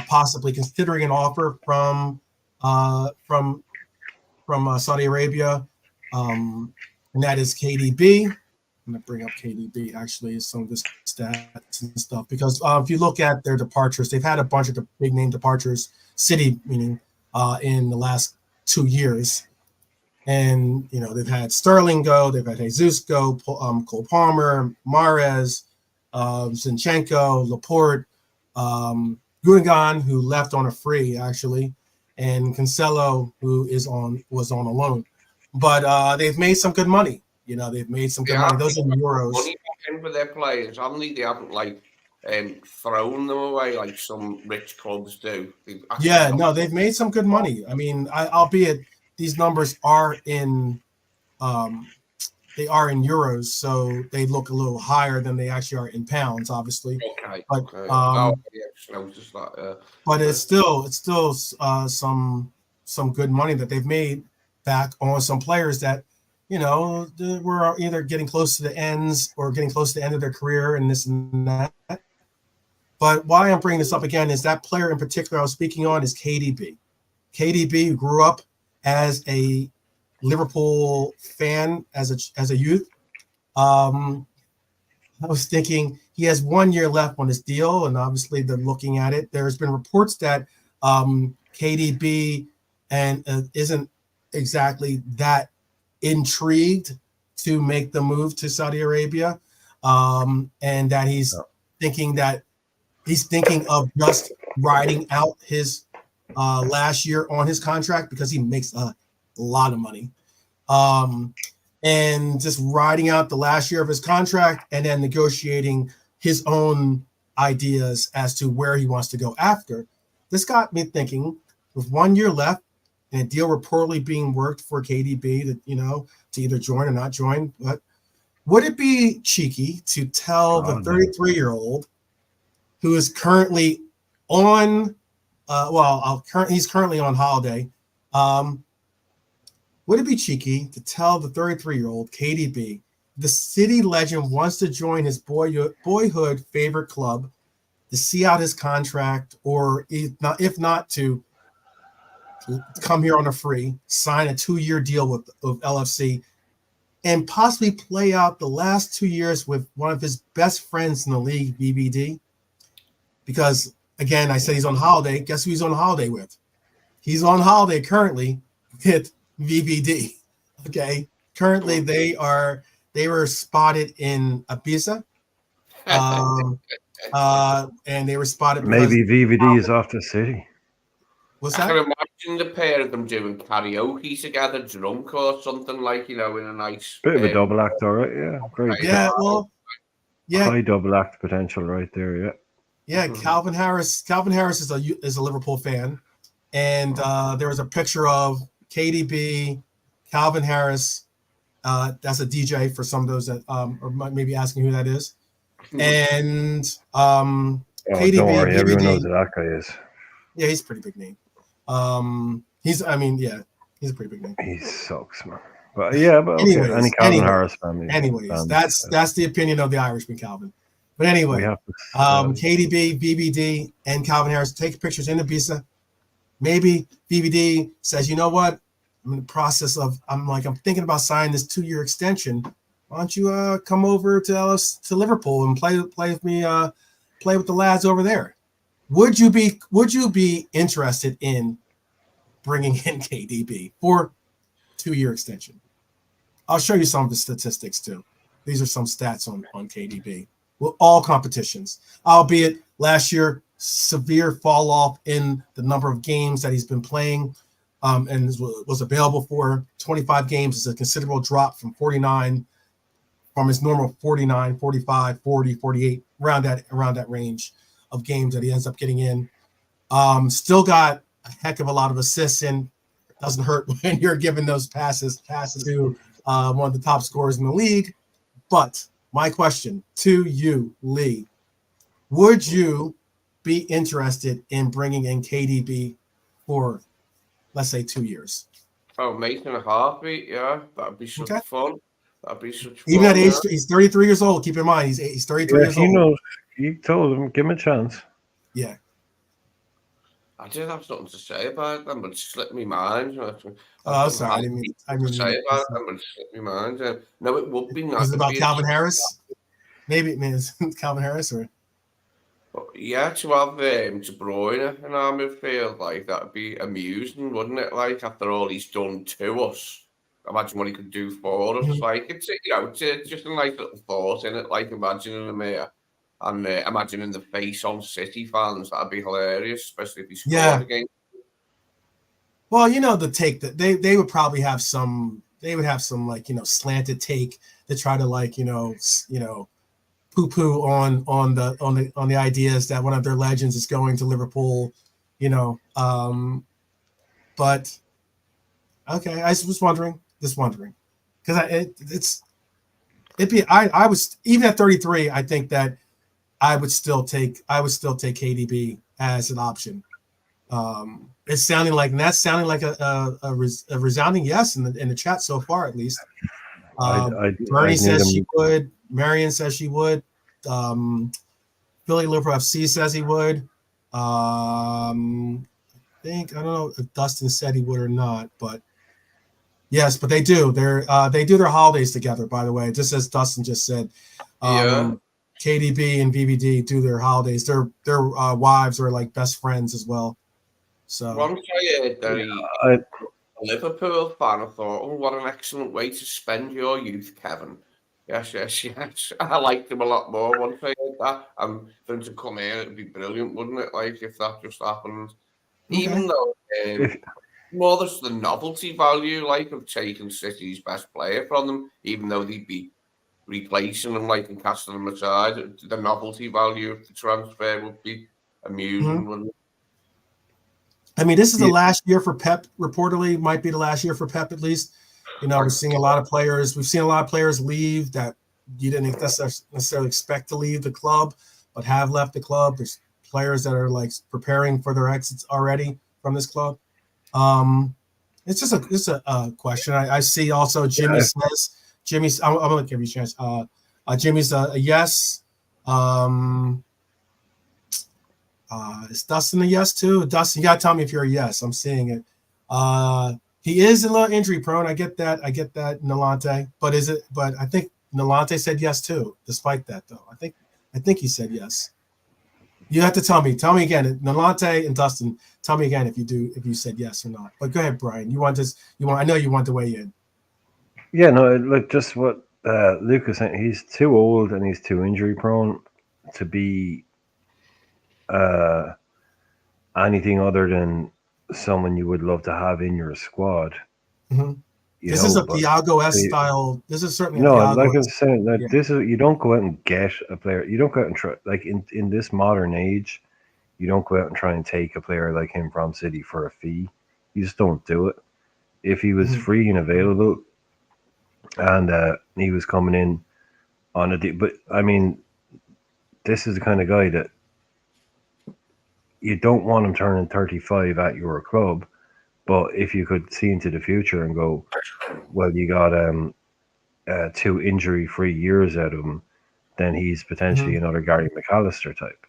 possibly considering an offer from Saudi Arabia, and that is KDB. I'm going to bring up KDB, actually, some of the stats and stuff, because if you look at their departures, they've had a bunch of the big name departures, City meaning, in the last 2 years. And, they've had Sterling go, they've had Jesus go, Cole Palmer, Mahrez, Zinchenko, Laporte, Gundogan, who left on a free, actually, and Cancelo, who was on a loan. But they've made some good money. They've made some good money. Those are euros. Money back in for their players, haven't they? They haven't thrown them away like some rich clubs do. Yeah, no, they've made some good money. I mean, albeit these numbers are in euros, so they look a little higher than they actually are in pounds, obviously. Okay. But but it's still some good money that they've made back on some players that were either getting close to the ends or getting close to the end of their career and this and that. But why I'm bringing this up again is that player in particular I was speaking on is KDB. KDB grew up as a Liverpool fan as a youth. I was thinking he has 1 year left on his deal, and obviously they're looking at it. There's been reports that KDB isn't exactly that intrigued to make the move to Saudi Arabia, and that he's thinking of just riding out his last year on his contract, because he makes a lot of money, and just riding out the last year of his contract and then negotiating his own ideas as to where he wants to go after. This got me thinking, with 1 year left and a deal reportedly being worked for KDB to either join or not join, but would it be cheeky to tell the 33-year-old who is currently on he's currently on holiday, would it be cheeky to tell the 33-year-old KDB the City legend wants to join his boyhood favorite club to see out his contract, or if not to come here on a free, sign a 2-year deal with LFC, and possibly play out the last 2 years with one of his best friends in the league, VVD? Because, again, I said he's on holiday. Guess who he's on holiday with? He's on holiday currently with VVD. Okay. Currently, they were spotted in Ibiza. And they were spotted. Maybe VVD is off the City. What's that? I can imagine the pair of them doing karaoke together, drunk or something, in a nice bit of a double act, all right. Yeah, great. Yeah, high double act potential right there. Yeah. Yeah, Calvin Harris is a Liverpool fan, and there was a picture of KDB, Calvin Harris. That's a DJ for some of those that are maybe asking who that is. And KDB, don't worry, VVD, everyone knows who that guy is. Yeah, he's a pretty big name. He's a pretty big name. He sucks, man. But yeah, but okay. Any Calvin Harris family. Anyways, that's the opinion of the Irishman, Calvin. But anyway, KDB, VVD, and Calvin Harris take pictures in Ibiza. Maybe VVD says, you know what? I'm in the process of, I'm thinking about signing this 2-year extension. Why don't you come over to Liverpool and play with me, play with the lads over there? Would you be interested in bringing in KDB for 2-year extension? I'll show you some of the statistics too. These are some stats on KDB with all competitions. Albeit last year severe fall off in the number of games that he's been playing, and was available for. 25 games is a considerable drop from 49, from his normal 49, 45, 40, 48, around that range of games that he ends up getting in. Still got a heck of a lot of assists in. Doesn't hurt when you're giving those passes to one of the top scorers in the league. But my question to you, Lee, would you be interested in bringing in KDB for, let's say, 2 years? Oh, mate and a heartbeat, yeah. That'd be such fun. That'd be such fun. Even at age, he's 33 years old. Keep in mind, he's 33 years old. He knows. You told him, give him a chance. Yeah. I did have something to say about them, but it slipped my mind. Oh, sorry. I didn't mean to say about them, but it slipped my mind. No, it would be nice. Is it about Calvin Harris? Maybe it means Calvin Harris, or yeah, to have De Bruyne in our midfield, like that'd be amusing, wouldn't it? Like after all he's done to us, imagine what he could do for us. Like it's it's just a nice little thought in it. Like imagining him here. And imagining the face on City fans, that'd be hilarious, especially if he scored again. Well, the take that they would probably have some. They would have some slanted take to try to poo-poo on the ideas that one of their legends is going to Liverpool. But okay, I was wondering because I was even at 33. I think that. I would still take KDB as an option. That's sounding like a resounding yes in the chat so far, at least. Bernie says she would. Marion says she would. Philly Liverpool FC says he would. I don't know if Dustin said he would or not, but yes, but they do. They do their holidays together. By the way, just as Dustin just said. KDB and VVD do their holidays. Their wives are like best friends as well. So once I heard that a Liverpool fan, I thought, oh, what an excellent way to spend your youth, Kevin. Yes. I liked him a lot more once I heard that. And for him to come here, it'd be brilliant, wouldn't it? Like if that just happened. Okay. Even though more there's the novelty value, like of taking City's best player from them, even though they'd be replacing them, like and casting them aside, the novelty value of the transfer would be amusing. Wouldn't it? I mean, this is the last year for Pep. Reportedly, might be the last year for Pep at least. We're seeing a lot of players. We've seen a lot of players leave that you didn't necessarily expect to leave the club, but have left the club. There's players that are like preparing for their exits already from this club. It's just a question. I see also Jimmy says. Jimmy's. I'm gonna give you a chance. Jimmy's a yes. Is Dustin a yes too? Dustin, you gotta tell me if you're a yes. I'm seeing it. He is a little injury prone. I get that, Nalante. But I think Nalante said yes too. Despite that, though, I think he said yes. You have to tell me. Tell me again, Nalante and Dustin. Tell me again if you said yes or not. But go ahead, Brian. I know you want to weigh in. Yeah, no, like just what Luke was saying. He's too old and he's too injury prone to be anything other than someone you would love to have in your squad. Mm-hmm. This is a Thiago-esque style. This is certainly like I was saying. This is you don't go out and get a player. You don't go out and try like in this modern age. You don't go out and try and take a player like him from City for a fee. You just don't do it. If he was free and available, and he was coming in on a deal, but I mean, this is the kind of guy that you don't want him turning 35 at your club. But if you could see into the future and go, well, you got 2 injury-free years out of him, then he's potentially another Gary McAllister type.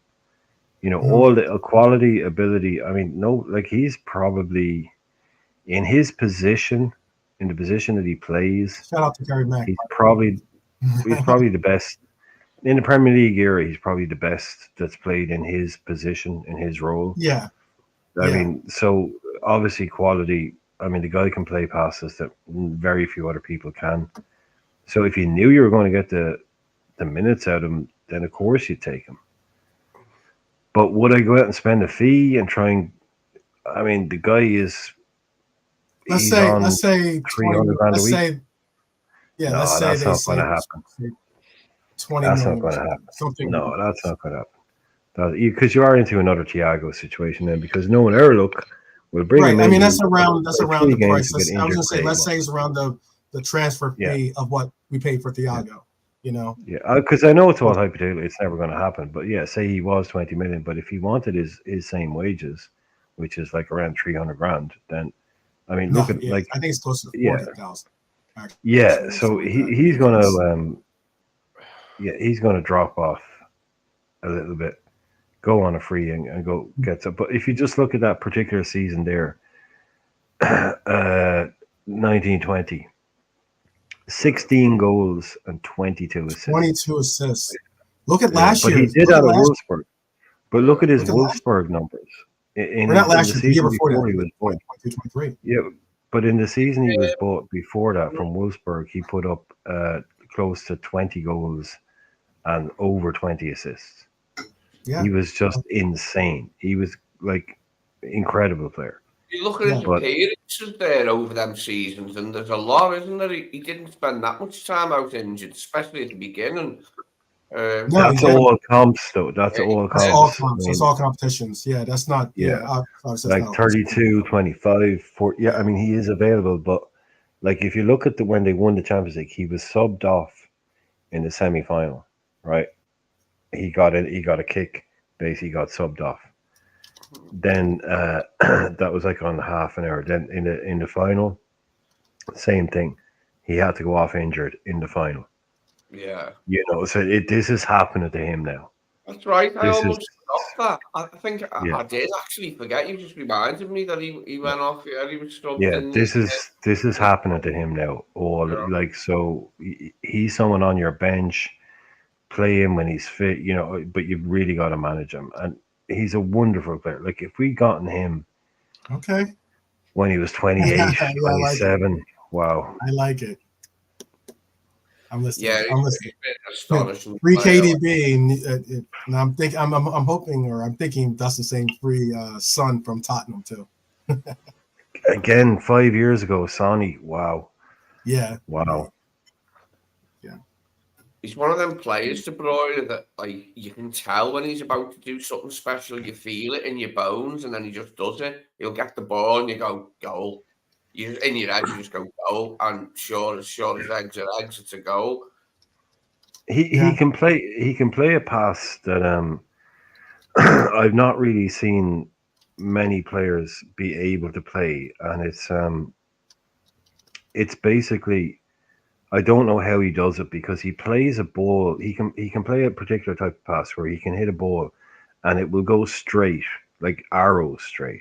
All the quality, ability. I mean, he's probably in his position, in the position that he plays. Shout out to Gary Mack. He's probably the best in the Premier League era. He's probably the best that's played in his position, in his role. Yeah. I mean, so obviously quality. I mean, the guy can play passes that very few other people can. So if you knew you were going to get the minutes out of him, then of course you'd take him. But would I go out and spend a fee and try and? I mean, the guy is. Let's He's say on 20. 300 grand a Let's week. say let's No, say that's they not going to say happen. 20 That's not million or going to happen. something. No, that's not going to happen. Because you are into another Thiago situation then. Because no one ever will bring Right. him I in. mean, He'll that's play around three the games price. to get I was injured gonna for say, 8 let's say months. it's around the transfer Yeah, fee of what we paid for yeah, Thiago. You know. yeah. Because I know it's all hypothetical. It's never going to happen. But yeah, say he was 20 million. But if he wanted his same wages, which is like around 300 grand, then I mean, No, look at yeah, like I think it's close to yeah, 40,000. yeah. Actually, So something like that. he's gonna Increase. he's gonna drop off a little bit, go on a free and go get some. But if you just look at that particular season there, 1920, 16 goals and 22 assists. 22 assists. Look at Yeah, last but he year. did Look at out of last. Wolfsburg. But look at his Look at last. Wolfsburg numbers Or not in last the year. The year season before that. before he was bought. 2023. Yeah, but in the season he was bought before that from Wolfsburg, he put up close to 20 goals and over 20 assists. Yeah. He was just insane. He was like incredible player. You look at his But appearances there over them seasons, and there's a lot, isn't there? He didn't spend that much time out injured, especially at the beginning. No, he that's didn't. all comps though. That's Yeah, all That's all comps. I comps. That's mean, all competitions. Yeah, that's not. yeah, Yeah, that's like not. 32, 25, 40. Yeah, I Yeah. mean, he is available, but like if you look at when they won the Champions League, he was subbed off in the semi final, right? He got it. He got a kick. Basically, got subbed off. Then that was like on half an hour. Then in the final, same thing. He had to go off injured in the final. yeah. You know, so this is happening to him now. That's right. I This is almost forgot that. I think yeah, I did actually forget. You just reminded me that he yeah, went off. Yeah, he was stubbed yeah. in the. This is happening to him now. All Yeah. like so, he's someone on your bench, play him when he's fit. You know, but you've really got to manage him, and he's a wonderful player. Like if we gotten him Okay. when he was 28, Yeah, I like it. 27, wow. I like it. I'm listening. Yeah, I'm he's listening. been astonishing Free player. KDB, and I'm thinking, I'm hoping, or I'm thinking that's the same free Son from Tottenham too. Again, 5 years ago, Sonny. Wow, Yeah. wow. Yeah. He's one of them players, De Bruyne, that like you can tell when he's about to do something special. You feel it in your bones, and then he just does it. He'll get the ball, and you go goal. You in your head, you just go goal, and sure as eggs are eggs, it's a goal. He can play. He can play a pass that I've not really seen many players be able to play, and it's basically I don't know how he does it because he plays a ball. He can play a particular type of pass where he can hit a ball, and it will go straight like arrows straight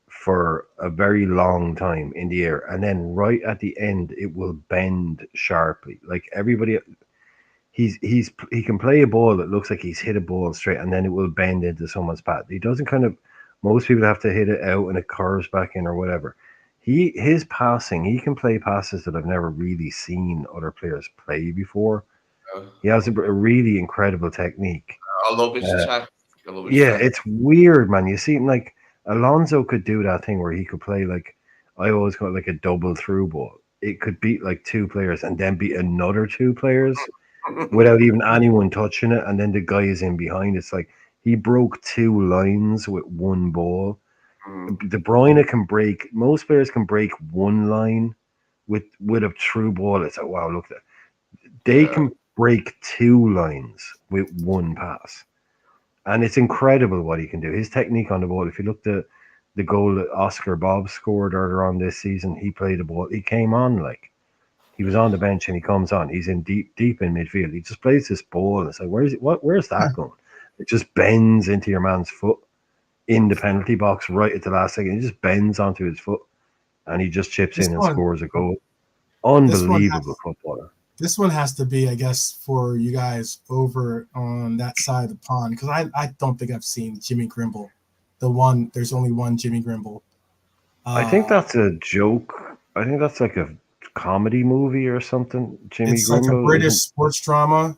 for a very long time in the air, and then right at the end it will bend sharply. Like everybody, he can play a ball that looks like he's hit a ball straight, and then it will bend into someone's path. He doesn't kind of. Most people have to hit it out and it curves back in or whatever. His passing, he can play passes that I've never really seen other players play before. Uh, He has a really incredible technique. I love his Uh, tech. I love his yeah, tech. it's weird, man. You see, like Alonso could do that thing where he could play like I always call it like a double through ball. It could beat like two players and then beat another two players without even anyone touching it, and then the guy is in behind. It's like he broke two lines with one ball. De Bruyne can break. Most players can break one line with a true ball. It's like wow, look at that. They Yeah. can break two lines with one pass, and it's incredible what he can do. His technique on the ball. If you look at the goal that Oscar Bob scored earlier on this season, he played the ball. He came on like he was on the bench and he comes on. He's in deep in midfield. He just plays this ball and it's like, where's it? Where's that going? It just bends into your man's foot in the penalty box right at the last second. It just bends onto his foot and he just chips This in and one, scores a goal. this one Unbelievable has, footballer. this one has to be, I guess, for you guys over on that side of the pond, because I don't think I've seen Jimmy Grimble. There's only one Jimmy Grimble. I think that's a joke. I think that's like a comedy movie or something. Jimmy It's like a Grimble British isn't. sports drama.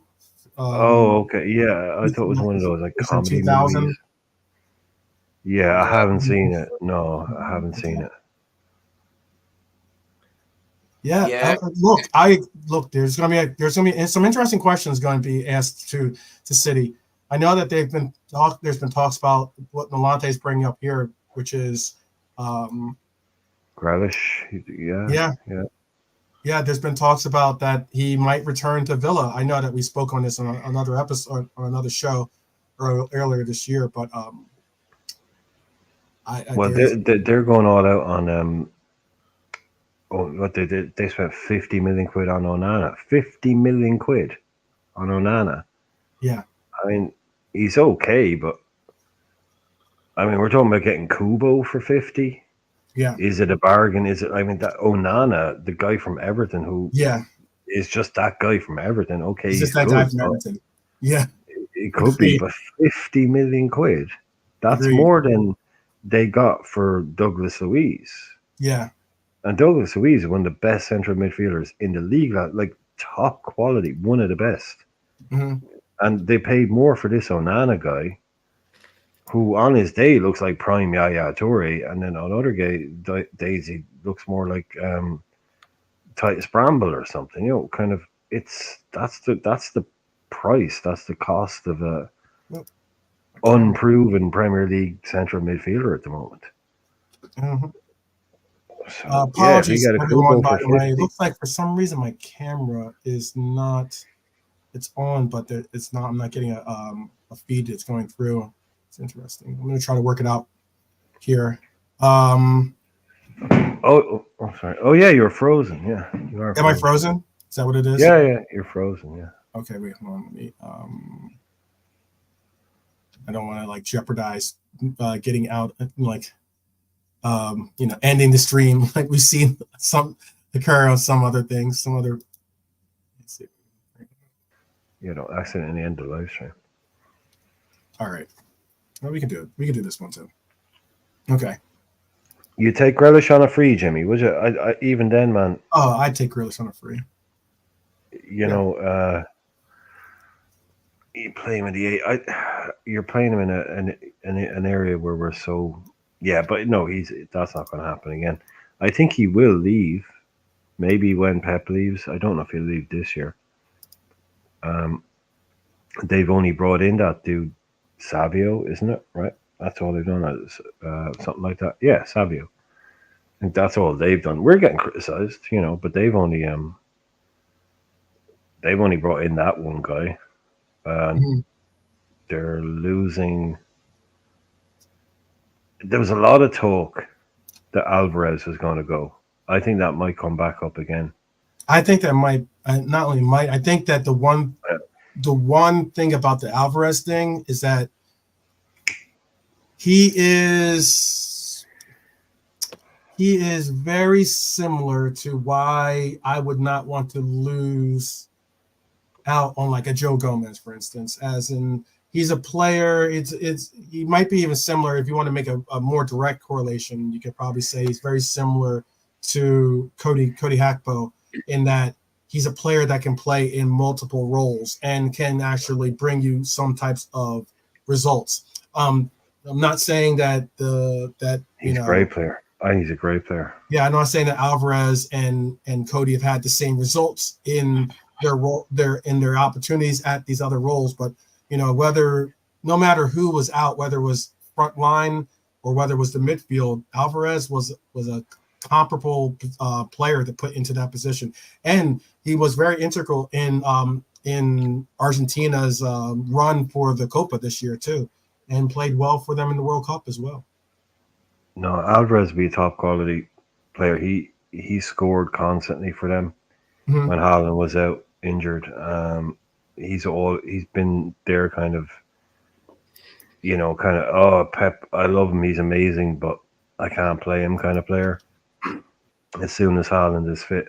Oh, okay. Yeah, I thought it was one of those like It's in comedy 2000. movies. Yeah, I Yeah. haven't seen it. No, I haven't seen it. Yeah, Yeah. look. There's gonna be some interesting questions going to be asked to City. I know that there's been talks about what Nolante is bringing up here, which is, um, Grealish. Yeah, yeah, yeah. yeah. There's been talks about that he might return to Villa. I know that we spoke on this on another episode on another show earlier this year, but Well, there's they're going all out on Oh, what they did? They spent 50 million quid on Onana. 50 million quid on Onana. yeah, I mean, he's okay, but I mean, we're talking about getting Kubo for 50. yeah, Is it a bargain? Is it? I mean, that Onana, the guy from Everton, who yeah. is just that guy from Everton. Okay, He's he's just that guy good, from but Edmonton. Yeah, it could be. agreed, But 50 million quid, that's agreed. more than they got for Douglas Luiz. Yeah, And Douglas Luiz is one of the best central midfielders in the league, like top quality, one of the best. hmm And they paid more for this Onana guy, who on his day looks like prime Yaya Toure, and then on other days he looks more like Titus Bramble or something. You know, kind of. That's the price. That's the cost of a unproven Premier League central midfielder at the moment. hmm So yeah, if you Apologies, get a everyone. Kubo By for the way, it 50, looks like for some reason my camera is not. It's on, but it's not. I'm not getting a feed that's going through. It's interesting. I'm going to try to work it out here. sorry. Oh yeah, you're frozen. Yeah, you are. Am I Frozen. frozen? Is that what it is? Yeah, you're frozen. Yeah. Okay, wait, hold on. Let me. I don't want to like jeopardize getting out, like, ending the stream like we've seen some occur on some other things, some other. Let's see. You know, accidentally end the live stream. All right. Well, we can do it. We can do this one too. Okay. You take Grealish on a free, Jimmy, would you? I even then, man. Oh, I'd take Grealish on a free. You know, you play him in the eight. You're playing him in an area where we're so. Yeah, but no, that's not going to happen again. I think he will leave. Maybe when Pep leaves. I don't know if he'll leave this year. They've only brought in that dude Savio, isn't it? Right? That's all they've done. Something like that. Yeah, Savio. I think that's all they've done. We're getting criticized, you know, but they've only brought in that one guy. They're losing. There was a lot of talk that Alvarez was going to go. I think that might come back up again. I think that might not only might. I think that the one thing about the Alvarez thing is that he is very similar to why I would not want to lose out on like a Joe Gomez, for instance, as in he's a player. He might be even similar. If you want to make a more direct correlation, you could probably say he's very similar to Cody Hakpo in that he's a player that can play in multiple roles and can actually bring you some types of results. I'm not saying that he's a great player. I think he's a great player. Yeah, I'm not saying that Alvarez and Cody have had the same results in their role, their opportunities at these other roles, but no matter who was out, whether it was front line or whether it was the midfield, Alvarez was a comparable player to put into that position, and he was very integral in Argentina's run for the Copa this year too, and played well for them in the World Cup as well. No, Alvarez be a top quality player. He scored constantly for them when Haaland was out injured. He's been there kind of Pep, I love him, he's amazing, but I can't play him kind of player. As soon as Haaland is fit,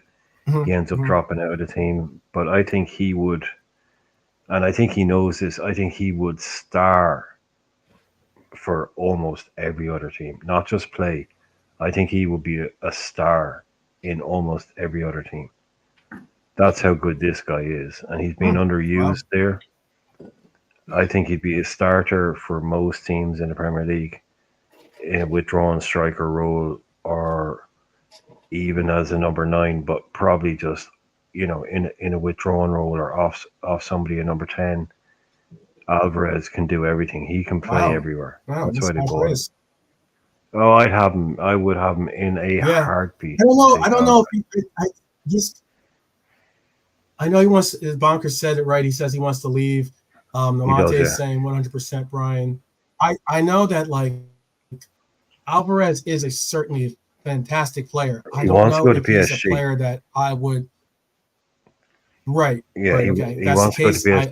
he ends up dropping out of the team. But I think he would, and I think he knows this, I think he would star for almost every other team, not just play. I think he will be a star in almost every other team. That's how good this guy is, and he's been underused there. I think he'd be a starter for most teams in the Premier League in a withdrawn striker role, or even as a number 9, but probably just in a withdrawn role or off somebody in number 10. Alvarez can do everything. He can play Wow. everywhere. Wow. That's That's why they high bought him. praise. Oh, I'd have him. I would have him in a Yeah. heartbeat. I don't know. I Take don't know Alvarez. if I know he wants. Bonker said it right. He says he wants to leave. He does, Nolante is yeah. saying 100%. Brian, I know that like Alvarez is a certainly fantastic player. I He don't wants to know go to if he's a PSG. player that I would. Right. Yeah, Right. he Okay. If he that's the wants to go to case, PSG. that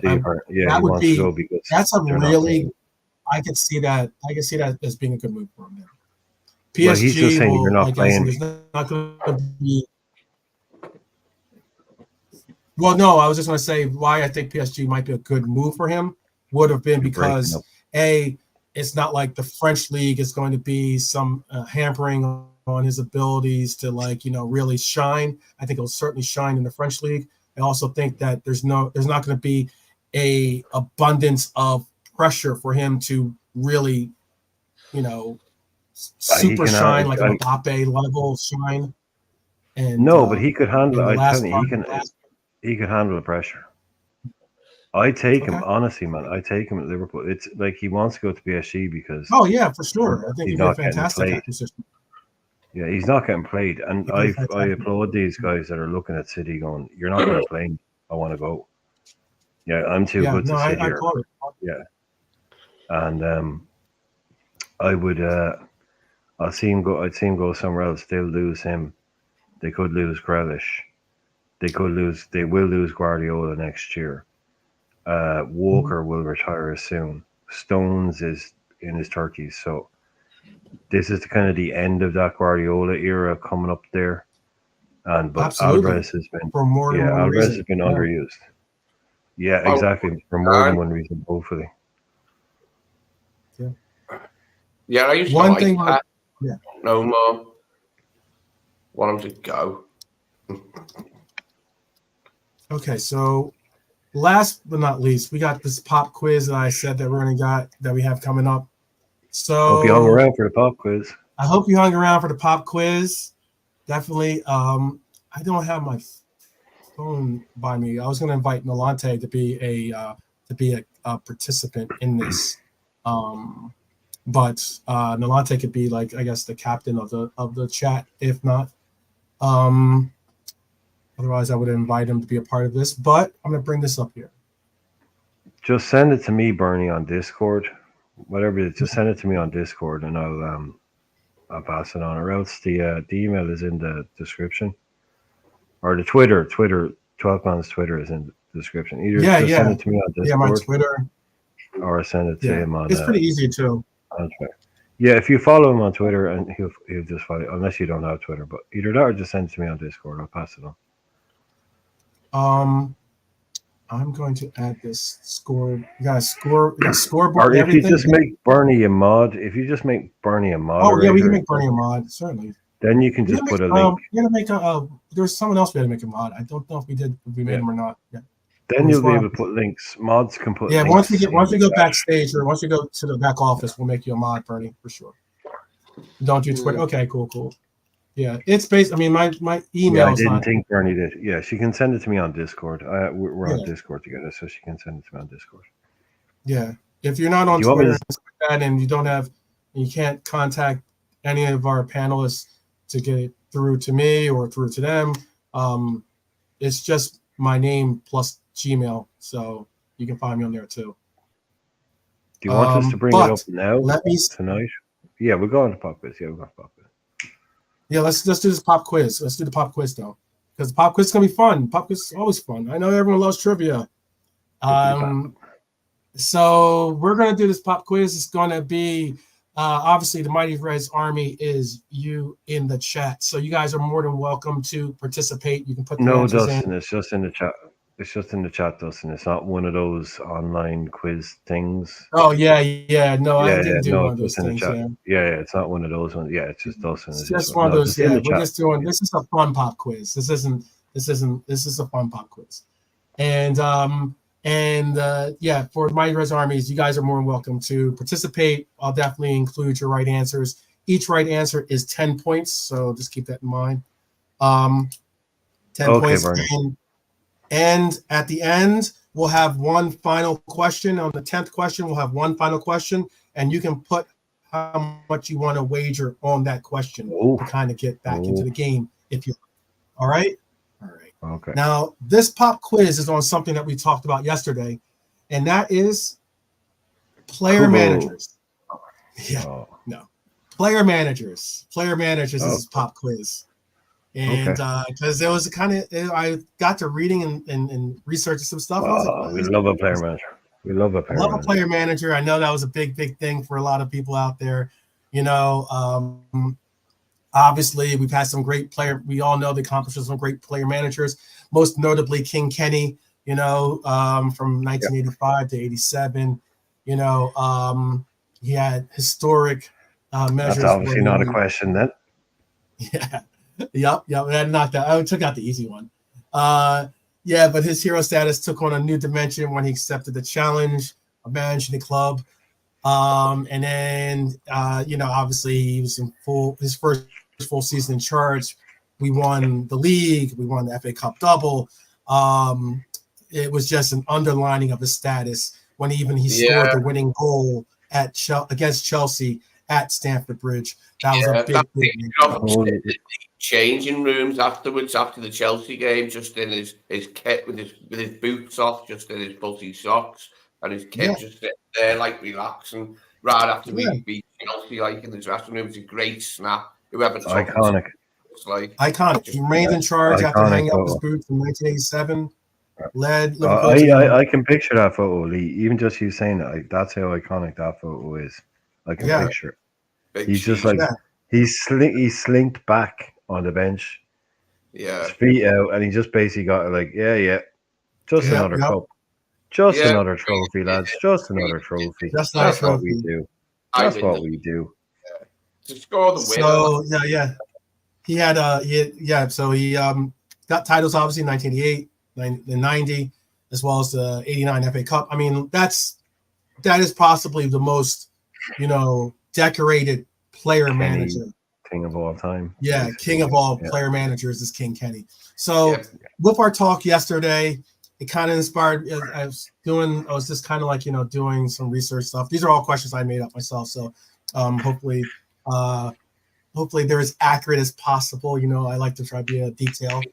He would wants to be. go because That's a they're not really. paying. I could see that. I can see that as being a good move for him. Now. Well, he's just PSG saying you're will, not I guess, and playing. there's not going to be. Well, no, I was just going to say why I think PSG might be a good move for him would have been You're breaking because up. it's not like the French league is going to be some hampering on his abilities to really shine. I think he'll certainly shine in the French league. I also think that there's not going to be a abundance of pressure for him to really, He super can. shine like an Mbappe level shine. And No, but he could handle in it. the I tell last you, part, he could handle the pressure. I take him okay. honestly, man. I take him at Liverpool. It's like he wants to go to PSG because Oh yeah, for sure. I think he's he'd be a not getting fantastic played. acquisition. Yeah, he's not getting played, and He'd be a I fantastic applaud these guys that are looking at City, going, "You're not going to play me. I want to go. Yeah, I'm too Yeah, good no, to sit I here." applaud it. Yeah, and I would. I'll see him go. I'd see him go somewhere else. They'll lose him. They could lose Grealish. They could lose. They will lose Guardiola next year. Walker will retire soon. Stones is in his 30s, so this is kind of the end of that Guardiola era coming up there. But Absolutely. Alvarez has been, For more than one Alvarez reason. has been Yeah. underused. Yeah, Oh, exactly. For more than one reason, hopefully. Yeah, I used One to like thing that. yeah. No more. Want him to go. Okay, so last but not least, we got this pop quiz that I said that we have coming up. Hope you hung So around for the pop quiz. I hope you hung around for the pop quiz. Definitely. I don't have my phone by me. I was going to invite Nolante to be a participant in this, but Nolante could be like, I guess, the captain of the chat. If not, otherwise I would invite him to be a part of this. But I'm going to bring this up here. Just send it to me, Bernie, on Discord. Whatever it is, just send it to me on Discord, and I'll pass it on. Or else the email is in the description, or the Twitter. 12man's Twitter is in the description. Either send it to me on Discord. Yeah, my Twitter. Or send it to him on. It's pretty easy too. On Twitter. Yeah, if you follow him on Twitter, and he'll just follow you, unless you don't have Twitter. But either that or just send it to me on Discord. I'll pass it on. I'm going to add this score. You got scoreboard. Or if everything. you just make Bernie a mod, if you just make Bernie a mod. Oh yeah, we can make Bernie a mod, certainly. Then you can just put a link. We're gonna make there's someone else we had to make a mod. I don't know if we made him or not. Yeah. Then you'll be able to put links. Mods can put. Yeah, links once we go backstage or once we go to the back office, we'll make you a mod, Bernie, for sure. Don't do Twitter. Okay, cool. Yeah, it's based. I mean, my email. Yeah, I didn't think Bernie did. Yeah, she can send it to me on Discord. We're on Discord together, so she can send it to me on Discord. Yeah, if you're not on Twitter and you can't contact any of our panelists to get it through to me or through to them, it's just my name plus Gmail, so you can find me on there too. Do you want us to bring it up now? Tonight? Yeah, we're going to pop quiz. Yeah, we're going to pop quiz. Yeah, let's do this pop quiz. Let's do the pop quiz though, because the pop quiz is gonna be fun. Pop quiz is always fun. I know everyone loves trivia. So we're gonna do this pop quiz. It's gonna be obviously the Mighty Reds Army is you in the chat, so you guys are more than welcome to participate. You can put the answers Dustin, in. it's just in the chat. It's just in the chat, Dustin. It's not one of those online quiz things. Oh yeah. No, I didn't do one of those things. Yeah, it's not one of those ones. Yeah, it's just Dustin. It's just one of those. Yeah, we're just doing. This is a fun pop quiz. This is a fun pop quiz, and And yeah, for Mighty Res Armies, you guys are more than welcome to participate. I'll definitely include your right answers. Each right answer is 10 points, so just keep that in mind. 10 Okay, points. Bernie. And at the end, we'll have one final question. On the 10th question, we'll have one final question, and you can put how much you want to wager on that question Ooh. to kind of get back into the game. If you, all right, all right. Okay. Now, this pop quiz is on something that we talked about yesterday, and that is player Kubo. managers. Yeah, no, player managers. Player managers is this pop quiz. And because there was a kind of, I got to reading and researching some stuff. I was like, we love a player manager. We love a player manager. Player manager. I know that was a big thing for a lot of people out there. You know, obviously we've had some great player. We all know the accomplishments of some great player managers, most notably King Kenny, you know, from 1985 to 87. You know, he had historic measures. That's obviously not a question then. Yeah. Yep. I took out the easy one. Yeah, but his hero status took on a new dimension when he accepted the challenge of managing the club. And then you know, obviously he was in his first full season in charge. We won the league, we won the FA Cup double. It was just an underlining of his status when he scored the winning goal at against Chelsea at Stamford Bridge. That was a big changing rooms afterwards, after the Chelsea game, just in his kit with his boots off, just in his putty socks, and his kid just sitting there like relaxing right after we beat Chelsea, like in the dressing room. It's a great snap. Whoever took iconic. It's like iconic. He remained in charge after hanging up his boots in 1987. Led Liverpool. I can picture that photo, Lee. Even just you saying that, that's how iconic that photo is. I can picture it. He's just like he's slinked back on the bench, his feet out, and he just basically got like, just another cup, just another trophy, lads, just another trophy. That's what we do. That's what we do. To score the win. So he had so he got titles obviously in 1988, the 90, as well as the 89 FA Cup. I mean, that is possibly the most, you know, decorated player manager. King of all time. Yeah, basically. King of all player managers is King Kenny. So with our talk yesterday, it kind of inspired. I was just kind of like, you know, doing some research stuff. These are all questions I made up myself. So hopefully they're as accurate as possible. You know, I like to try to be a detail. He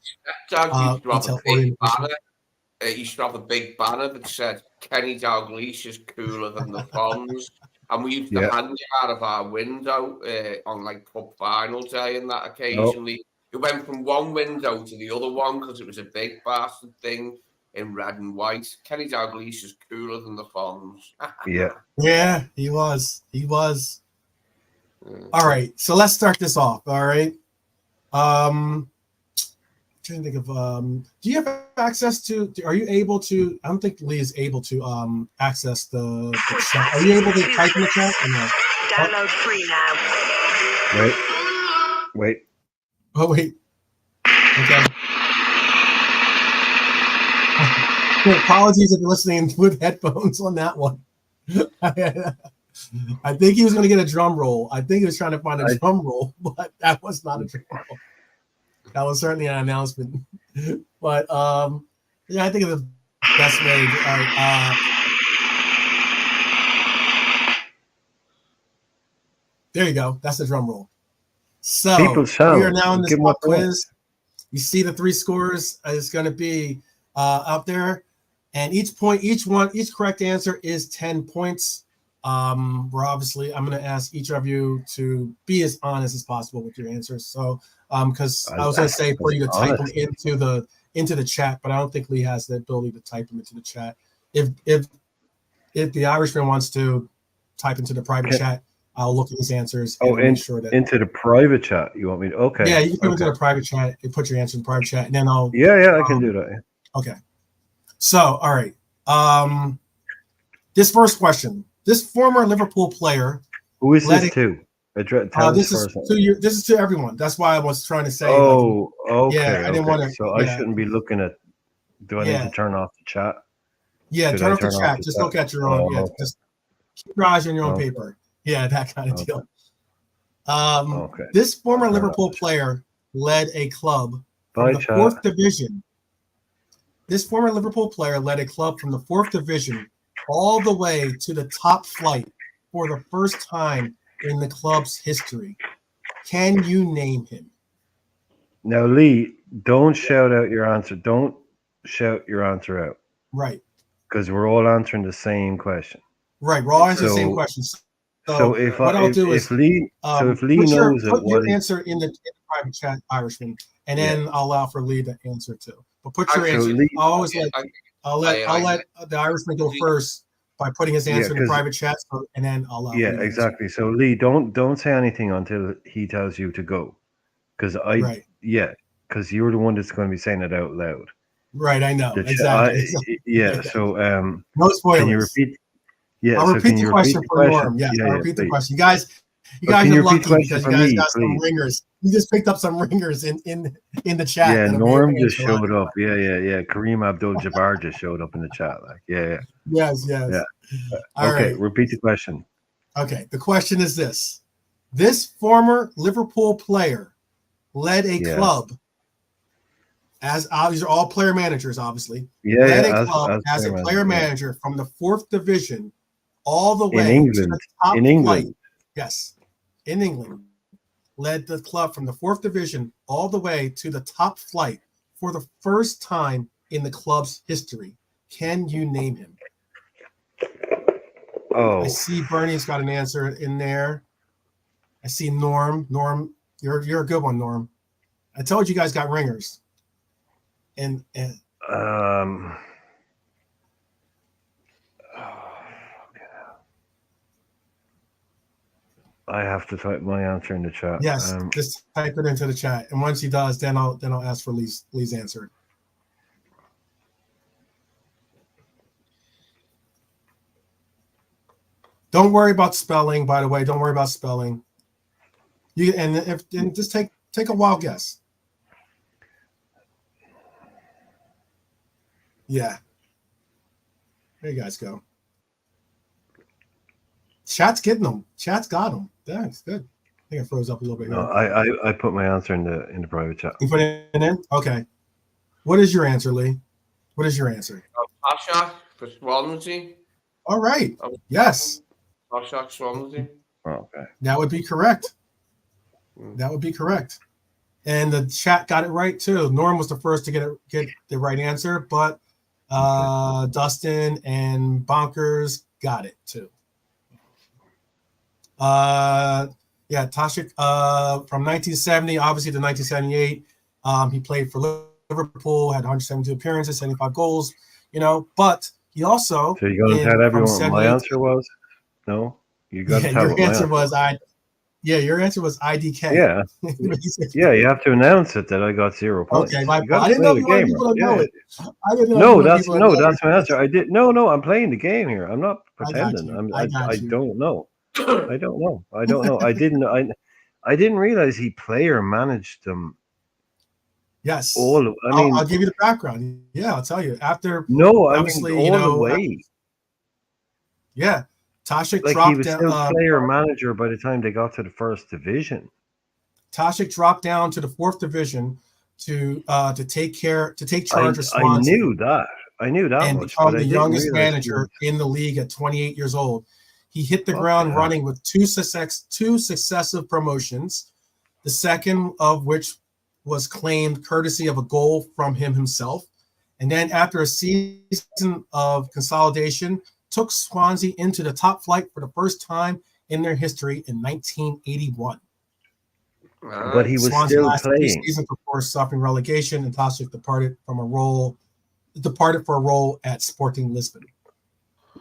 used to have a big banner that said Kenny Dalglish is cooler than the Fonz. And we used to hang it out of our window on like cup final day and that occasionally. It went from one window to the other one because it was a big bastard thing in red and white. Kenny Dalglish is cooler than the Fonz. Yeah, he was. All right, so let's start this off. All right. I'm trying to think of do you have access to, are you able to, I don't think Lee is able to access the chat. Are you able to type in the chat or no? Download free now. Wait. Oh wait. Okay. Apologies if you're listening with headphones on that one. I think he was going to get a drum roll. I think he was trying to find a drum roll, but that was not a drum roll. That was certainly an announcement. But I think the best way. There you go. That's the drum roll. So we are now in this pop quiz. You see the three scores is going to be out there, and each correct answer is 10 points. We're obviously, I'm going to ask each of you to be as honest as possible with your answers. So, because I was going to say for you to type them into the chat, but I don't think Lee has the ability to type them into the chat. If the Irishman wants to type into the private chat, I'll look at his answers. And make sure that into the private chat. You want me to? Okay. Yeah, you can put into the private chat and put your answer in the private chat, and then I'll. Yeah, I can do that. Okay. So, all right. This first question. This former Liverpool player. Who is this to? This is to everyone. That's why I was trying to say. Okay. Yeah, I didn't want to. So I shouldn't be looking at. Do I need to turn off the chat? Yeah, Should turn I off the turn chat. the Just chat? look at your own. Oh, Yeah, okay. just keep your eyes on your own Okay. paper. Yeah, that kind of Okay. deal. Okay. This former I'll turn Liverpool off the chat. player led a club from Bye, the chat. 4th division. This former Liverpool player led a club from the 4th division all the way to the top flight for the first time in the club's history. Can you name him? Now, Lee, don't shout out your answer. Don't shout your answer out Right. because we're all answering the same question. Right. We're all answering the same So, questions. so if what I'll do if is Lee, so if Lee knows it, put what your is answer in the private chat, Irishman, and Yeah. then I'll allow for Lee to answer too. But put your So answer. Lee- I'll always I'll let I- the Irishman go first by putting his Yeah, answer in the 'cause- private chat, and then I'll allow. yeah, Lee to answer. exactly. So Lee, don't say anything until he tells you to go, because Right. because you're the one that's going to be saying it out loud. Right. I know. The ch- Exactly. Yeah. So No spoilers. can you repeat? Yeah. I'll so repeat can the you question repeat for the question? Norm. Yes, Yeah, I'll yeah, repeat the please. question. You guys can are you repeat lucky the question because for you guys me, got some please? ringers. You just picked up some ringers in the chat. Yeah, that are Norm very just interesting. showed up. Yeah. Kareem Abdul-Jabbar just showed up in the chat. Like, yeah. Yes. Yeah. All Okay, right. repeat the question. Okay. The question is this: this former Liverpool player led a Yeah. club as these are all player managers, obviously. Yeah, led yeah. a club as a player manager from the 4th division all the way England. to the top In flight. England. Yes, in England. Led the club from the 4th division all the way to the top flight for the first time in the club's history. Can you name him? Oh, I see Bernie's got an answer in there. I see Norm. Norm, you're a good one, Norm. I told you guys got ringers. And I have to type my answer in the chat. yes, just type it into the chat. And once he does, then I'll ask for Lee's answer. Don't worry about spelling, by the way. Don't worry about spelling. Just take a wild guess. Yeah. There you guys go. Chat's getting them. Chat's got them. Yeah, it's good. I think I froze up a little bit. No, here. I put my answer in the private chat. You put it in? Okay. What is your answer, Lee? What is your answer? Ashak for Swansea. All right. Yes. Ashak Swansea. Okay. That would be correct. That would be correct. And the chat got it right too. Norm was the first to get the right answer, but Dustin and Bonkers got it too. Tashik from 1970, obviously to 1978. He played for Liverpool, had 172 appearances, 75 goals. But he also. So you're going to tell everyone what my answer was? No, you got to tell what my answer was. Your answer was IDK. Yeah. Yeah, you have to announce it that I got 0 points. Okay, I didn't know you wanted people to know it. I didn't No, know that's my answer. I did. No, I'm playing the game here. I'm not pretending. I don't know. I don't know. I didn't realize he player managed them. Yes. I'll give you the background. Yeah, I'll tell you. After obviously, all the way. Yeah. Tashik like dropped he was down, still player manager by the time they got to the 1st division. Tashik dropped down to the 4th division to take charge of Swansea. I knew that and much, become but the youngest manager in the league at 28 years old. He hit the ground running with two successive promotions, the second of which was claimed courtesy of a goal from him himself. And then after a season of consolidation, took Swansea into the top flight for the first time in their history in 1981. But he was Swansea still playing. Season before suffering relegation, and Tashik departed for a role at Sporting Lisbon.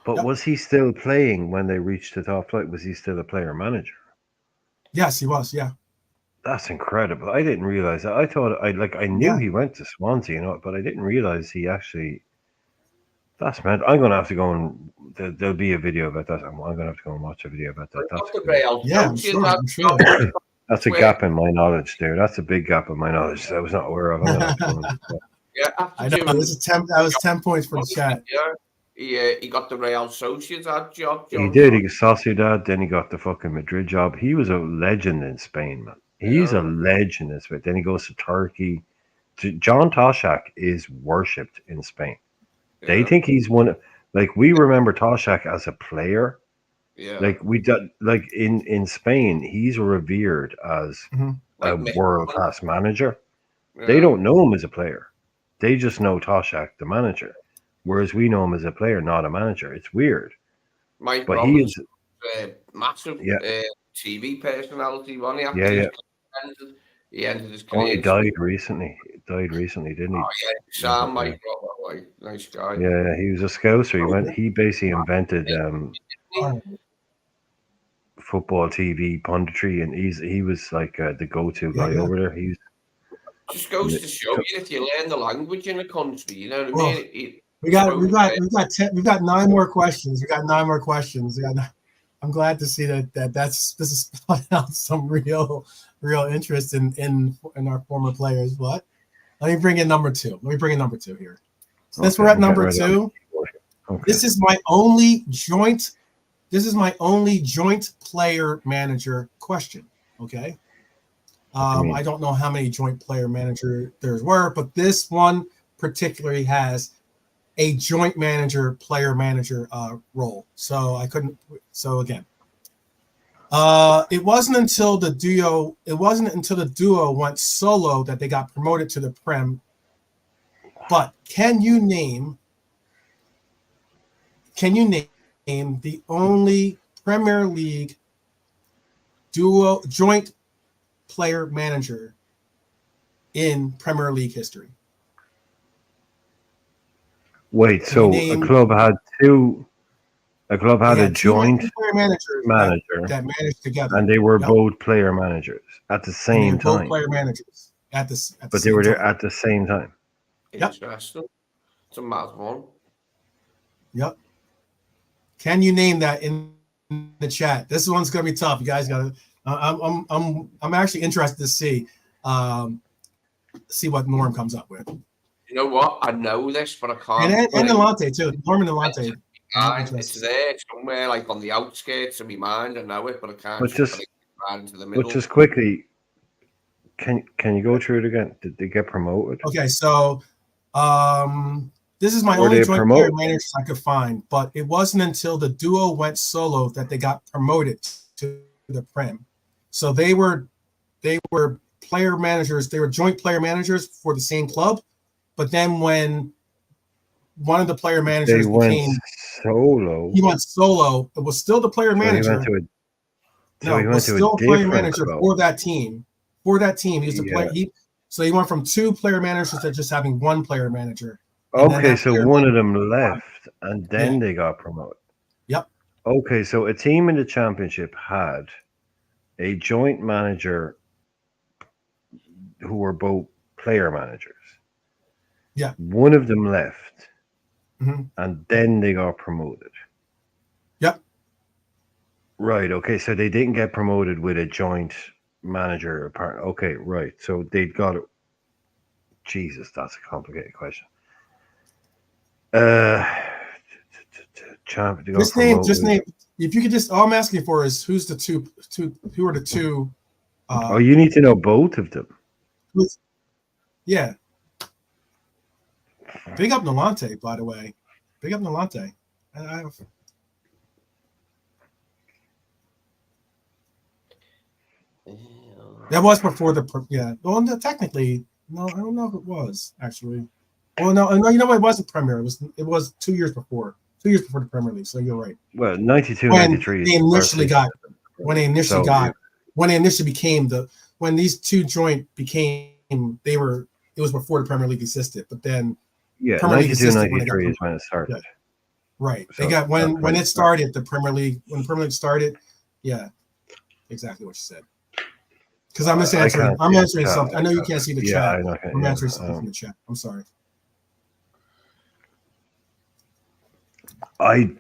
But was he still playing when they reached the top flight? Was he still a player manager? Yes, he was. Yeah. That's incredible. I didn't realize that. I thought I knew he went to Swansea, but I didn't realize he actually. That's mad. I'm gonna have to go and there'll be a video about that. I'm gonna have to go and watch a video about that. I'm sure. That's a gap in my knowledge there. That's a big gap in my knowledge that I was not aware of. I'm gonna have to go Yeah, I know. That was 10 points for the chat. Yeah, he got the Real Sociedad job. He John did. Son. He got Sociedad, then he got the fucking Madrid job. He was a legend in Spain, man. He's a legend in Spain. Then he goes to Turkey. John Toshak is worshipped in Spain. They Yeah, think he's one. Like we remember Toshak as a player. yeah. Like like in Spain, he's revered as Mhm. a Like world class manager. yeah. They don't know him as a player. They just know Toshak, the manager. Whereas we know him as a player, not a manager. It's weird. Mike But he Roberts, is, massive yeah, TV personality. One yeah, yeah. he ended his Oh, career. he died recently. He died recently, didn't he? Oh yeah, Sam Mike Roberts, like, nice guy. Yeah, he was a scouser. He basically invented All right. football TV punditry, and he was like the go-to Yeah, guy yeah. over there. He's Just goes to show you if you learn the language in a country, you know what I Well, mean? we've got 9 more questions. We got 9 more questions. I'm glad to see that this is spelling out some real interest in our former players. But let me bring in number 2. Let me bring in number 2 here. Since we're at I'm getting number ready on 2, the keyboard. Okay. this is my only joint player manager question. Okay. I don't know how many joint player manager there were, but this one particularly has a joint player manager role. So I couldn't. So again, it wasn't until the duo went solo that they got promoted to the Prem. But can you name the only Premier League joint player manager in Premier League history? Wait, so a club had a joint player managers manager that managed together, and they were both player managers at the same time. Both player managers at the But same they were there time. at the same time. Interesting. It's a mad one. Yep. Can you name that in the chat? This one's gonna be tough. You guys gotta. I'm actually interested to see what Norm comes up with. You know what? I know this, but I can't. And Delonte too. Norm and Delonte. It's there somewhere, like on the outskirts of my mind. I know it, but I can't. But just right into the middle. But just quickly, can you go through it again? Did they get promoted? Okay, so this is my only joint player managers I could find, but it wasn't until the duo went solo that they got promoted to the Prem. So they were player managers. They were joint player managers for the same club, but then when one of the player managers became solo, he went solo. It was still the player manager. He was still a player manager for that team. For that team, he was the player. So he went from 2 player managers to just having 1 player manager. Okay, so one of them left, and then they got promoted. Yep. Okay, so a team in the championship had a joint manager who were both player managers. Yeah. One of them left, and then they got promoted. Yep. Right. Okay, so they didn't get promoted with a joint manager apart. Okay, right. So they got it. Jesus, that's a complicated question. Just name. If you could just, all I'm asking for is who are the two? You need to know both of them. Yeah. Big up Nolante, by the way. Big up Nolante. That was before Well, no, technically, no, I don't know if it was actually. Well, no, you know what? It wasn't Premier. It was 2 years before. 2 years before the Premier League. So you're right. Well, 92, 93. When they initially became when these two joint became, it was before the Premier League existed. But then, 92, 93 is when it started. Yeah. Right. So they got when it started, the Premier League. When the Premier League started, yeah, exactly what you said. Because I'm just answering. I'm answering something. I know you can't see the chat. I'm answering something from the chat. I'm sorry. I'm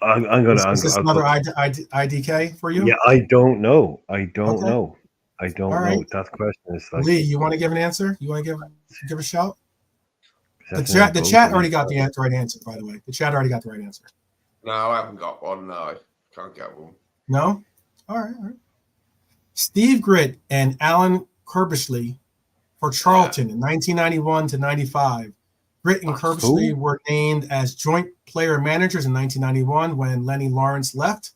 gonna. Is this another IDK for you? Yeah, I don't know. I don't know. That question is like. Lee, you want to give an answer? You want to give a shout? The chat already got the right answer, by the way. The chat already got the right answer. No, I haven't got one. No, I can't get one. No? All right. Steve Gritt and Alan Kirbishley for Charlton in 1991 to 95. Gritt and Kirbishley were named as joint player managers in 1991 when Lenny Lawrence left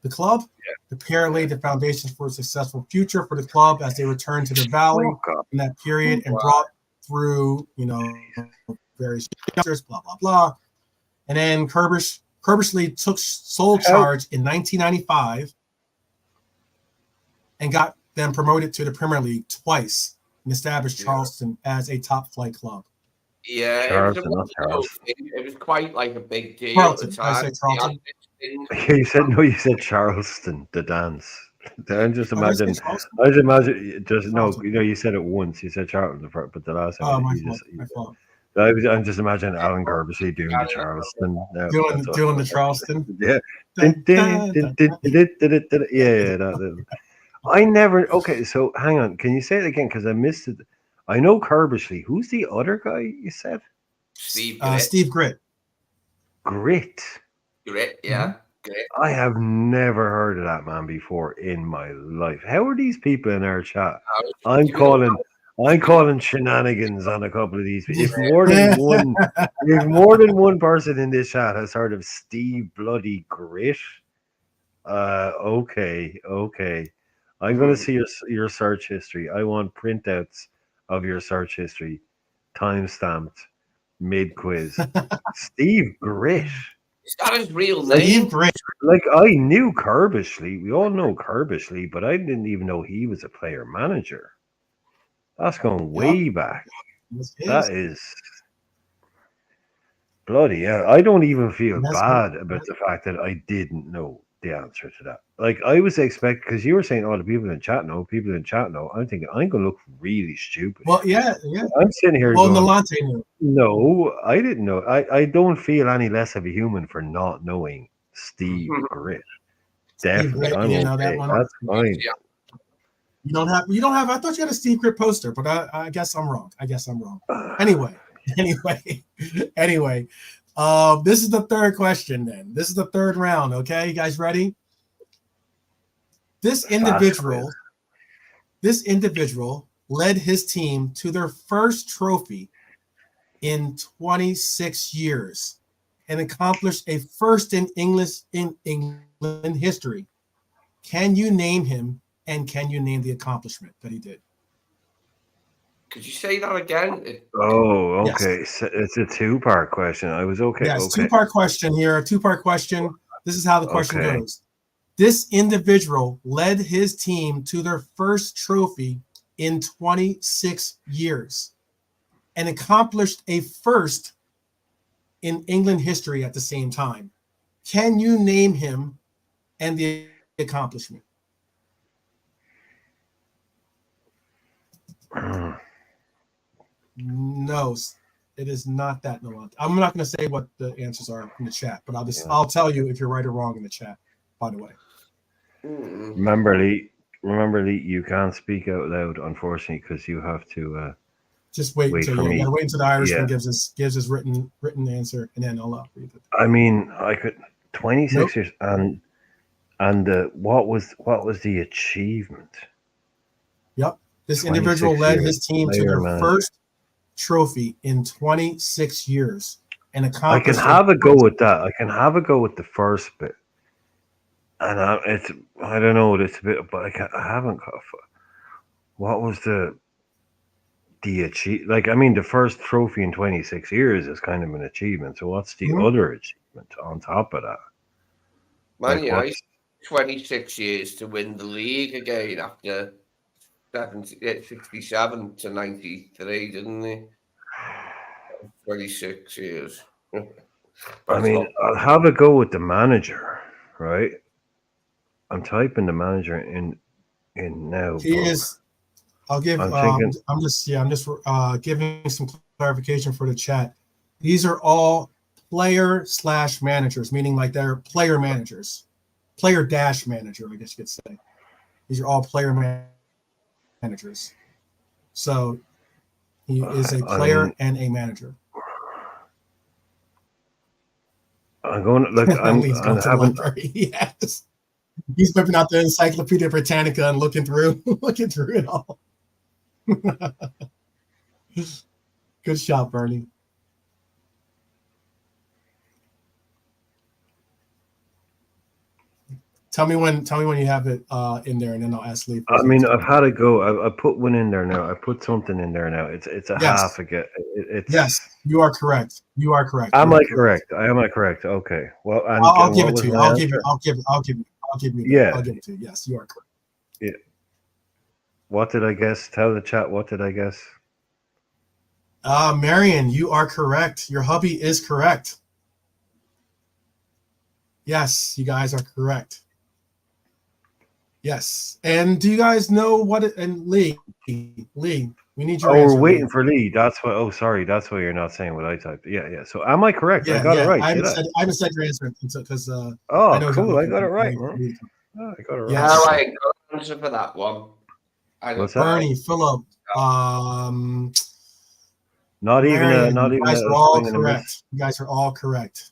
the club. The pair laid the foundations for a successful future for the club as they returned to the Valley in that period and brought through, various youngsters, blah, blah, blah. And then Kirbishley took sole charge in 1995 and got them promoted to the Premier League twice and established Charleston as a top flight club. Yeah, it was quite like a big deal Charlton, at the time. I say Charlton. You said Charleston, the dance. I just imagine. You said it once. You said Charlton, but the last time my fault. I'm just imagining Alan Kirbishley doing the Charleston. Doing the Charleston. Yeah. Yeah. I never. Okay, so hang on. Can you say it again? Because I missed it. I know Kirbishley. Who's the other guy you said? Steve Gritt. Gritt, yeah. Gritt. I have never heard of that man before in my life. How are these people in our chat? I'm calling shenanigans on a couple of these. If more than one person in this chat has heard of Steve Bloody Gritt, okay. I'm going to see your search history. I want printouts of your search history, time-stamped, mid-quiz. Steve Gritt. Is that his real name? Like, I knew Kirbishley. We all know Kirbishley, but I didn't even know he was a player manager. That's going way back. That is bloody hell. I don't even feel bad about the fact that I didn't know the answer to that. Like, I was expecting, because you were saying, the people in chat know. I'm thinking, I'm going to look really stupid. Well, yeah. I'm sitting here going, Nalante knew. No, I didn't know. I don't feel any less of a human for not knowing Steve Gritt. Definitely. Steve Gritt, know that one? That's fine. Yeah. You don't have, I thought you had a Steve Gritt poster, but I guess I'm wrong. Anyway. This is the third question then. This is the third round, okay? You guys ready? This individual led his team to their first trophy in 26 years and accomplished a first in England history. Can you name him, and can you name the accomplishment that he did? Could you say that again? Oh, okay. Yes. So it's a two-part question. I was okay. Yes, two-part question here. Two-part question. This is how the question goes. This individual led his team to their first trophy in 26 years and accomplished a first in England history at the same time. Can you name him and the accomplishment? No, it is not that. No, I'm not going to say what the answers are in the chat, but I'll tell you if you're right or wrong in the chat. By the way, remember, Lee, you can't speak out loud, unfortunately, because you have to just wait until the Irishman gives his written answer, and then I'll read it. I mean, I could 26 years, and what was the achievement? Yep, this individual led his team to their first trophy in 26 years and accomplished. I can have a go with that. I can have a go with the first bit, and I don't know. It's a bit, but I haven't got. What was the achievement? Like, I mean, the first trophy in 26 years is kind of an achievement. So what's the other achievement on top of that? Man United, 26 years to win the league again after 67 to 93, didn't they? 26 years. I mean, I'll have a go with the manager, right? I'm typing the manager in now. He is. I'll give. I'm just giving some clarification for the chat. These are all player/managers, meaning like they're player managers, player-manager, I guess you could say. These are all player managers. So he is a player and a manager. I'm going to look. I'm Lee's going to the having. library. Yes. He's whipping out the Encyclopedia Britannica and looking through it all. Good shot, Bernie. Tell me when you have it in there, and then I'll ask Lee. I mean, I've had to go. I put one in there now. I put something in there now. It's a half again. It's yes. You are correct. You are correct. Am I correct? Am I correct? Okay. Well, and I'll give it to you. I'll give you. Yeah. I'll give it to you. Yes, you are correct. Yeah. What did I guess? Tell the chat. What did I guess? Marion, you are correct. Your hubby is correct. Yes, you guys are correct. Yes. And do you guys know what it, and Lee, we need your answer. We're waiting for Lee. That's why. Oh, sorry. That's why you're not saying what I typed. Yeah. So am I correct? I got it right. I haven't said your answer because oh, cool. I got it right. Oh, I got it right. Yes. All right, go answer for that one. What's that? Bernie, Philip, not Marion, even you guys are all correct. You guys are all correct.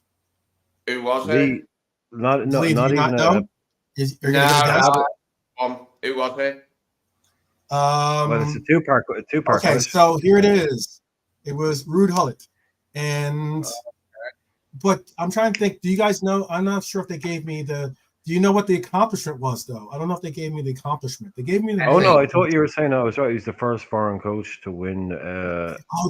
Who was Lee, it? not Lee, not do you even not know? Who was it? Well, it's a two-part. Okay, question. so here it is. It was Ruud Gullit, and but I'm trying to think. Do you guys know? I'm not sure if they gave me the. Do you know what the accomplishment was, though? I don't know if they gave me the accomplishment. They gave me the. Oh no, I thought you were saying I was right. He's the first foreign coach to win.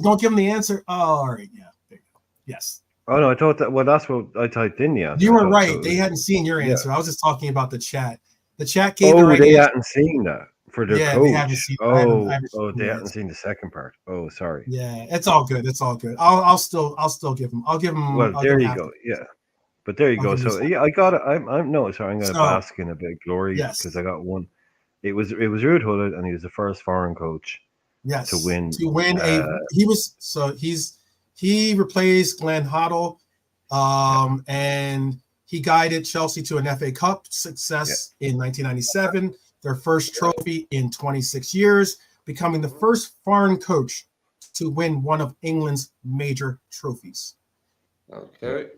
Don't give him the answer. Oh, all right, yeah, there you go. Yes. Oh no, I thought that. Well, that's what I typed in the answer. You were right. They hadn't seen your answer. I was just talking about the chat. The chat gave. Oh, they hadn't seen that for their coach. They haven't seen. They hadn't seen the second part. Oh, sorry. Yeah, it's all good. It's all good. I'll still give him. I'll give him. Well, there you go. Yeah. But there you go. So yeah, I got it. I'm no sorry. I'm going to bask in a bit of glory because I got one. It was Ruud Gullit, and he was the first foreign coach. Yes. To win he replaced Glenn Hoddle, and he guided Chelsea to an FA Cup success in 1997, their first trophy in 26 years, becoming the first foreign coach to win one of England's major trophies. Okay.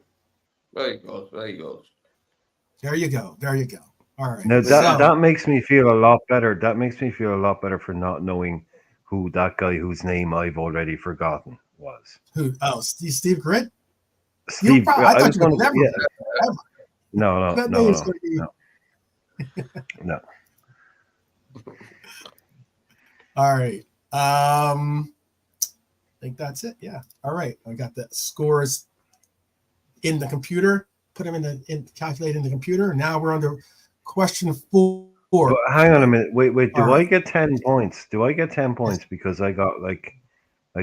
Very good. Very good. There you go. All right. Now that makes me feel a lot better. That makes me feel a lot better for not knowing who that guy whose name I've already forgotten was. Who? Oh, Steve Gritt? Steve. I thought you would never. No. All right. I think that's it. Yeah. All right. I got the scores in the computer. Put them calculate in the computer. Now we're on to question 4. But hang on a minute. Wait. Do I get 10 points? Do I get 10 points because I got like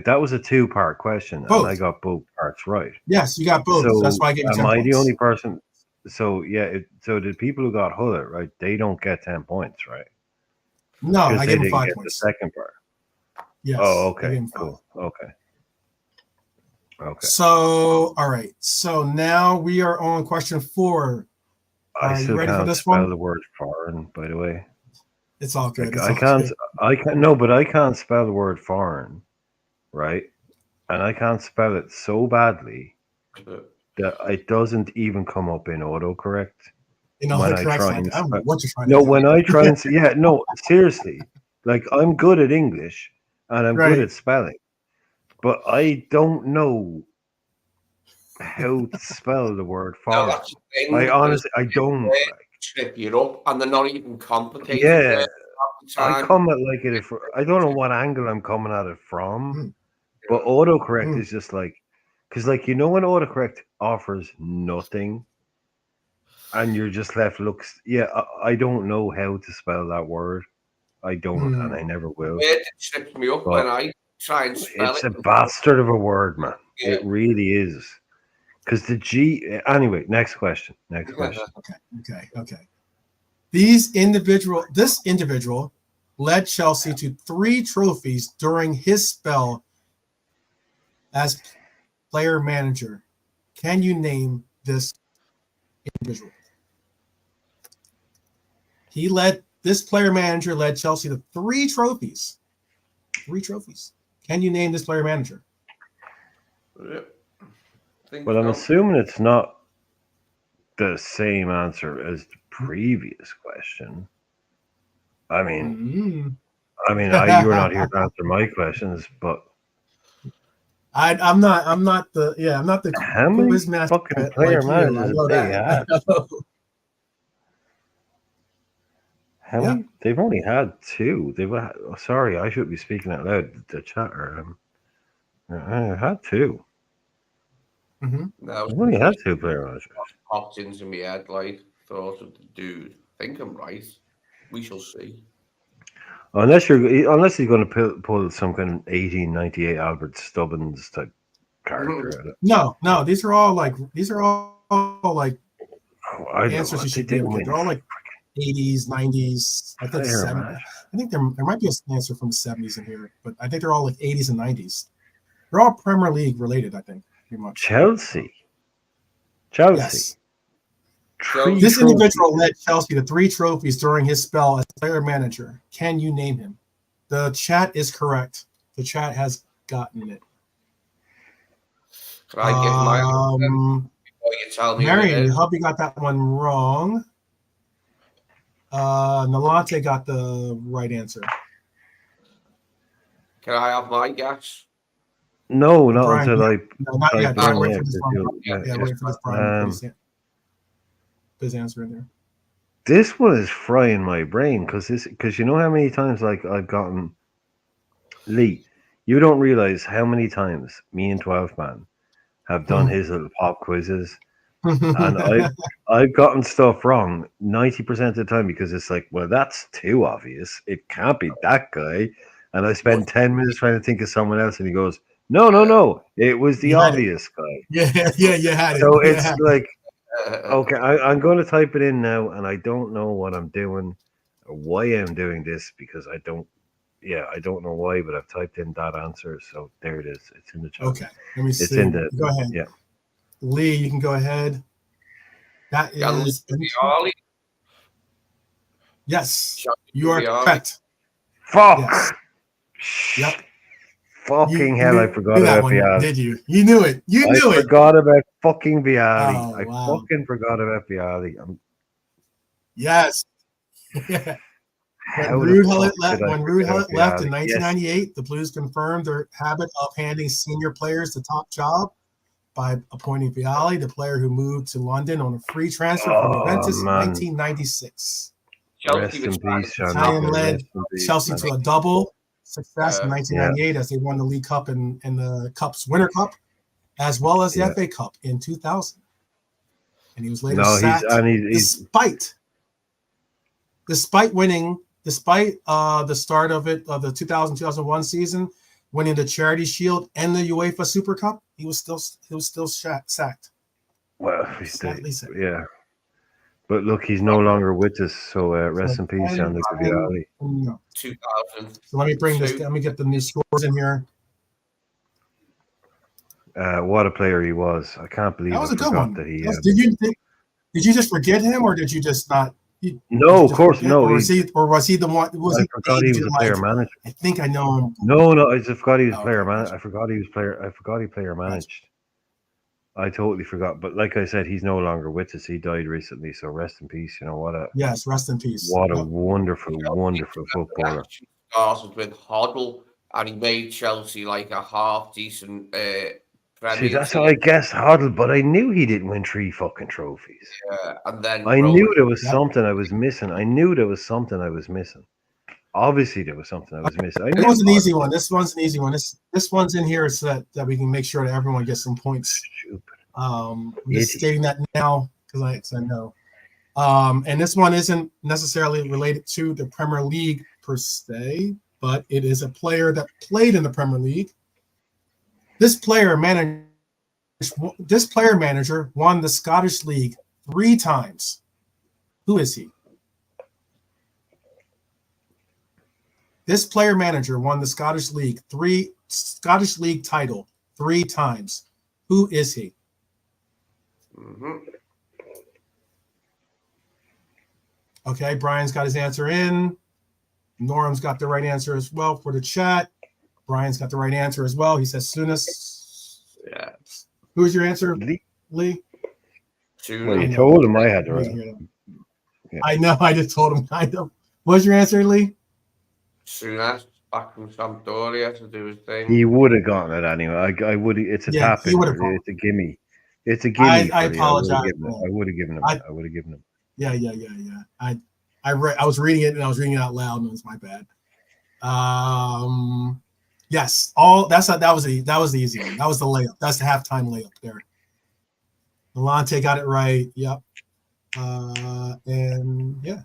that was a 2-part question and I got both parts right? Yes, you got both. So that's why I gave you 10 points. Am I the only person? So yeah. So the people who got Gullit, right? They don't get 10 points, right? No, I gave them 5 points. The second part. Yes. Oh, okay. Cool. Okay. So, all right. So now we are on question 4. I still can't spell the word foreign, by the way. It's all good. I can't spell the word foreign, right? And I can't spell it so badly that it doesn't even come up in autocorrect. When I try and spell. What you're trying to do. When I try and seriously. Like I'm good at English and I'm good at spelling. But I don't know how to spell the word foreign. I honestly, I don't. Trip you up, and they're not even complicated. Yeah, I come at like it. I don't know what angle I'm coming at it from, but autocorrect is just like, because like when autocorrect offers nothing, and you're just left looks. Yeah, I don't know how to spell that word. I don't, and I never will. It trips me up when I try and spell it. It's a bastard of a word, man. Yeah. It really is. Because the G. Anyway, next question. Okay. This individual led Chelsea to 3 trophies during his spell as player manager. Can you name this individual? This player manager led Chelsea to 3 trophies. 3 trophies. Can you name this player manager? Well, I'm assuming it's not the same answer as the previous question. I mean, you were not here to answer my questions, but I'm not the how many quiz master fucking player like you. I managers know have they that. had? I know. How many? They've only had two. Sorry, I should be speaking out loud. The chatter. I had two. Mm-hmm. No, I've only had two player managers. popped into my head, like, thought of the dude. Think I'm right. We shall see. Unless he's going to pull some kind of 1898 Albert Stubbins type character out of it. No, these are all like I don't know answers you what should they be do. able to get. They're all like 80s, 90s. I think Player 70s. manager. I think there might be an answer from the 70s in here, but I think they're all like 80s and 90s. They're all Premier League related, I think, pretty much. Chelsea. Yes. Three This trophies. individual led Chelsea to 3 trophies during his spell as player manager. Can you name him? The chat is correct. The chat has gotten it. Can I give my answer before you tell me Marion, who it I is? hope you got that one wrong. Nalante got the right answer. Can I have my guess? No, not Brian, until I. No, not yet. Brian, Wait yeah, for this because Brian. Wait for this Brian. Put his answer in there. this one is frying my brain because you know how many times like I've gotten Lee. You don't realize how many times me and 12 Man have done his little pop quizzes, and I've gotten stuff wrong 90% of the time because it's like, well, that's too obvious. It can't be that guy. And I spend 10 minutes trying to think of someone else, and he goes, no, it was the obvious guy. Yeah, you had it. So it's like, okay, I'm going to type it in now, and I don't know what I'm doing or why I'm doing this because I don't know why, but I've typed in that answer. So there it is. It's in the chat. Okay, let me see. It's in the. Go ahead. Yeah. Lee, you can go ahead. That is. Yes, you are correct. Fuck. Yes. Yep. Fucking hell, I forgot about Viali. Did you? You knew it. I forgot about fucking Viali. Oh, wow. Fucking forgot about Viali. Yes. When Ruud left in 1998, the Blues confirmed their habit of handing senior players the top job by appointing Viali, the player who moved to London on a free transfer from Juventus in 1996. Rest in peace, Italian led Chelsea to a double success in 1998 as they won the League Cup and the Cup's Winter Cup, as well as the FA Cup in 2000. And he was later sacked despite winning, the start of the 2000-2001 season, winning the Charity Shield and the UEFA Super Cup, he was still sacked. Well, yeah. But look, he's no longer with us, so rest in peace, Gianluca Vialli. 2000. So let me get the new scores in here. What a player he was! I can't believe that was a good one. That he. Did you just forget him, or did you just not? No, of course, no. Or was he the one? I forgot he was a player manager. I think I know him. No, I just forgot he was player manager. I forgot he player managed. I totally forgot, but like I said, he's no longer with us. He died recently, so rest in peace. You know what a rest in peace. What a wonderful footballer. Started with Hoddle, and he made Chelsea like a half decent Premier. See, that's how I guessed Hoddle, but I knew he didn't win 3 fucking trophies. Yeah, and then I knew there was something I was missing. Obviously, there was something I was missing. This one's an easy one. This one's an easy one. This one's in here so that we can make sure that everyone gets some points. I'm just stating that now because I know. And this one isn't necessarily related to the Premier League per se, but it is a player that played in the Premier League. This player manager won the Scottish League 3 times. Who is he? This player manager won the Scottish League title 3 times. Who is he? Mm-hmm. Okay, Brian's got his answer in. Norm's got the right answer as well for the chat. Brian's got the right answer as well. He says Souness. Yeah. Who's your answer, Lee? Well, you Tuna. told him I had the I right. didn't hear that. Yeah. I know. I just told him. I know. What's your answer, Lee? Tuna back from Sampdoria to do his thing. He would have gotten it anyway. I would. It's a Yeah, tap he in. would have. It's a gimme. It's a gimme I for the. I would apologize. have given him. I would have given him. I- I would have given him. Yeah. I was reading it and I was reading it out loud, and it was my bad. Yes. That was the easy one. That was the layup. That's the halftime layup there. Delonte got it right. Yep. And yeah.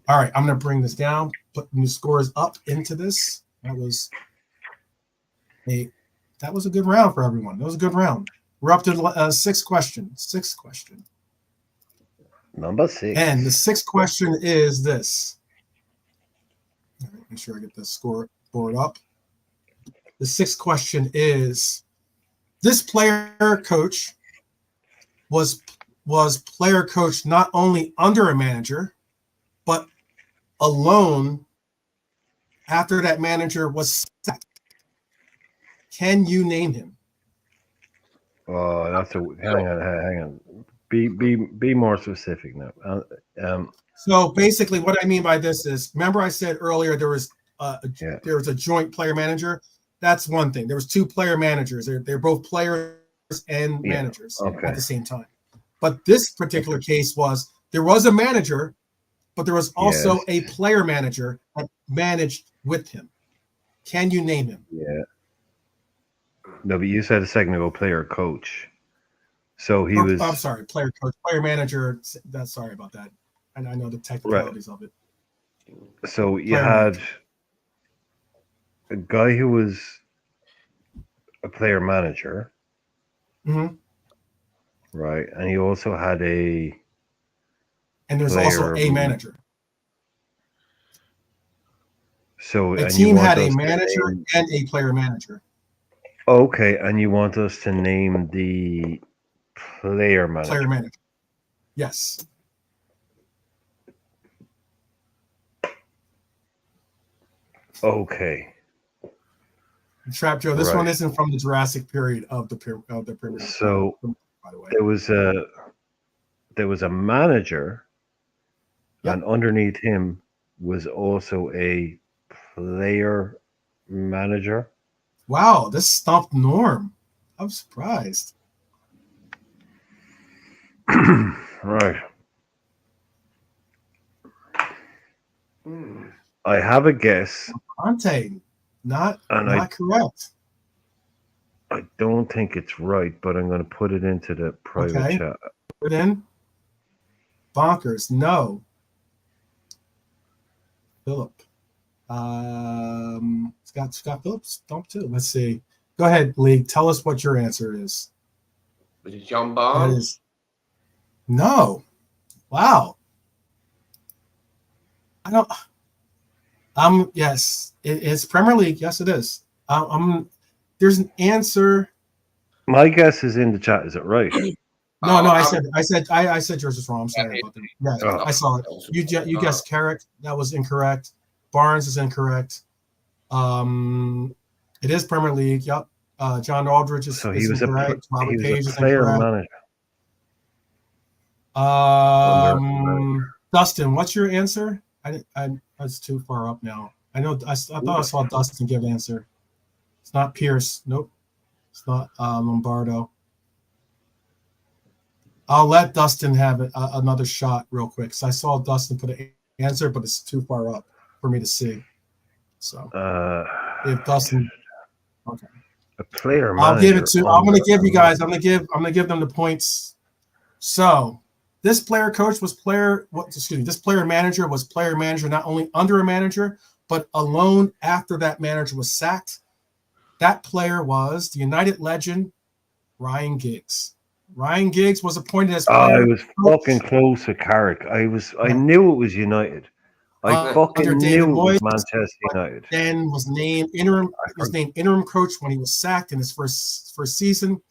All right, I'm gonna bring this down, put new scores up into this. That was a good round for everyone. That was a good round. We're up to sixth question. Number 6. And the sixth question is this. All right, make sure I get the score board up. The sixth question is: this player coach was player coach not only under a manager, but alone after that manager was sacked. Can you name him? Oh, that's a hang on. Be more specific now. So basically, what I mean by this is, remember I said earlier there was a joint player manager. That's one thing. There was 2 player managers. They're both players and managers at the same time. But this particular case was there was a manager, but there was also a player manager that managed with him. Can you name him? Yeah. No, but you said a second ago player coach. So he was. I'm sorry, player coach, player manager. That's sorry about that. And I know the technicalities of it. So you Player had manager. a guy who was a player manager, Mm-hmm. right? And he also had And there's also a manager. So a team had a manager and a player manager. Okay, and you want us to name the player manager? Player manager. Yes. Okay. Trap Joe, this one isn't from the Jurassic period of the pyramid. So by the way, there was a manager, and underneath him was also a player manager. Wow, this stumped Norm. I'm surprised. Right. I have a guess. Conte, not correct. I don't think it's right, but I'm going to put it into the private chat. Put it in. Bonkers. No. Philip. Scott Phillips stumped too. Let's see. Go ahead, Lee. Tell us what your answer is. Was it John Barnes? No. Wow. I don't. Yes, it's Premier League. Yes, it is. There's an answer. My guess is in the chat. Is it right? No, I said yours is wrong. I'm sorry about that. Yeah, I saw it. You guessed Carrick. That was incorrect. Barnes is incorrect. It is Premier League. Yep. John Aldridge is incorrect. Robert Page is incorrect. Manager. Dustin, what's your answer? I was too far up now. I know. I thought I saw Dustin give an answer. It's not Pierce. Nope. It's not Lombardo. I'll let Dustin have another shot real quick. So I saw Dustin put an answer, but it's too far up for me to see. So if Dustin, okay, a player manager. I'll give it to. I'm going to give you guys. I'm going to give them the points. So this player coach was this player manager was player manager not only under a manager but alone after that manager was sacked. That player was the United legend Ryan Giggs. Ryan Giggs was appointed as player I was fucking close to Carrick. I knew it was United. I fucking knew it was Manchester United. Then was named interim. He was named interim coach when he was sacked in his first season.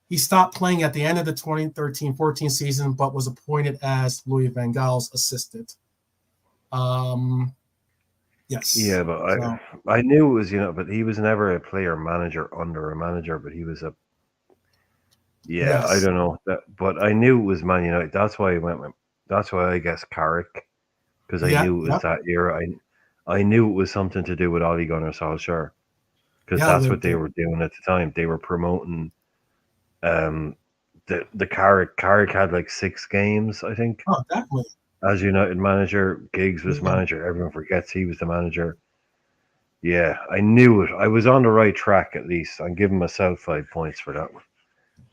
He stopped playing at the end of the 2013-14 season, but was appointed as Louis van Gaal's assistant. Yes. Yeah, but I knew it was but he was never a player manager under a manager, but he was a Yeah, I Yes. don't know that, but I knew it was Man United. That's why I went with. That's why I guess Carrick, because I Yeah. knew it was Yep. that era. I knew it was something to do with Ole Gunnar Solskjaer, because Yeah. that's what they were doing at the time. They were promoting um the Carrick had like 6 games, I think, Oh, definitely. as United manager. Giggs was Yeah. manager. Everyone forgets he was the manager. Yeah, I knew it. I was on the right track at least. I'm giving myself 5 points for that one.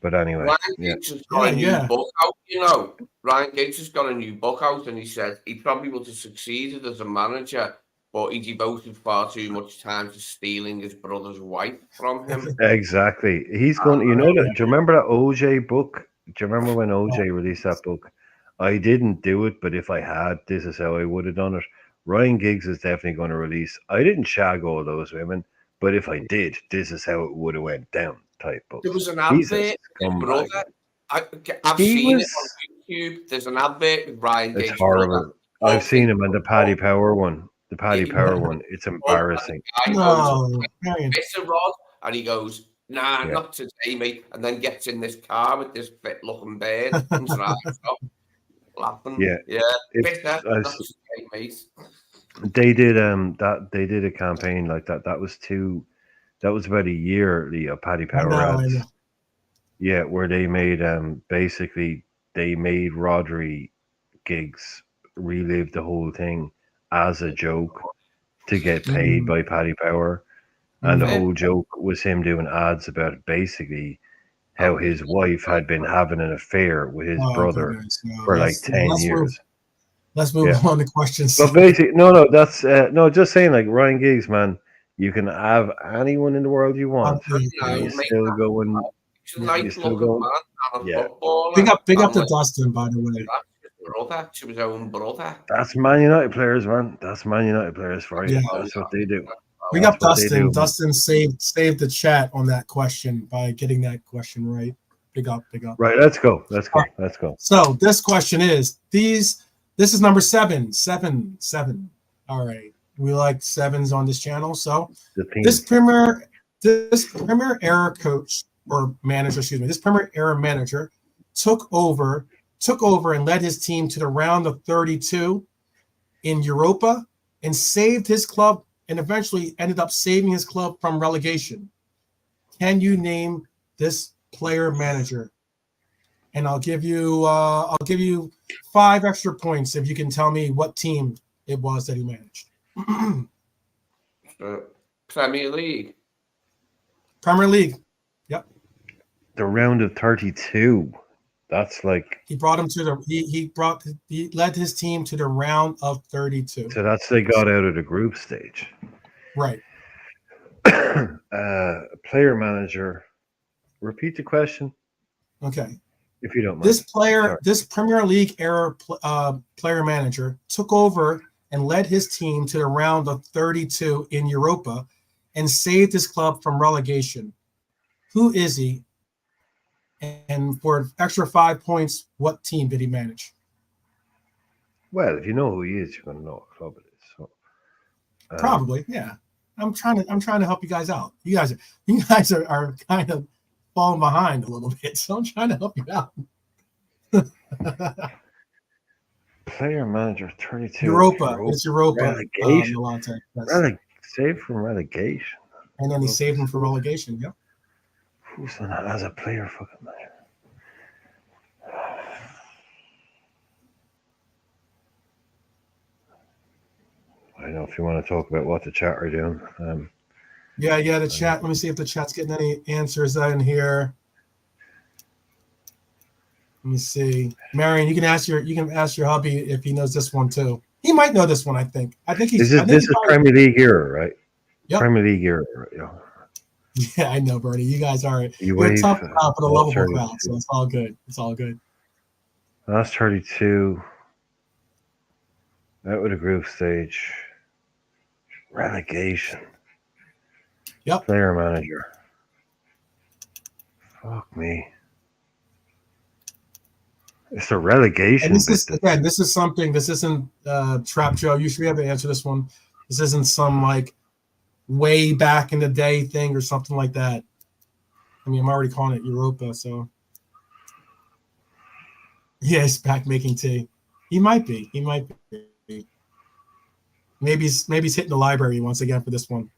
But anyway, Ryan yeah. Giggs has got a new Yeah. book out, you know. Ryan Giggs has got a new book out, and he said he probably would have succeeded as a manager, but he devoted far too much time to stealing his brother's wife from him. Exactly. He's going. You know that? Do you remember that OJ book? Do you remember when OJ released that book? I didn't do it, but if I had, this is how I would have done it. Ryan Giggs is definitely going to release. I didn't shag all those women, but if I did, this is how it would have went down. Type book. There was an He's a advert with his scumbag. brother. I've He seen was. it on YouTube. There's an advert with Ryan It's Giggs' brother. horrible. I've seen him in the Paddy Power one. The Paddy Power one. It's embarrassing. Guy goes No. Marion. bits of rod, and he goes, "Nah, Yeah. not today, mate." And then gets in this car with this fit-looking bird and drives off, laughing. Yeah. Yeah, It's. bitter, I not s- today, mate. They did they did a campaign like that. That was about a year, Leo, Paddy I Power know. ads. Yeah, where they made basically they made Rodri Gigs relive the whole thing as a joke to get paid by Paddy Power. And the Mhm. whole joke was him doing ads about basically how his wife had been having an affair with his Oh, brother goodness. No, for like 10 years. Let's move Yeah. on to questions. But basically, no, that's no, just saying, like Ryan Giggs, man, you can have anyone in the world you want, Yeah. and you Mate, still go and he's a Yeah. you nice still looking go, man and a yeah. footballer. Big up and to like, Dustin, by the way. that's his brother, to his own brother. That's Man United players, man. That's Man United players for you. Yeah. That's what they do. Big That's up what they Dustin. do. Dustin saved the chat on that question by getting that question right. Big up. Right, let's go. Let's go. Let's go. So this question is this is number 7. All right. We like sevens on this channel. So The team. this Premier era coach or manager, this Premier era manager took over and led his team to the round of 32 in Europa and saved his club and eventually ended up saving his club from relegation. Can you name this player manager? And I'll give you 5 extra points if you can tell me what team it was that he managed. Premier League. Premier League. Yep. The round of 32. That's like He brought him to the he led his team to the round of 32. so. That's they got out of the group stage. Right. Player manager. Repeat the question, Okay. if you don't mind. This Premier League era player manager took over and led his team to the round of 32 in Europa and saved his club from relegation. Who is he? And for an extra 5 points, what team did he manage? Well, if you know who he is, you're going to know what club it is. So, Probably, yeah. I'm trying to help you guys out. You guys are kind of falling behind a little bit, so I'm trying to help you out. player manager 32. Europa. It's Europa. Relegation. Milante, yes. Saved from relegation. And then he saved him from relegation. Yep. Who's done that as a player fucking manager? I know if you want to talk about what the chat are doing. Yeah, the chat. Let me see if the chat's getting any answers in here. Let me see. Marion, you can ask your hubby if he knows this one too. He might know this one, I think. This is Premier League era, right? Yep. Premier League era, right? Yeah. Yeah, I know, Bernie. You guys are You're a tough crowd, but a lovable 32. crowd, so it's all good. It's all good. Last 32. Out of the group stage. Relegation. Yep. Player manager. Fuck me. It's a relegation. And this is something. This isn't Trap Joe. You should be able to answer this one. This isn't some like way back in the day thing or something like that. I mean, I'm already calling it Europa, so Yeah, he's back making tea. He might be. Maybe he's hitting the library once again for this one.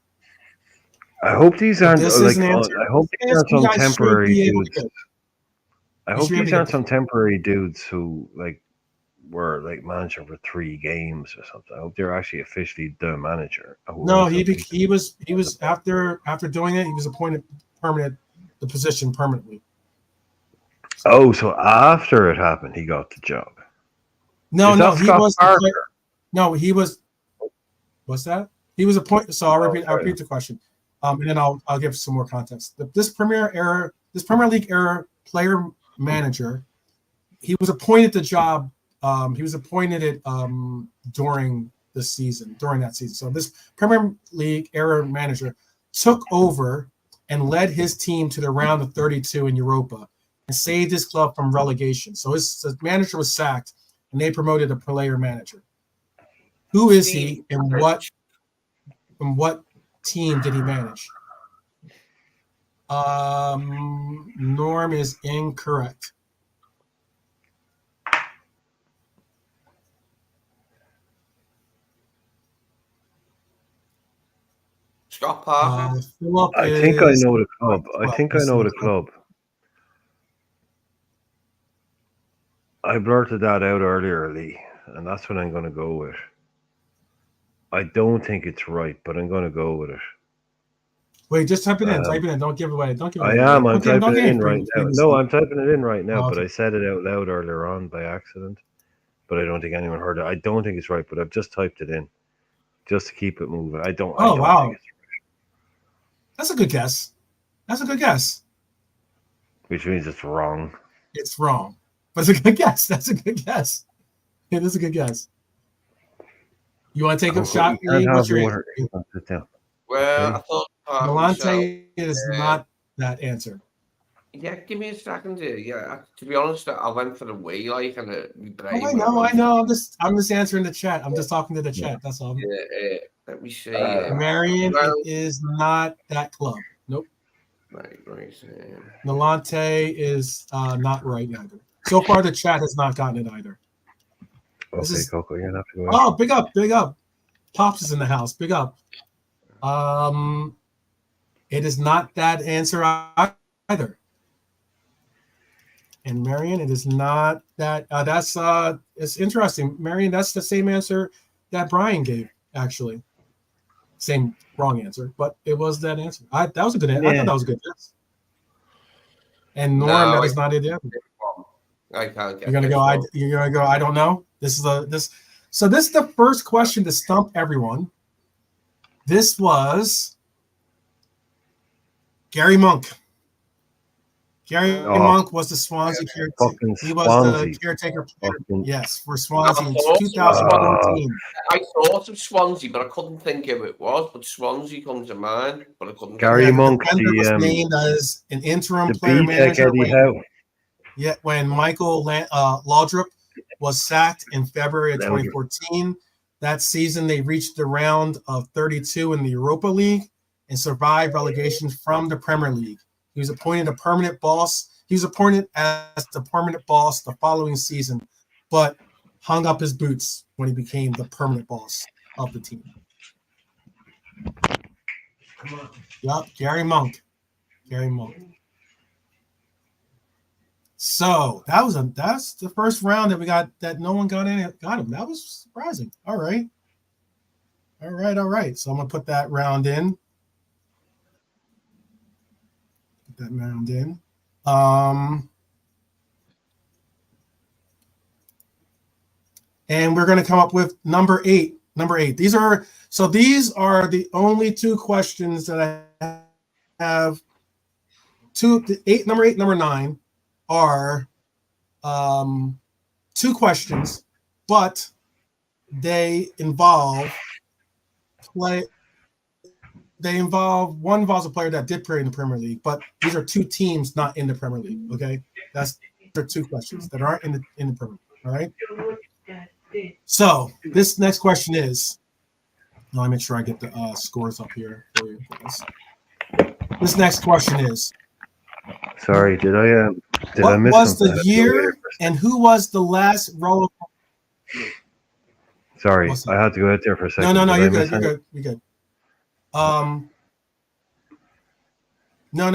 I hope these If aren't this is an answer, I hope these aren't you some guys should temporary be able to dudes. get. I You hope should be able these to aren't get some temporary dudes who were manager for 3 games or something. I hope they're actually officially the manager. No, he was after doing it, he was appointed the position permanently. Oh, so after it happened, he got the job. No, Is no, that he Scott was Parker? no, he was. What's that? He was appointed. So I'll Oh, repeat the question, and then I'll give some more context. This Premier League era player manager, he was appointed the job. He was appointed it during that season. So this Premier League era manager took over and led his team to the round of 32 in Europa and saved his club from relegation. So his manager was sacked, and they promoted a player manager. Who is he, and what team did he manage? Norm is incorrect. Scott Parker. Philip I think I know the club. I think I know the club. I blurted that out earlier, Lee, and that's what I'm going to go with. I don't think it's right, but I'm going to go with it. Wait, just type it in. Type it in. Don't give away. Don't give away. I am. I'm typing it in right now. No, I'm I'm typing it in right now, but I said it out loud earlier on by accident. But I don't think anyone heard it. I don't think it's right, but I've just typed it in just to keep it moving. I don't wow. think it's right. That's a good guess. Which means it's wrong. It's wrong. But it's a good guess. That's a good guess. It is a good guess. You want to take a shot? What's your answer? Well, I thought Milante is not that answer. Yeah, give me a second here. Yeah, to be honest, I went for the way and my brain. I know. I'm just answering the chat. I'm just talking to the chat. That's all. Yeah, let me see. Marion, it is not that club. Nope. Right. Milante is not right either. So far, the chat has not gotten it either. Okay, Coco, you're gonna have to go. Oh, big up. Pops is in the house. Big up. It is not that answer either. And Marion, it is not that. It's interesting, Marion. That's the same answer that Brian gave, actually. Same wrong answer, but it was that answer. That was a good answer. I thought that was a good guess. And Norm, that is not it either. I can't get. You're gonna go. I don't know. So this is the first question to stump everyone. This was Gary Monk. Monk was the Swansea caretaker. He was the caretaker player. Yes, for Swansea in 2014. I thought of Swansea, but I couldn't think who it was. But Swansea comes to mind, but I couldn't. Gary Monk, was named as an interim player manager. When Michael Laudrup was sacked in February of 2014. That season, they reached the round of 32 in the Europa League and survived relegation from the Premier League. He was appointed a permanent boss. He was appointed as the permanent boss the following season, but hung up his boots when he became the permanent boss of the team. Yup, Gary Monk. So that's the first round that we got that no one got him. That was surprising. All right. So I'm gonna put that round in. And we're gonna come up with number 8. These are the only two questions that I have. Number 8, number 9 are two questions, but they involve one involves a player that did play in the Premier League, but these are two teams not in the Premier League. Okay, those are two questions that aren't in the Premier League. All right. So this next question is. Let me make sure I get the scores up here for you. This next question is. Sorry, did I miss what was something? the year? and who was the last relevant? Sorry, What's up? I had to go out there for a second. No, Did I you're miss good. You're anything? good. You're good. No.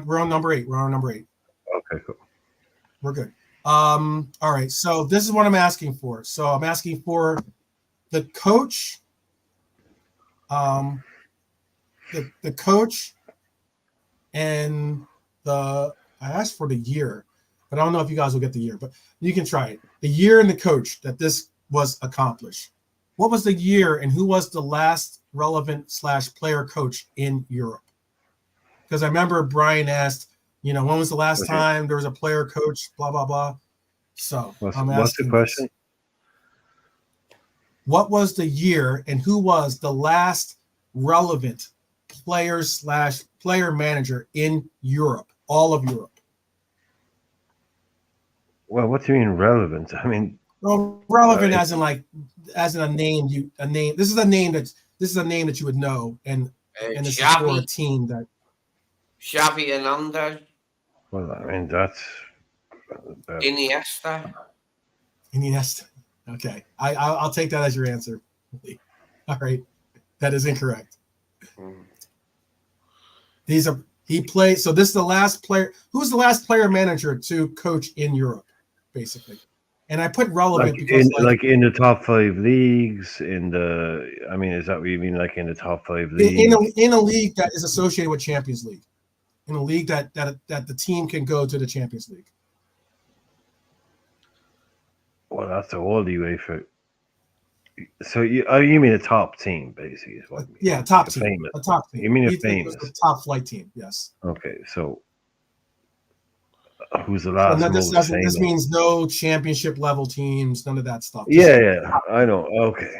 We're on number 8. We're on number 8. Okay, cool. We're good. All right. So this is what I'm asking for. So I'm asking for the coach. The coach and I asked for the year, but I don't know if you guys will get the year, but you can try it. The year and the coach that this was accomplished. What was the year and who was the last relevant / player coach in Europe? Because I remember Brian asked, when was the last time there was a player coach, blah, blah, blah. So what's the question? This. What was the year and who was the last relevant player / player manager in Europe, all of Europe? Well, what do you mean relevant? I mean, well, relevant as in a name. This is a name that you would know, and this is for a team that. Xavi Hernandez. Well, I mean that's Iniesta. Okay, I'll take that as your answer. All right, that is incorrect. He played. So this is the last player. Who's the last player manager to coach in Europe, basically? And I put relevant because in the top 5 leagues. I mean, is that what you mean? Like in the top 5 leagues? In a league that is associated with Champions League, in a league that the team can go to the Champions League. Well, that's the whole UEFA. So you mean a top team, basically? Is what? Yeah, top team. A top team. You mean a famous? A top flight team? Yes. Okay, so who's the last? This means no championship level teams, none of that stuff. Yeah, I know. Okay,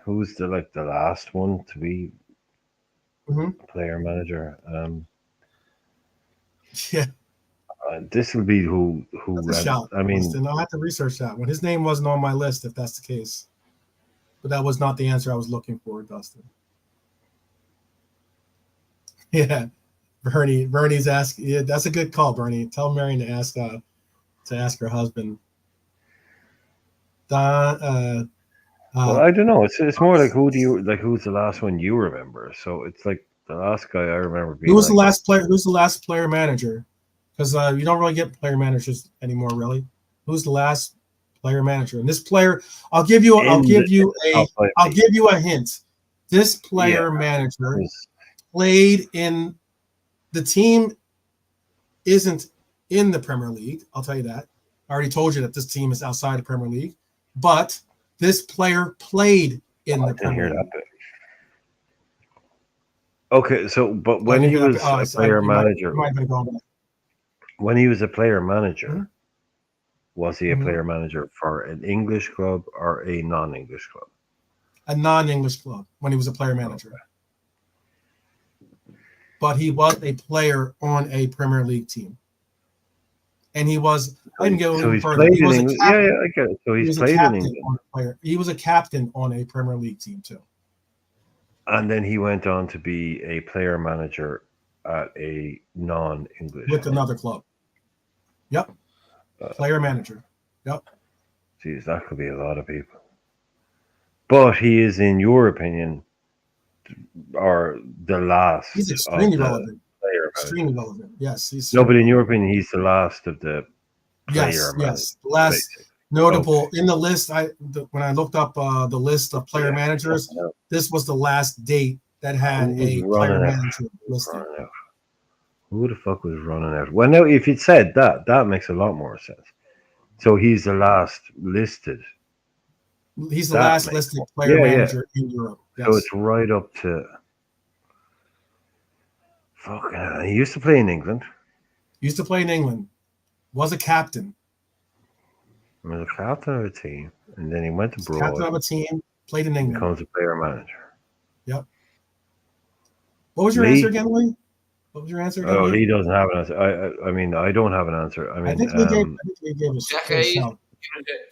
who's the last one to be player manager? Yeah. This will be who. I mean, I have to research that one. His name wasn't on my list, if that's the case. But that was not the answer I was looking for, Dustin. Yeah, Bernie's asking. Yeah, that's a good call, Bernie. Tell Marion to ask her husband. Well, I don't know. It's more like who's the last one you remember? So it's like the last guy I remember being. Who was the last player? Who's the last player manager? Because you don't really get player managers anymore, really. Who's the last player manager? And this player, I'll give you a hint. This player manager played in the team. Isn't in the Premier League. I'll tell you that. I already told you that this team is outside the Premier League, but this player played in the Premier League. Okay, so but when he was a player manager. When he was a player manager, was he a player manager for an English club or a non-English club? A non-English club when he was a player manager. Okay. But he was a player on a Premier League team. And he was, I didn't go any further. He was a captain. Yeah, I get it. So he's played in England. He was a captain on a Premier League team too. And then he went on to be a player manager at a non-English with another club. Yep. Player manager. Yep. Geez, that could be a lot of people. But he is, in your opinion, or the last. He's extremely relevant. Extremely relevant. Yes. But in your opinion, he's the last of the player. Yes. The last notable in the list. When I looked up the list of player managers, this was the last date that had a player manager listed. Who the fuck was running out? Well, now, if you'd said that, that makes a lot more sense. So he's the last listed. He's the last listed player manager in Europe. Yes. So it's right up to. Fucking. He used to play in England. Was a captain. He was a captain of a team, and then he went abroad. Captain of a team, played in England. Becomes a player manager. Yep. What was your answer again, Lee? What was your answer? Oh, he doesn't have an answer. I mean, I don't have an answer. I think he gave us decade.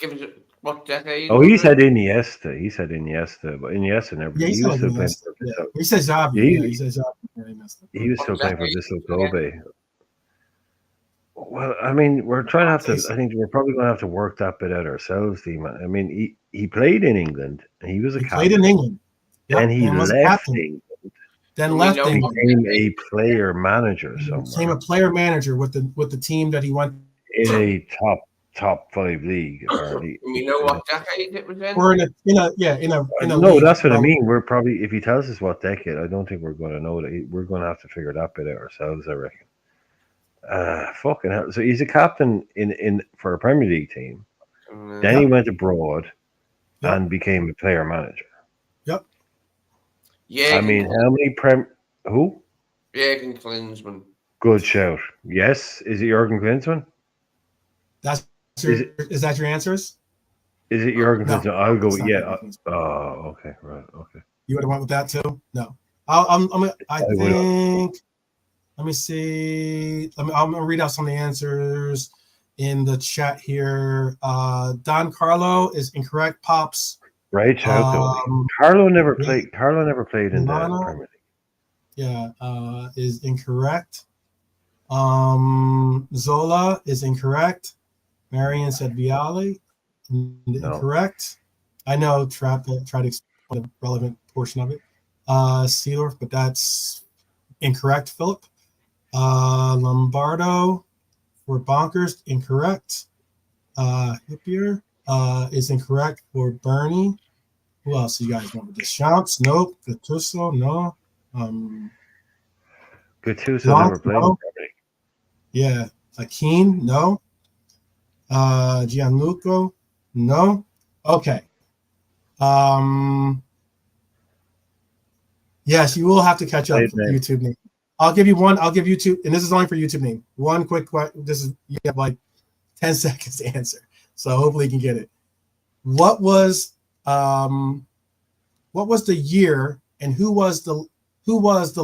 Give us what decade? Oh, he said Iniesta. But Iniesta never. Yeah, he was still playing for. Yeah. He said Xavi. He said Xavi. He was still playing for Vissel Kobe. Well, I mean, we're trying to have Say to. so. I think we're probably going to have to work that bit out ourselves, Dima. I mean, he played in England, and he was a He played in captain. England. Then Yep, he and was a left captain. England, Then Do we left know what England. became a player manager He became somewhere a player manager with the team that he went in a top 5 league, apparently. Do we know what decade it was in? or in a No, league. that's what I Well, mean. We're probably, if he tells us what decade, I don't think we're going to know that. We're going to have to figure that bit out ourselves, I reckon. Fucking hell. So he's a captain in for a Premier League team. Then he went abroad Yep. and became a player manager. Yep. Yeah. I mean, how many who? Jürgen Klinsmann. Good shout. Yes. Is it Jurgen Klinsmann? Is that your answers? Is it Jurgen No, Klinsmann? I'll go. it's not Yeah. Jurgen Klinsmann. Oh, okay. Right. Okay. You would have went with that too? No. I would. think. Let me see. I'm gonna read out some of the answers in the chat here. Don Carlo is incorrect. Pops. Right shout though. Carlo never played. yeah. Carlo never played in the Milano, Premier League. Yeah, is incorrect. Zola is incorrect. Marion said Viali. Incorrect. I know Trap tried to explain the relevant portion of it. Seedorf, but that's incorrect, Philip. Lombardo for Bonkers, incorrect. Hippier is incorrect for Bernie. Who else you guys know? Deschamps, nope. Gattuso, no. Gattuso Blanc, never played in no. the Premier League. Yeah. Akin, no. Gianluca, no. Okay. Yes, you will have to catch up with YouTube name. I'll give you one. I'll give you two, and this is only for YouTube name. One quick question. This is, you have like 10 seconds to answer, so hopefully you can get it. What was the year, and who was the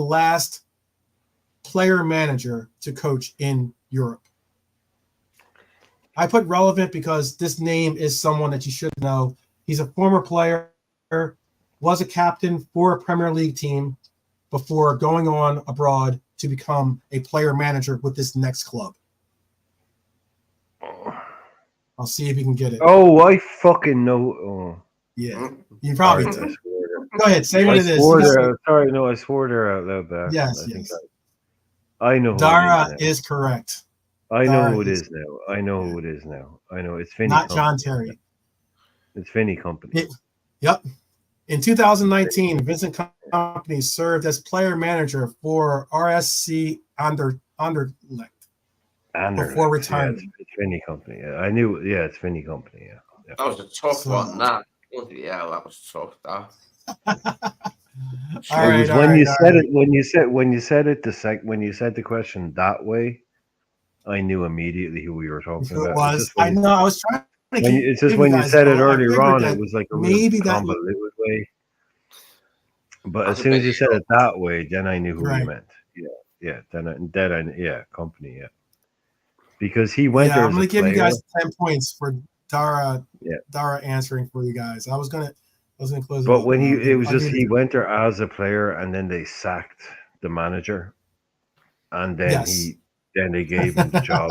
last player manager to coach in Europe? I put relevant because this name is someone that you should know. He's a former player, was a captain for a Premier League team before going on abroad to become a player manager with this next club. I'll see if you can get it. Oh, I fucking know. Oh. Yeah, you probably I do. swore Go ahead, say what it is. Sorry, no, I swore there out loud. Back. Yes. I know who Dara it is is correct. I know Dara who it is now. I know who it is now. I know it's Finney. Not Company. John Terry. It's Finney Company. Yep. In 2019, Vincent Company served as player manager for RSC Anderlecht before retiring. Yeah, it's Finney Company. Yeah, I knew. Yeah, it's Finney Company. Yeah. That was a tough one. That was tough. When you said the question that way, I knew immediately who we were talking about. I know. I was trying. It's just when you said it earlier on, it was like a maybe convoluted way. But as soon as you said it that way, then I knew who you meant. Yeah. Then Company. Yeah. Because he went there. I'm gonna give you guys 10 points for Dara. Dara answering for you guys. I was gonna close. But when he went there as a player, and then they sacked the manager, and then they gave him the job.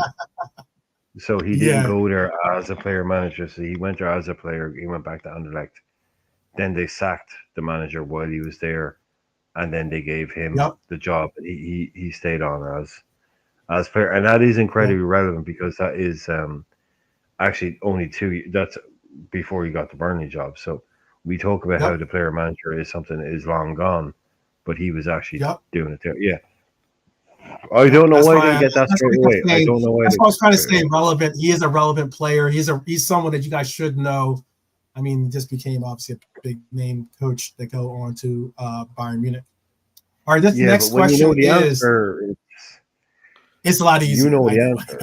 So he didn't go there as a player manager. So he went there as a player. He went back to Anderlecht. Then they sacked the manager while he was there, and then they gave him the job. He stayed on as player, and that is incredibly relevant because that is actually only 2 years. That's before he got the Burnley job. So we talk about how the player manager is something that is long gone, but he was actually doing it there. Yeah. I don't know why I didn't get that straight away. I don't know why. That's what I was trying to say. Relevant. He is a relevant player. He's someone that you guys should know. I mean, he just became obviously a big name coach that go on to Bayern Munich. All right, this next question it's a lot easier. You know the answer.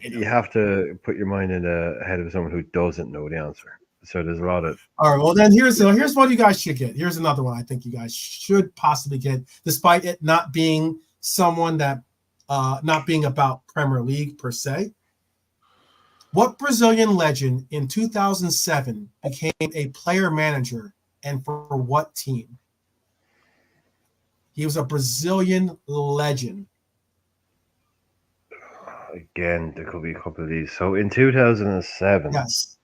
You have to put your mind in the head of someone who doesn't know the answer. So there's a lot of. All right. Well, then here's what you guys should get. Here's another one I think you guys should possibly get, despite it not being someone that not being about Premier League per se. What Brazilian legend in 2007 became a player manager, and for what team? He was a Brazilian legend. Again, there could be a couple of these. So in 2007, Yes.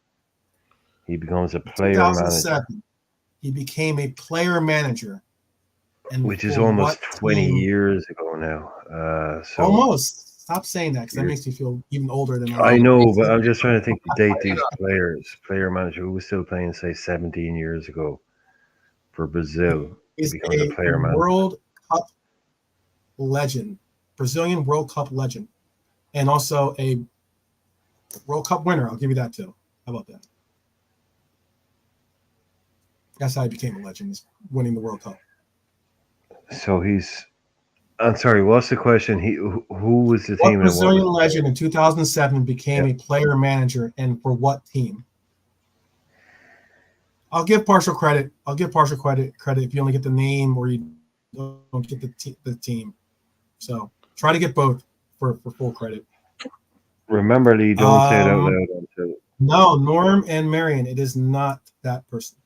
he becomes a In player manager, 2007, he became a player manager. And which is for almost what 20 team? years ago now. So Almost. Stop saying that because that makes me feel even older than I am. know, but I'm just trying to think to date these players. Player manager who was still playing, say, 17 years ago for Brazil. He He's becomes a a player manager. World Cup legend, Brazilian World Cup legend, and also a World Cup winner. I'll give you that too. How about that? That's how he became a legend, is winning the World Cup. So he's. I'm sorry. What's the question? Who was the What team and what Brazilian was? legend in 2007 became Yeah. a player manager, and for what team? I'll give partial credit. I'll give partial credit if you only get the name or you don't get the team. So try to get both for full credit. Remember, Lee, don't say it out loud until. No, Norm and Marion. It is not that person.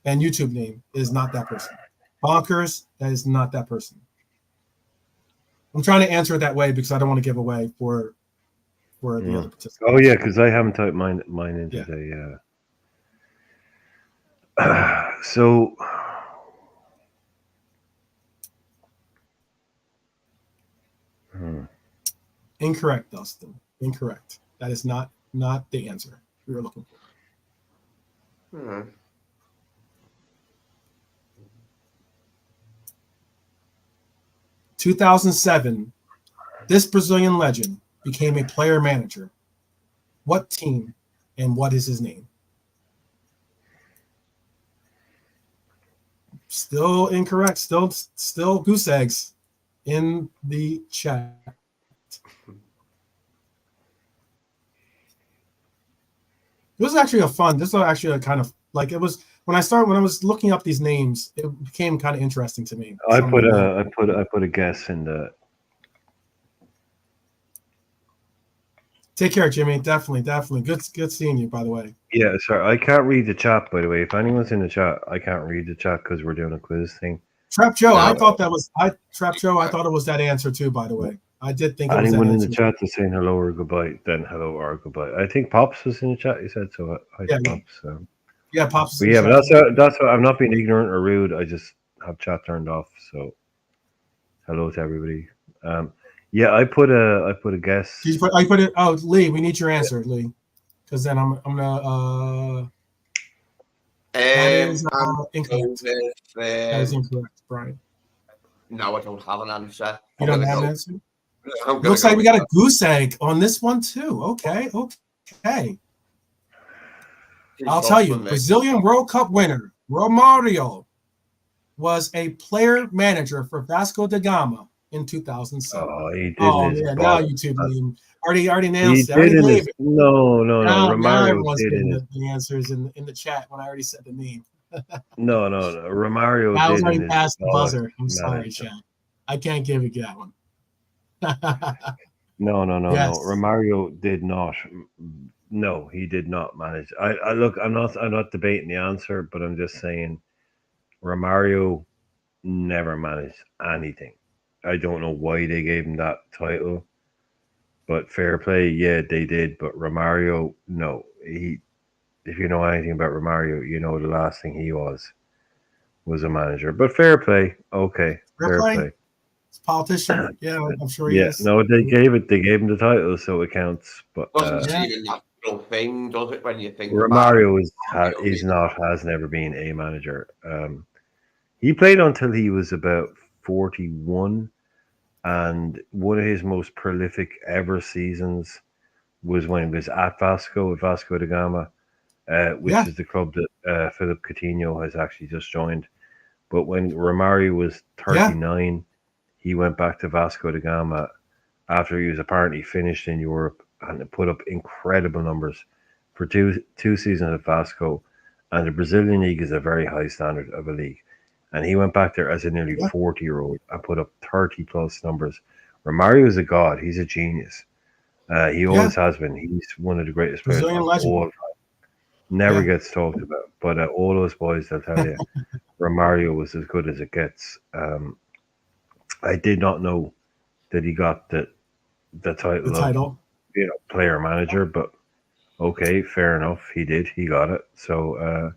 And YouTube name is not that person. Bonkers, that is not that person. I'm trying to answer it that way because I don't want to give away for the other participants. Oh yeah, because I haven't typed mine in Yeah. today. So. Incorrect, Dustin. Incorrect. That is not the answer we were looking for. 2007, this Brazilian legend became a player manager. What team and what is his name? Still incorrect. Still goose eggs in the chat. This was actually a kind of like it was when I was looking up these names, it became kind of interesting to me. I put a guess in the. Take care, Jimmy. Definitely. Good seeing you, by the way. Yeah, sorry, I can't read the chat, by the way. If anyone's in the chat, I can't read the chat because we're doing a quiz thing. Trap Joe, I thought it was that answer too, by the way. I did think it was that Anyone in answer. the chat that's saying hello or goodbye, then hello or goodbye. I think Pops was in the chat, you said, so hi Yeah, Pops. Yeah, Pops. But yeah, but that's what I'm not being ignorant or rude. I just have chat turned off. So hello to everybody. Yeah, I put a guess. I put it. Oh, Lee, we need your answer, Lee, because then I'm gonna. That is incorrect. That is incorrect, Brian. No, I don't have an answer. You don't have an answer. Looks like we got a goose egg on this one too. Okay. I'll tell you, Brazilian World Cup winner Romario was a player manager for Vasco da Gama in 2007. Oh, he did. Oh yeah, now YouTube name already announced it. He Already did. No. Now Romario everyone's did getting in the answers in the chat when I already said the name. No. Romario I was did already in his past the buzzer. I'm manager. sorry, chat. I can't give you that one. No. Yes. Romario did not. No, he did not manage. I look. I'm not debating the answer, but I'm just saying, Romario never managed anything. I don't know why they gave him that title, but fair play, yeah, they did. But Romario, no, he. If you know anything about Romario, you know the last thing he was a manager. But fair play, okay, fair play. It's a politician. Yeah, I'm sure he is. No, they gave him the title, so it counts. But doesn't seem a natural thing, does it? When you think Romario has never been a manager. He played until he was about 41, and one of his most prolific ever seasons was when he was at Vasco da Gama, which is the club that Philip Coutinho has actually just joined. But when Romario was 39, he went back to Vasco da Gama after he was apparently finished in Europe and put up incredible numbers for two seasons at Vasco. And the Brazilian league is a very high standard of a league. And he went back there as a nearly 40-year-old and put up 30-plus numbers. Romario is a god. He's a genius. He always has been. He's one of the greatest players of all time. Never gets talked about. But all those boys, they'll tell you, Romario was as good as it gets. I did not know that he got the the title The of title. player manager, but okay, fair enough. He did. He got it. So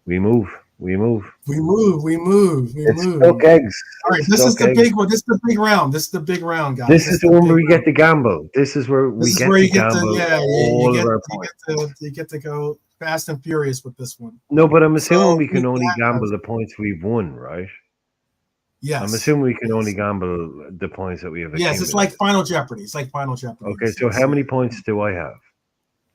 we move. We move. It's stuck eggs. All right, It's this is stuck the eggs. big one. This is the big round. This is the big round, guys. This is the the one where big we get round. to gamble. This is where we This is get where to you get to gamble all of our points. you get to go fast and furious with this one. No, but I'm assuming So we can only have- gamble the points we've won, right? Yes. I'm assuming we can yes. only gamble the points that we have Yes, accumulated. it's like Final Jeopardy. It's like Final Jeopardy. Okay, so how many points do I have?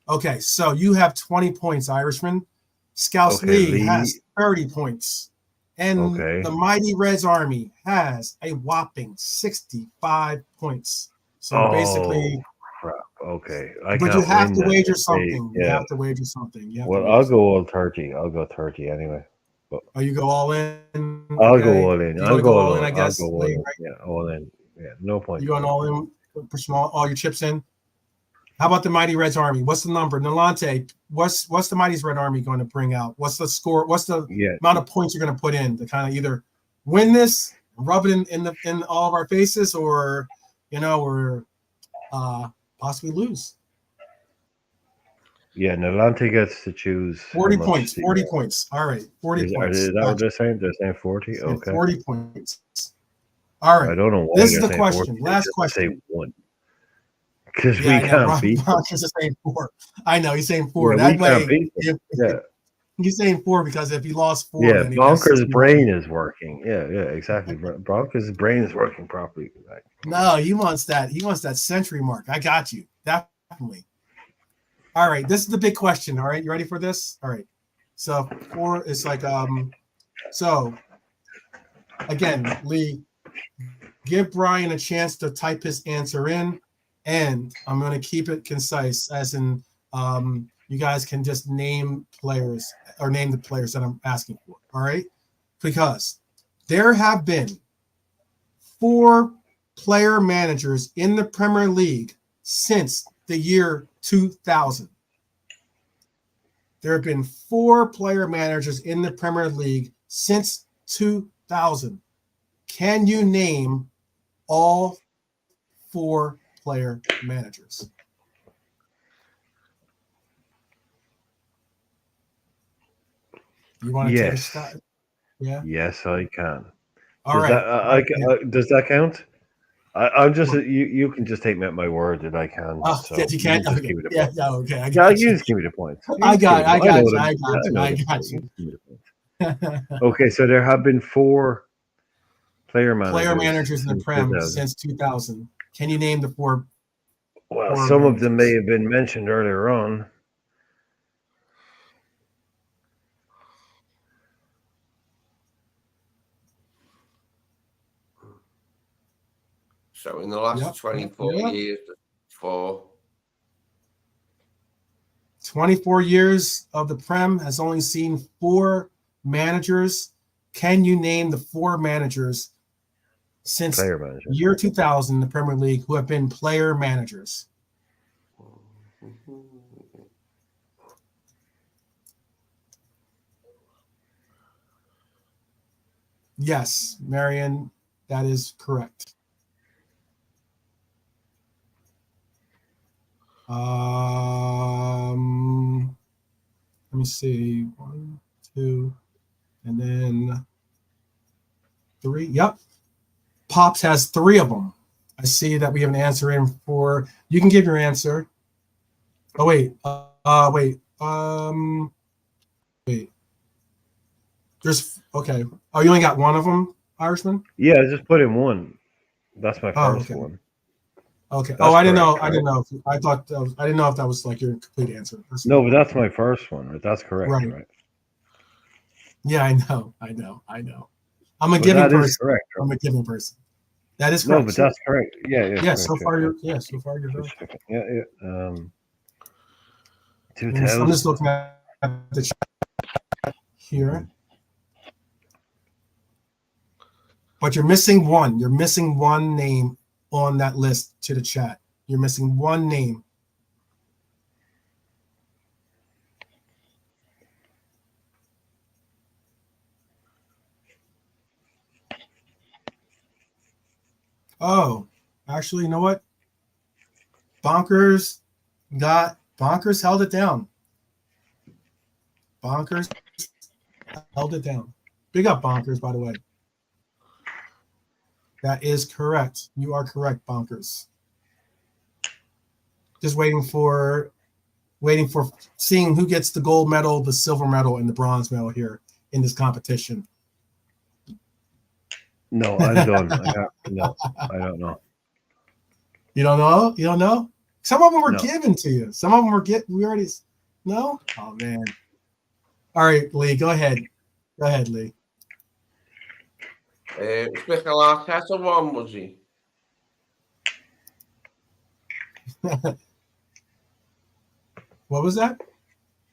Okay, so you have 20 points, Irishman. Scouts Okay, Lee Lee. has 30 points. And Okay. the Mighty Reds Army has a whopping 65 points. So Oh, basically, crap. Okay. but you have to wager Hey, something. You yeah. have to wager something. You have Well, to I'll wager go all 30. I'll go 30 anyway. Oh, you go all in? I'll Okay. go all in. You I'll wanna go all in, I I'll guess. go all Lee, in. right? Yeah, all in. Yeah, no point. You going all in? Pushing all your chips in? How about the Mighty Reds Army? What's the number? Nalante, what's the Mighty Red Army going to bring out? What's the score? What's the amount of points you're going to put in to kind of either win this, rub it in all of our faces, or or possibly lose? Yeah, Nalante gets to choose 40 points. 40 points. All right, 40 points. Is that what they're saying? They're saying 40? Okay. 40 points. All right. I don't know why This is they're the saying question. 40. Last Just question. Say 1. Because Yeah, we can't beat them. Broncos is saying 4. I know he's saying 4. Yeah, That we way, can't beat them. Yeah. He's saying 4 because if he lost 4, Yeah, then he would have Bonker's 61. brain is working. Yeah, exactly. Bonker's brain is working properly. No, he wants that. He wants that century mark. I got you. Definitely. All right, this is the big question. All right, you ready for this? All right. So 4 is like so again, Lee, give Brian a chance to type his answer in, and I'm going to keep it concise, as in you guys can just name players or name the players that I'm asking for. All right, because there have been 4 player managers in the Premier League since the year 2000. There have been 4 player managers in the Premier League since 2000. Can you name all 4 player managers? You want to take a shot? Yeah. Yes, I can. All right. Does that count? I'm just you can just take me at my word that I can. Oh, so yes, you can. just Okay. give me the Yeah, points. okay. I Yeah, got you you. just give me the points. I got you. Okay, so there have been 4 player managers in the Prem since 2000. Can you name the 4? Well, some of them may have been mentioned earlier on. So in the last 24 years, 4. 24 years of the Prem has only seen 4 managers. Can you name the 4 managers since year 2000 in the Premier League who have been player managers? Yes, Marion, that is correct. Let me see. 1, 2, and then 3. Yep. Pops has 3 of them. I see that we have an answer in for. You can give your answer. Oh wait. Wait. There's okay. Oh, you only got 1 of them, Irishman? Yeah, I just put in 1. That's my first one. Okay. That's I didn't know. Right? I didn't know. I didn't know if that was like your complete answer. No, but that's my first one. Right? That's correct. Right. Yeah, I know. I'm a giving person. Correct, right? I'm a giving person. That is correct. No, but that's correct. Yeah. Yeah. So far, you're right. Yeah. 2000. I'm just looking at the chat here. But you're missing 1. You're missing 1 name on that list to the chat. You're missing 1 name. Oh, actually, you know what? Bonkers held it down. Bonkers held it down. Big up, Bonkers, by the way. That is correct. You are correct, Bonkers. Just waiting for seeing who gets the gold medal, the silver medal, and the bronze medal here in this competition. No, I'm done. No, I don't know. You don't know? You don't know? Some of them were No. given to you. Some of them were we already no? Oh man. All right, Lee, go ahead. Go ahead, Lee. Mikel Arteta one, was he? What was that?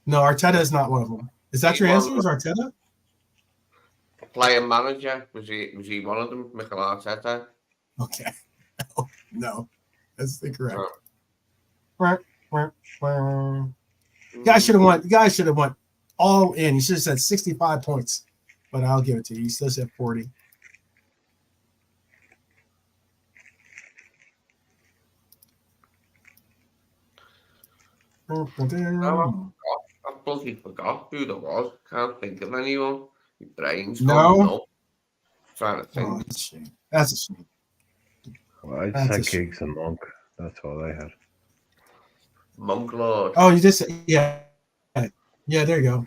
No, Arteta is not one of them. Is that your answer? Is Arteta? Player manager, was he one of them? Mikel Arteta? Okay. No. That's incorrect. Oh. Guy should have won all in. He should have said 65 points. But I'll give it to you. He still said 40. No, I bloody forgot who there was. Can't think of anyone. My brain's No? gone up. Trying to think. Oh, that's a shame. That's a shame. Well, I just That's a had shame. Giggs and Monk. That's all I had. Monk Lord. Oh, you just yeah. Yeah, there you go.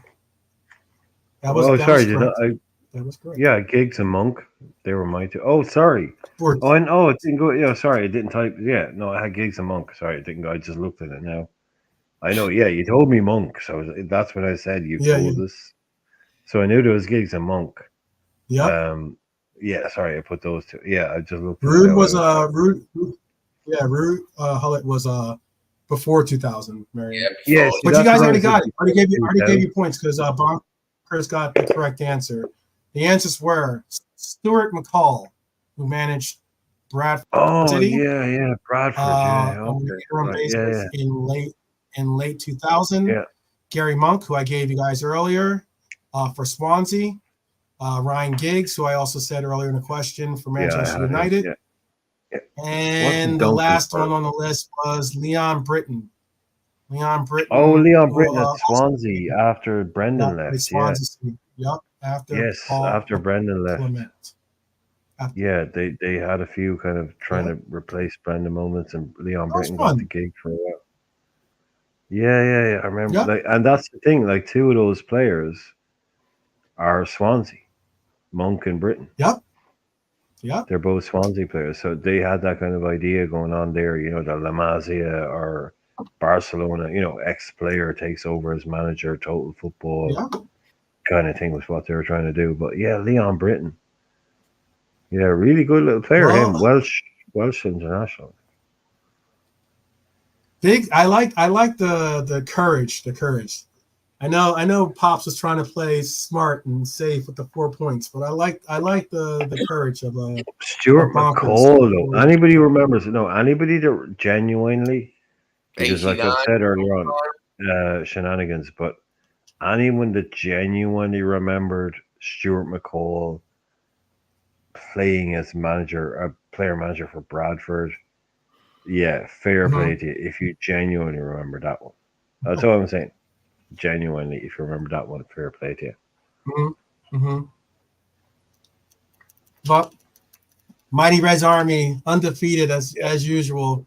That was sorry, correct. That was correct. Yeah, Giggs and Monk. They were my two. Oh, sorry. It didn't go. Yeah, sorry, I didn't type. Yeah, no, I had Giggs and Monk. Sorry, it didn't go. I just looked at it now. I know. Yeah, you told me Monk, so that's what I said. You told us. So I knew there was Giggs and Monk. Yeah. Yeah, sorry, I put those two. Yeah, I just looked. Rude was Rude. Yeah, Rude Hullett was before 2000. Marion. Yeah, but you guys already got it. Already gave you points because Bonkers got the correct answer. The answers were Stuart McCall, who managed Bradford City. Yeah, Bradford. In late 2000. Yeah. Gary Monk, who I gave you guys earlier, for Swansea. Ryan Giggs, who I also said earlier in the question for Manchester United. Yeah. And the last one on the list was Leon Britton. Leon Britton at Swansea after Brendan left. Swansea. Yep. After Brendan left. Clement. They had a few kind of trying to replace Brendan moments, and Leon Britton got the gig for a while. Yeah. I remember. Yep. And that's the thing. Like, two of those players are Swansea, Monk and Britton. Yep. They're both Swansea players, so they had that kind of idea going on there. You know, the La Masia or Barcelona. You know, ex-player takes over as manager, total football kind of thing was what they were trying to do. But yeah, Leon Britton. Yeah, really good little player. Him, Welsh international. Big. I like the courage. I know Pops was trying to play smart and safe with the 4 points, but I like the courage of Stuart McCall though. Anybody remembers? No, anybody that genuinely, because like I said earlier on, shenanigans, but anyone that genuinely remembered Stuart McCall playing as player manager for Bradford, yeah, fair play to you if you genuinely remember that one. That's all I'm saying. Genuinely, if you remember that one, fair play to you. But Mighty Red's Army undefeated as usual.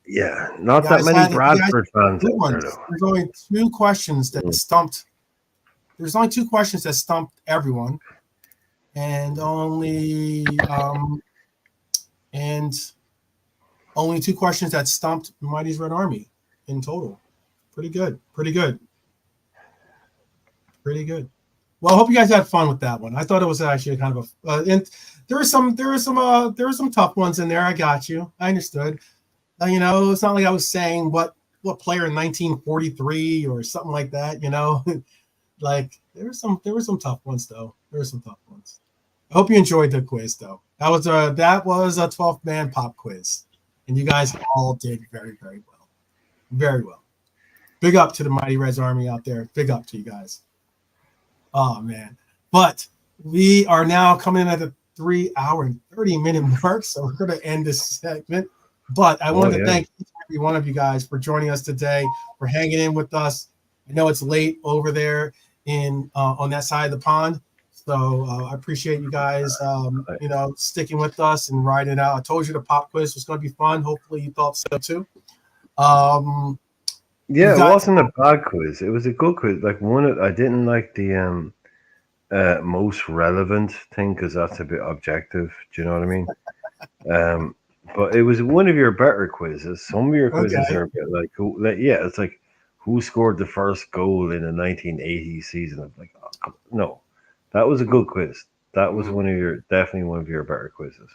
Yeah, not that many Bradford fans. There's only two questions that stumped. There's only two questions that stumped everyone, and only two questions that stumped Mighty's Red Army in total. Pretty good. Well, I hope you guys had fun with that one. I thought it was actually kind of and there were some tough ones in there. I got you. I understood. You know, it's not like I was saying what player in 1943 or something like that. You know, like there were some tough ones though. There were some tough ones. I hope you enjoyed the quiz though. That was a 12th man pop quiz, and you guys all did very, very well. Very well. Big up to the Mighty Reds Army out there. Big up to you guys. Oh, man. But we are now coming in at the 3 hour and 30 minute mark, so we're going to end this segment. But I want to thank each and every one of you guys for joining us today, for hanging in with us. I know it's late over there in on that side of the pond. So I appreciate you guys, sticking with us and riding it out. I told you the pop quiz was going to be fun. Hopefully you thought so too. Yeah, it wasn't a bad quiz. It was a good quiz. Like I didn't like the most relevant thing because that's a bit objective. Do you know what I mean? But it was one of your better quizzes. Some of your quizzes are a bit like, it's like who scored the first goal in the 1980 season? I'm like, no, that was a good quiz. That was definitely one of your better quizzes.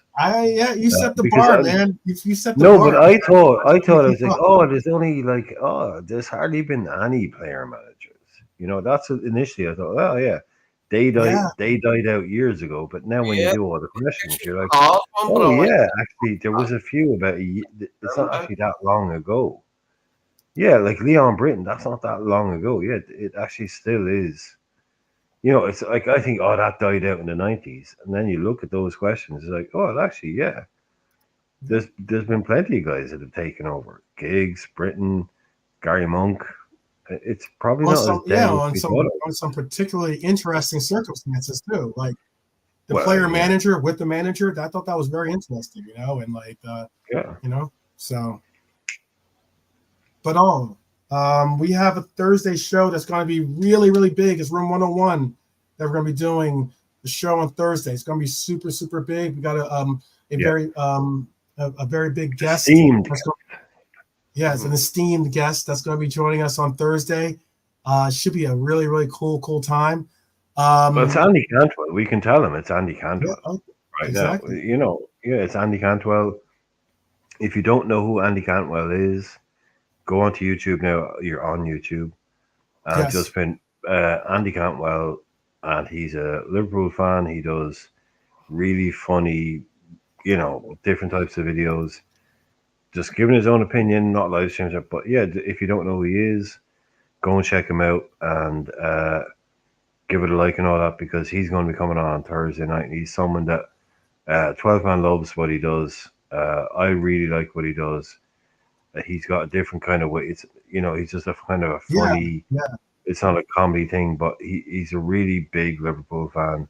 You set the bar, man. You set the bar. No, but I thought I was like, there's only there's hardly been any player managers. That's initially I thought, well, yeah, they died out years ago. But now when you do all the questions, you're like, actually, there was a few about it's not actually that long ago. Yeah, like Leon Britton, that's not that long ago. Yeah, it actually still is. It's like I think, that died out in the 90s, and then you look at those questions, it's like, actually, yeah. There's been plenty of guys that have taken over. Giggs, Britton, Gary Monk. It's probably not as dead on some particularly interesting circumstances too, like the player manager with the manager. I thought that was very interesting, so. But we have a Thursday show that's going to be really, really big. It's Room 101 that we're going to be doing the show on Thursday. It's going to be super, super big. We got a very big guest. It's an esteemed guest that's going to be joining us on Thursday. Should be a really, really cool time. Well, it's Andy Cantwell. We can tell him it's Andy Cantwell right exactly. now. It's Andy Cantwell. If you don't know who Andy Cantwell is, go onto YouTube now. You're on YouTube. And just been Andy Cantwell, and he's a Liverpool fan. He does really funny, different types of videos. Just giving his own opinion, not live streams. But yeah, if you don't know who he is, go and check him out and give it a like and all that, because he's going to be coming on Thursday night. And he's someone that 12 Man loves what he does. I really like what he does. He's got a different kind of way. It's he's just a kind of a funny. It's not a comedy thing, but he's a really big Liverpool fan.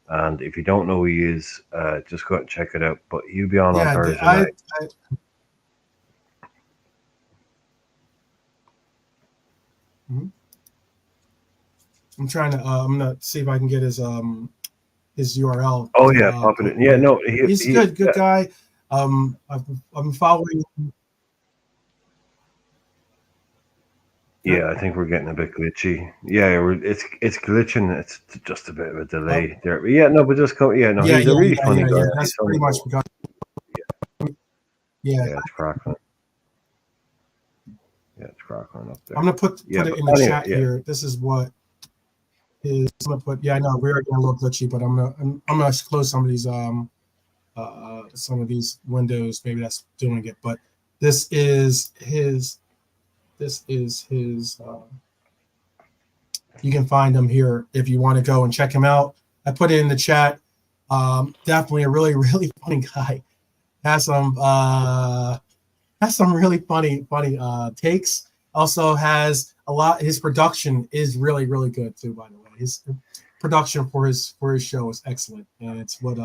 And if you don't know who he is, just go out and check it out. But he'll be on Thursday night. I'm trying to. I'm gonna see if I can get his URL. Oh yeah, pop it in. Yeah, no, he's good guy. I'm following. Yeah, I think we're getting a bit glitchy. Yeah, it's glitching. It's just a bit of a delay there. But yeah, no, but just come. Yeah, no, he's a really funny guy. That's pretty much because. Yeah, it's crackling. Yeah, it's crackling up there. I'm gonna put it in the chat here. This is what is. I'm gonna put. Yeah, I know we're getting a little glitchy, but I'm gonna close some of these windows. Maybe that's doing it, but this is his. You can find him here if you want to go and check him out. I put it in the chat. Definitely a really, really funny guy. Has some really funny takes. Also has a lot. His production is really, really good too. By the way, his production for his show is excellent, and it's what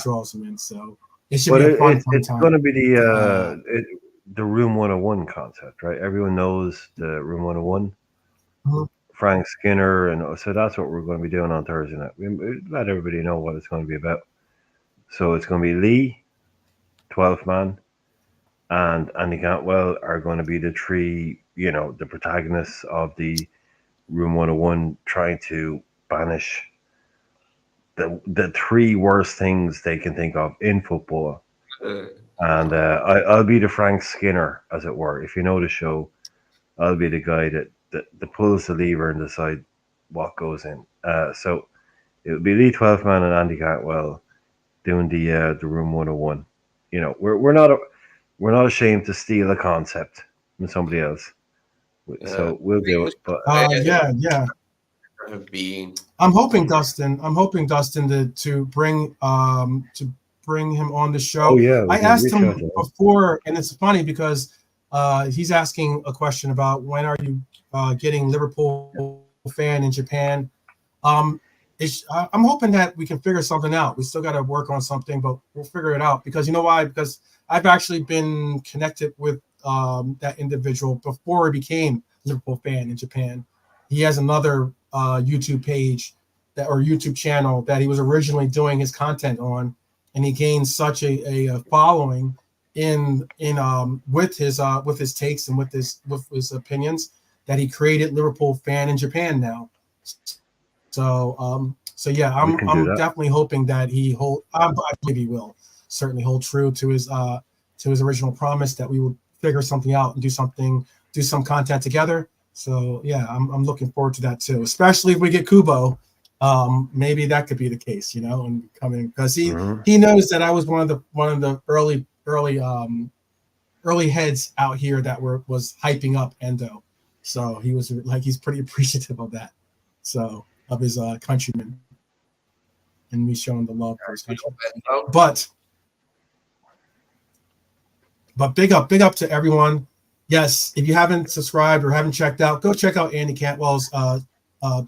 draws him in. So it should be a fun time. It's going to be the Room 101 concept, right? Everyone knows the Room 101. Mm-hmm. Frank Skinner, and so that's what we're going to be doing on Thursday night. We let everybody know what it's going to be about. So it's going to be Lee, 12th Man, and Andy Cantwell are going to be the three, the protagonists of the Room 101, trying to banish the three worst things they can think of in football. And I'll be the Frank Skinner, as it were. If you know the show, I'll be the guy that pulls the lever and decide what goes in. So it will be Lee 12th Man and Andy Cantwell doing the Room 101. We're not ashamed to steal a concept from somebody else. So we'll do it. But yeah. I'm hoping Dustin to bring him on the show. Oh yeah, I asked him before, and it's funny because He's asking a question about when are you getting Liverpool fan in Japan. I'm hoping that we can figure something out. We still got to work on something, but we'll figure it out. Because you know why? Because I've actually been connected with that individual before he became Liverpool fan in Japan. He has another YouTube page or YouTube channel that he was originally doing his content on, and he gained such a following in with his takes and with his opinions that he created Liverpool fan in Japan now. So yeah, I'm definitely hoping that I believe he will certainly hold true to his original promise that we would figure something out and do some content together. So yeah, I'm looking forward to that too, especially if we get Kubo. Maybe that could be the case, and coming because he knows that I was one of the early heads out here that was hyping up Endo. So he's pretty appreciative of that. So of his countrymen and me showing the love for his country. But big up to everyone. Yes, if you haven't subscribed or haven't checked out, go check out Andy Cantwell's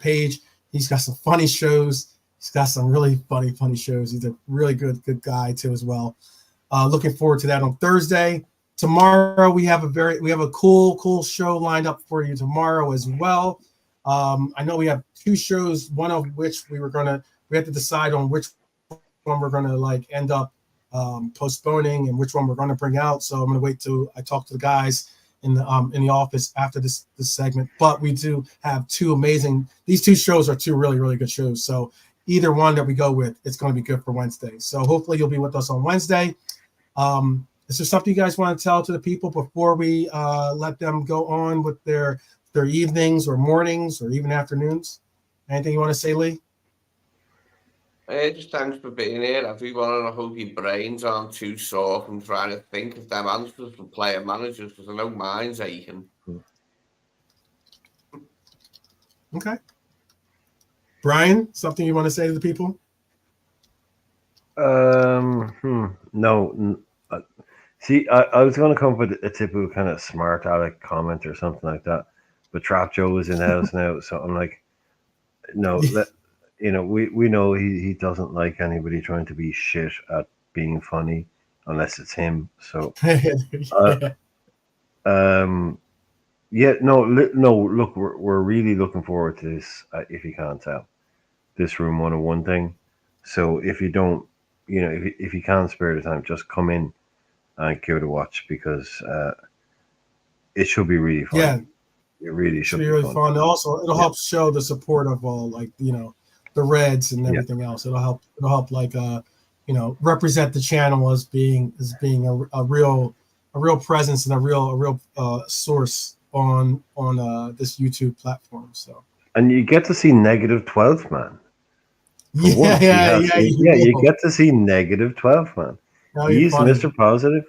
page. He's got some funny shows. He's got some really funny shows. He's a really good guy too as well. Looking forward to that on Thursday. Tomorrow we have a cool show lined up for you tomorrow as well. I know we have 2 shows, one of which we have to decide on which one we're gonna end up postponing and which one we're gonna bring out. So I'm gonna wait till I talk to the guys in the office after this segment. But we do have these 2 shows are 2 really good shows. So either one that we go with, it's gonna be good for Wednesday. So hopefully you'll be with us on Wednesday. Is there something you guys want to tell to the people before we let them go on with their evenings or mornings or even afternoons? Anything you want to say, Lee? Just thanks for being here, everyone, and I hope your brains aren't too sore from trying to think of them answers for player managers, because I know mine's aching. Okay. Brian, something you want to say to the people? No. See, I was going to come up with a typical kind of smart aleck comment or something like that, but Trap Joe is in the house now, so I'm like, no, we know he doesn't like anybody trying to be shit at being funny unless it's him. So, look, we're really looking forward to this. If you can't tell, this Room 101 thing. So if you don't, if you can't spare the time, just come in and give it a watch because it should be really fun. Yeah, it really should be really fun. Also, it'll help show the support of the Reds and everything else. It'll help represent the channel as being a real presence and a real source on this YouTube platform. So, and you get to see negative 12 man. You get to see negative 12 man. He's Mr. Positive.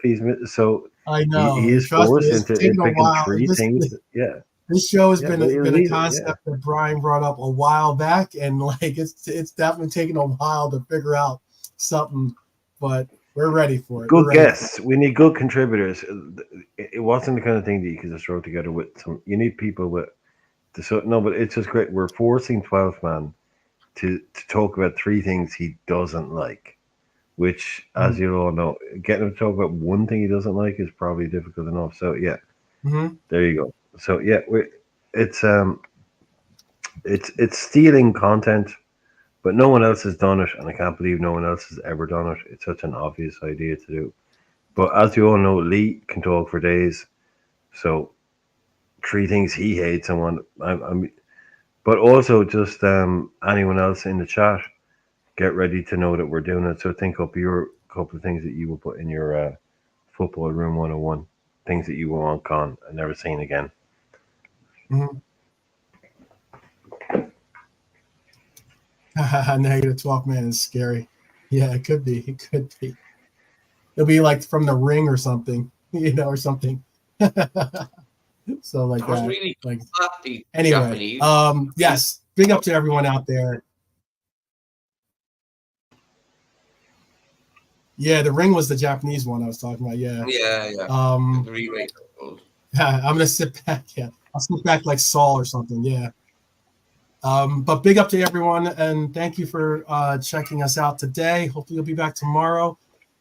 I know. He is forced into picking 3 things. Yeah. This show has been a concept that Brian brought up a while back, and it's definitely taken a while to figure out something, but we're ready for it. Good guests. We need good contributors. It wasn't the kind of thing that you could just throw together with some. You need people with. But it's just great. We're forcing 12 man to talk about 3 things he doesn't like, which, as you all know, getting him to talk about one thing he doesn't like is probably difficult enough. So yeah, there you go. So yeah, it's stealing content, but no one else has done it, and I can't believe no one else has ever done it. It's such an obvious idea to do. But as you all know, Lee can talk for days. So 3 things he hates, but also just anyone else in the chat, get ready to know that we're doing it. So think up your couple of things that you will put in your football room 101, things that you will want gone and never seen again. Negative 12 man is scary. Yeah, it could be. It'll be like from The Ring or something, or something. So like that. Really anyway, yes, big up to everyone out there. Yeah, the ring was the Japanese one I was talking about. Yeah. Yeah. Um, The remake. yeah, I'm gonna sit back. Yeah, I'll sit back like Saul or something. Yeah. But big up to everyone, and thank you for checking us out today. Hopefully, you'll be back tomorrow.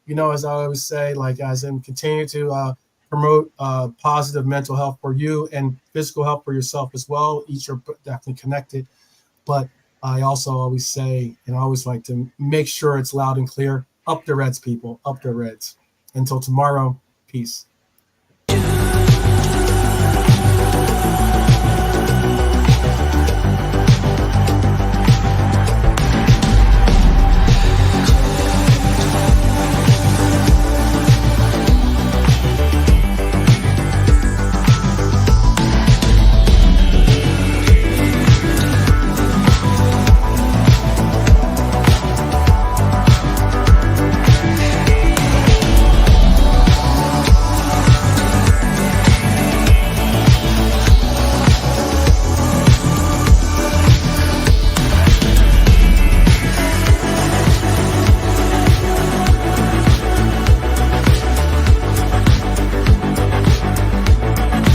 You know, as I always say, like as in continue to promote positive mental health for you and physical health for yourself as well. Each are definitely connected. But I also always say, and I always like to make sure it's loud and clear. Up the Reds, people. Up the Reds. Until tomorrow, peace.